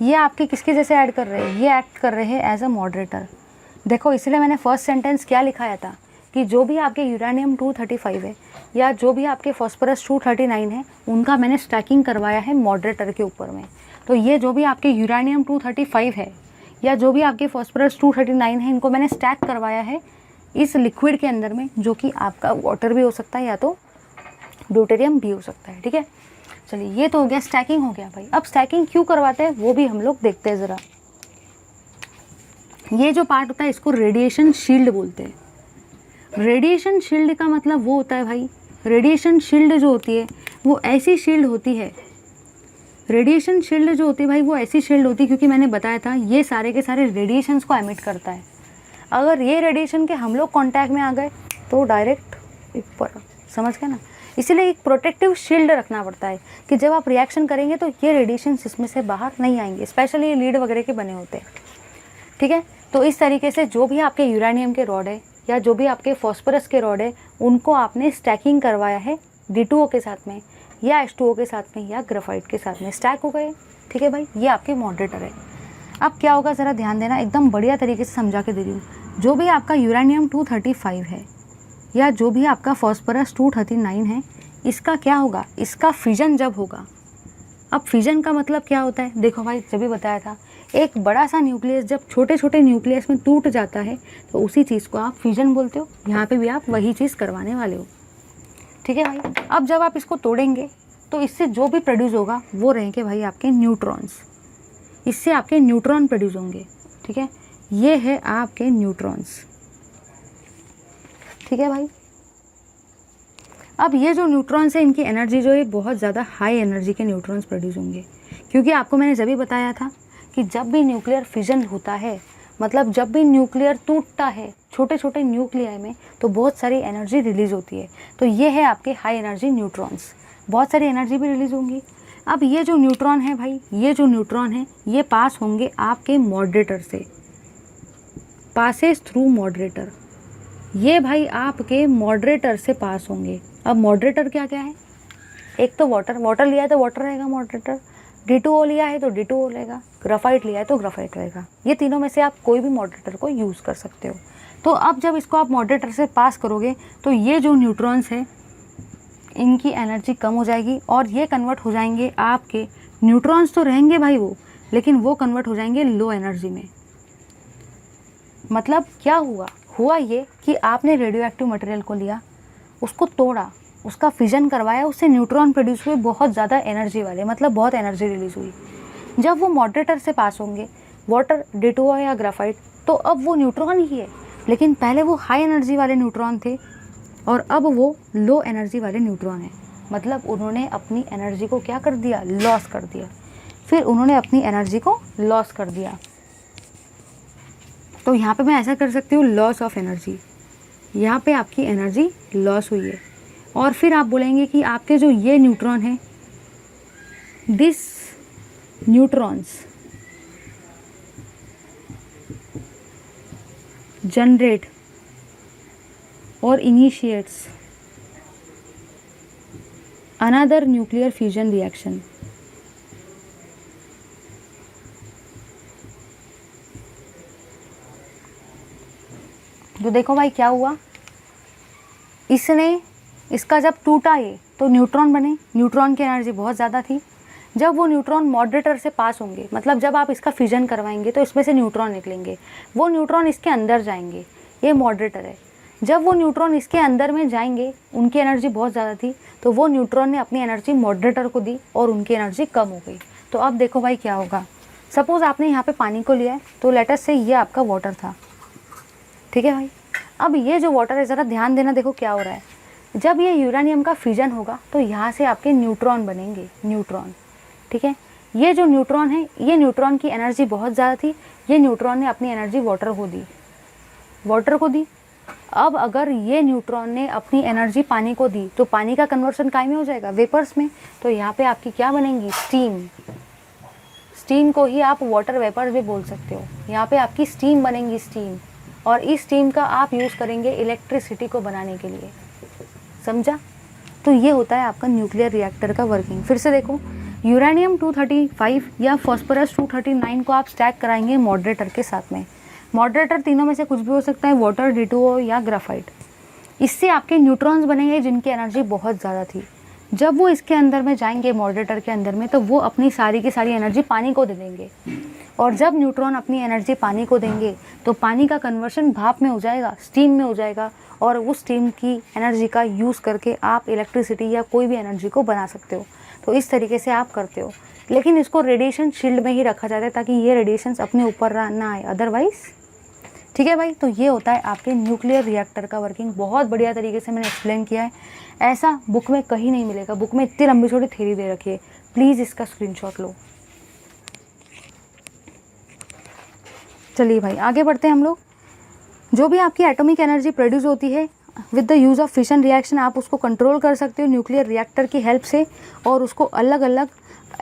ये आपके किसके जैसे ऐड कर रहे हैं, ये एक्ट कर रहे हैं एज अ मॉडरेटर। देखो, इसलिए मैंने फर्स्ट सेंटेंस क्या लिखाया था कि जो भी आपके यूरेनियम 235 है या जो भी आपके फॉस्फोरस 239 है, उनका मैंने स्टैकिंग करवाया है मॉडरेटर के ऊपर में। तो ये जो भी आपके यूरेनियम 235 है या जो भी आपके फॉस्फोरस 239 है, इनको मैंने स्टैक करवाया है इस लिक्विड के अंदर में, जो कि आपका वाटर भी हो सकता है या तो ड्यूटेरियम भी हो सकता है। ठीक है, चलिए ये तो हो गया, स्टैकिंग हो गया भाई। अब स्टैकिंग क्यों करवाते हैं वो भी हम लोग देखते हैं ज़रा। ये जो पार्ट होता है इसको रेडिएशन शील्ड बोलते हैं। रेडिएशन शील्ड का मतलब वो होता है भाई, रेडिएशन शील्ड जो होती है वो ऐसी शील्ड होती है, रेडिएशन शील्ड जो होती है भाई वो ऐसी शील्ड होती है, क्योंकि मैंने बताया था ये सारे के सारे रेडिएशंस को एमिट करता है। अगर ये रेडिएशन के हम लोग कांटेक्ट में आ गए तो डायरेक्ट ऊपर, समझ गए ना। इसीलिए एक प्रोटेक्टिव शील्ड रखना पड़ता है कि जब आप रिएक्शन करेंगे तो ये रेडिएशंस इसमें से बाहर नहीं आएंगे, स्पेशली ये लीड वगैरह के बने होते हैं। ठीक है, तो इस तरीके से जो भी आपके यूरेनियम के रॉड है या जो भी आपके फॉस्फोरस के रॉड है, उनको आपने स्टैकिंग करवाया है D2O के साथ में या H2O के साथ में या ग्राफाइट के साथ में, स्टैक हो गए। ठीक है भाई, ये आपके मॉडरेटर है। अब क्या होगा ज़रा ध्यान देना, एकदम बढ़िया तरीके से समझा के दे रही हूँ। जो भी आपका यूरेनियम 235 है या जो भी आपका फॉस्फोरस 239 है, इसका क्या होगा, इसका फिजन जब होगा। अब फिजन का मतलब क्या होता है, देखो भाई जब भी बताया था, एक बड़ा सा न्यूक्लियस जब छोटे छोटे न्यूक्लियस में टूट जाता है तो उसी चीज़ को आप फिजन बोलते हो। यहाँ पे भी आप वही चीज़ करवाने वाले हो। ठीक है भाई, अब जब आप इसको तोड़ेंगे तो इससे जो भी प्रोड्यूस होगा वो रहेंगे भाई आपके न्यूट्रॉन्स। इससे आपके न्यूट्रॉन प्रोड्यूस होंगे। ठीक है, ये है आपके न्यूट्रॉन्स। ठीक है भाई, अब ये जो न्यूट्रॉन्स है इनकी एनर्जी जो है बहुत ज़्यादा हाई एनर्जी के न्यूट्रॉन्स प्रोड्यूस होंगे, क्योंकि आपको मैंने जब भी बताया था कि जब भी न्यूक्लियर फिजन होता है, मतलब जब भी न्यूक्लियर टूटता है छोटे छोटे न्यूक्लियाई में, तो बहुत सारी एनर्जी रिलीज़ होती है। तो ये है आपके हाई एनर्जी न्यूट्रॉन्स, बहुत सारी एनर्जी भी रिलीज़ होंगी। अब ये जो न्यूट्रॉन है भाई, ये जो न्यूट्रॉन है ये पास होंगे आपके मॉडरेटर से, पासेस थ्रू मॉडरेटर। ये भाई आपके मॉडरेटर से पास होंगे। अब मॉडरेटर क्या क्या है, एक तो वाटर, वाटर लिया है तो वाटर रहेगा मॉडरेटर, D2O लिया है तो D2O रहेगा, ग्राफाइट लिया है तो ग्राफाइट रहेगा। ये तीनों में से आप कोई भी मॉडरेटर को यूज़ कर सकते हो। तो अब जब इसको आप मॉडरेटर से पास करोगे तो ये जो न्यूट्रॉन्स है इनकी एनर्जी कम हो जाएगी और ये कन्वर्ट हो जाएंगे आपके, न्यूट्रॉन्स तो रहेंगे भाई वो, लेकिन वो कन्वर्ट हो जाएंगे लो एनर्जी में। मतलब क्या हुआ ये कि आपने रेडियो एक्टिव मटेरियल को लिया, उसको तोड़ा, उसका फिजन करवाया, उससे न्यूट्रॉन प्रोड्यूस हुए बहुत ज़्यादा एनर्जी वाले, मतलब बहुत एनर्जी रिलीज़ हुई। जब वो मॉडरेटर से पास होंगे, वाटर, D2O या ग्राफाइट, तो अब वो न्यूट्रॉन ही है, लेकिन पहले वो हाई एनर्जी वाले न्यूट्रॉन थे और अब वो लो एनर्जी वाले न्यूट्रॉन हैं। मतलब उन्होंने अपनी एनर्जी को क्या कर दिया, लॉस कर दिया। फिर उन्होंने अपनी एनर्जी को लॉस कर दिया। तो यहाँ पे मैं ऐसा कर सकती हूँ, लॉस ऑफ एनर्जी, यहाँ पे आपकी एनर्जी लॉस हुई है। और फिर आप बोलेंगे कि आपके जो ये न्यूट्रॉन है, दिस न्यूट्रॉन्स जनरेट और initiates another nuclear fusion reaction. तो देखो भाई क्या हुआ, इसका जब टूटा ये तो न्यूट्रॉन बने, न्यूट्रॉन की एनर्जी बहुत ज़्यादा थी। जब वो न्यूट्रॉन मॉडरेटर से पास होंगे, मतलब जब आप इसका फिजन करवाएंगे तो इसमें से न्यूट्रॉन निकलेंगे, वो न्यूट्रॉन इसके अंदर जाएंगे, ये मॉडरेटर है। जब वो न्यूट्रॉन इसके अंदर में जाएंगे, उनकी एनर्जी बहुत ज़्यादा थी, तो वो न्यूट्रॉन ने अपनी एनर्जी मॉडरेटर को दी और उनकी एनर्जी कम हो गई। तो अब देखो भाई क्या होगा, सपोज़ आपने यहाँ पे पानी को लिया है, तो लेटर से ये आपका वाटर था, ठीक है भाई। अब ये जो वाटर है, ज़रा ध्यान देना, देखो क्या हो रहा है, जब ये यूरेनियम का फ्यूजन होगा तो यहाँ से आपके न्यूट्रॉन बनेंगे, न्यूट्रॉन, ठीक है। ये जो न्यूट्रॉन है, ये न्यूट्रॉन की एनर्जी बहुत ज़्यादा थी, ये न्यूट्रॉन ने अपनी एनर्जी वाटर को दी। अब अगर ये न्यूट्रॉन ने अपनी एनर्जी पानी को दी, तो पानी का कन्वर्सन काय में हो जाएगा, वेपर्स में। तो यहाँ पे आपकी क्या बनेंगी, स्टीम को ही आप वाटर वेपर भी बोल सकते हो। यहाँ पे आपकी स्टीम बनेंगी, स्टीम, और इस स्टीम का आप यूज़ करेंगे इलेक्ट्रिसिटी को बनाने के लिए, समझा। तो ये होता है आपका न्यूक्लियर रिएक्टर का वर्किंग। फिर से देखो, यूरेनियम 235 या फॉस्फोरस 239 को आप स्टैक कराएंगे मॉडरेटर के साथ में। मॉडरेटर तीनों में से कुछ भी हो सकता है, वाटर, D2O या ग्राफाइट। इससे आपके न्यूट्रॉन्स बनेंगे जिनकी एनर्जी बहुत ज़्यादा थी। जब वो इसके अंदर में जाएंगे, मॉडरेटर के अंदर में, तो वो अपनी सारी की सारी एनर्जी पानी को दे देंगे। और जब न्यूट्रॉन अपनी एनर्जी पानी को देंगे, तो पानी का कन्वर्शन भाप में हो जाएगा, स्टीम में हो जाएगा, और उस स्टीम की एनर्जी का यूज़ करके आप इलेक्ट्रिसिटी या कोई भी एनर्जी को बना सकते हो। तो इस तरीके से आप करते हो, लेकिन इसको रेडिएशन शील्ड में ही रखा जाता है ताकि ये रेडिएशंस अपने ऊपर ना आए, अदरवाइज, ठीक है भाई। तो ये होता है आपके न्यूक्लियर रिएक्टर का वर्किंग। बहुत बढ़िया तरीके से मैंने एक्सप्लेन किया है, ऐसा बुक में कहीं नहीं मिलेगा। बुक में इतनी लंबी छोटी थ्योरी दे रखी है, प्लीज़ इसका स्क्रीनशॉट लो। चलिए भाई आगे बढ़ते हैं हम लोग। जो भी आपकी एटॉमिक एनर्जी प्रोड्यूस होती है with the use of fission reaction, आप उसको कंट्रोल कर सकते हो न्यूक्लियर रिएक्टर की हेल्प से, और उसको अलग अलग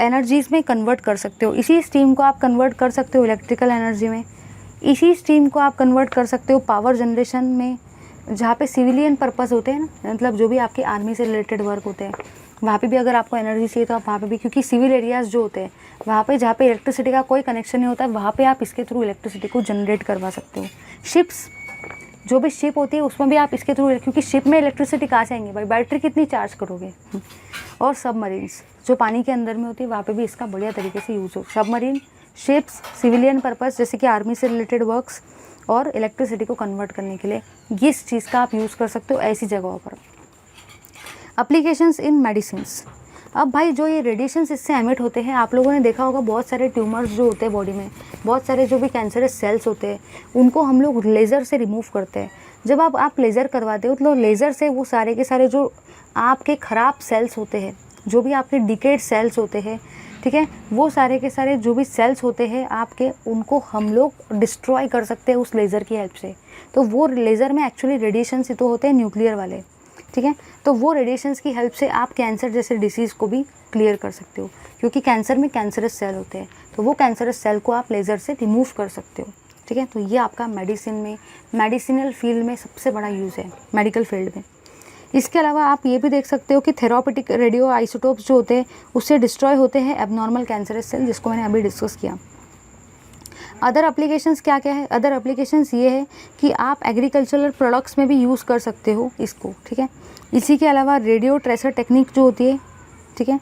एनर्जीज़ में कन्वर्ट कर सकते हो। इसी स्टीम को आप कन्वर्ट कर सकते हो इलेक्ट्रिकल एनर्जी में, इसी स्टीम को आप कन्वर्ट कर सकते हो पावर जनरेशन में, जहाँ पे सिविलियन पर्पस होते हैं ना, मतलब जो भी आपके आर्मी से रिलेटेड वर्क होते हैं, वहाँ पे भी अगर आपको एनर्जी चाहिए तो आप वहाँ पे भी, क्योंकि सिविल एरियाज़ जो होते हैं वहाँ पे जहाँ पे इलेक्ट्रिसिटी का कोई कनेक्शन नहीं होता है, वहाँ पे आप इसके थ्रू इलेक्ट्रिसिटी को जनरेट करवा सकते हो। शिप्स, जो भी शिप होती है उसमें भी आप इसके थ्रू, क्योंकि शिप में इलेक्ट्रिसिटी कहाँ से आएंगे भाई, बैटरी कितनी चार्ज करोगे। और सबमरीन्स जो पानी के अंदर में होती है, वहाँ पे भी इसका बढ़िया तरीके से यूज़ हो। सबमरीन, शिप्स, सिविलियन पर्पस जैसे कि आर्मी से रिलेटेड वर्क्स, और इलेक्ट्रिसिटी को कन्वर्ट करने के लिए इस चीज़ का आप यूज़ कर सकते हो ऐसी जगहों पर। Applications in medicines. अब भाई जो ये रेडिएशंस इससे एमिट होते हैं, आप लोगों ने देखा होगा बहुत सारे ट्यूमर्स जो होते हैं बॉडी में, बहुत सारे जो भी कैंसरस सेल्स होते हैं, उनको हम लोग लेज़र से रिमूव करते हैं। जब आप लेज़र करवाते हो तो लेज़र से वो सारे के सारे जो आपके ख़राब सेल्स होते हैं, जो भी आपके डिकेड सेल्स होते हैं, ठीक है, वो सारे के सारे जो भी सेल्स होते हैं आपके, उनको हम लोग डिस्ट्रॉय कर सकते हैं उस लेज़र की हेल्प से। तो वो लेज़र में एक्चुअली रेडिएशंस ही तो होते हैं न्यूक्लियर वाले, ठीक है। तो वो रेडिएशंस की हेल्प से आप कैंसर जैसे डिसीज़ को भी क्लियर कर सकते हो, क्योंकि कैंसर में कैंसरस सेल होते हैं, तो वो कैंसरस सेल को आप लेज़र से रिमूव कर सकते हो, ठीक है। तो ये आपका मेडिसिन में, मेडिसिनल फील्ड में सबसे बड़ा यूज़ है, मेडिकल फील्ड में। इसके अलावा आप ये भी देख सकते हो कि थेरापेटिक रेडियो आइसोटोप्स जो होते हैं उससे डिस्ट्रॉय होते हैं एबनॉर्मल कैंसरस सेल, जिसको मैंने अभी डिस्कस किया। अदर एप्लीकेशंस क्या क्या है, अदर एप्लीकेशंस ये है कि आप एग्रीकल्चरल प्रोडक्ट्स में भी यूज़ कर सकते हो इसको, ठीक है। इसी के अलावा रेडियो ट्रेसर टेक्निक जो होती है, ठीक है,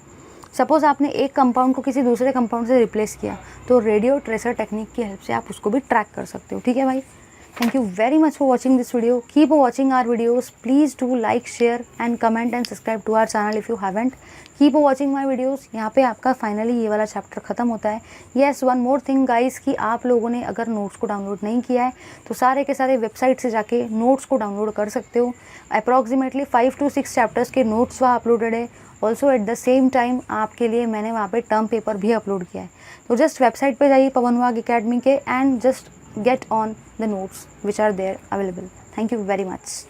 सपोज़ आपने एक कंपाउंड को किसी दूसरे कंपाउंड से रिप्लेस किया, तो रेडियो ट्रेसर टेक्निक की हेल्प से आप उसको भी ट्रैक कर सकते हो, ठीक है भाई। Thank you very much for watching this video. Keep watching our videos. Please do like, share and comment and subscribe to our channel if you haven't. Keep watching my videos. यहाँ पे आपका फाइनली ये वाला चैप्टर ख़त्म होता है। Yes, one more thing guys, कि आप लोगों ने अगर नोट्स को डाउनलोड नहीं किया है तो सारे के सारे वेबसाइट से जाके नोट्स को डाउनलोड कर सकते हो। अप्रॉक्सीमेटली 5 to 6 चैप्टर्स के नोट्स वहाँ अपलोडेड है। Also at the same time आपके लिए मैंने वहाँ पे टर्म पेपर भी अपलोड किया है। तो जस्ट वेबसाइट पे जाइए पवन वाग अकेडमी के, and just get on the notes which are there available. Thank you very much.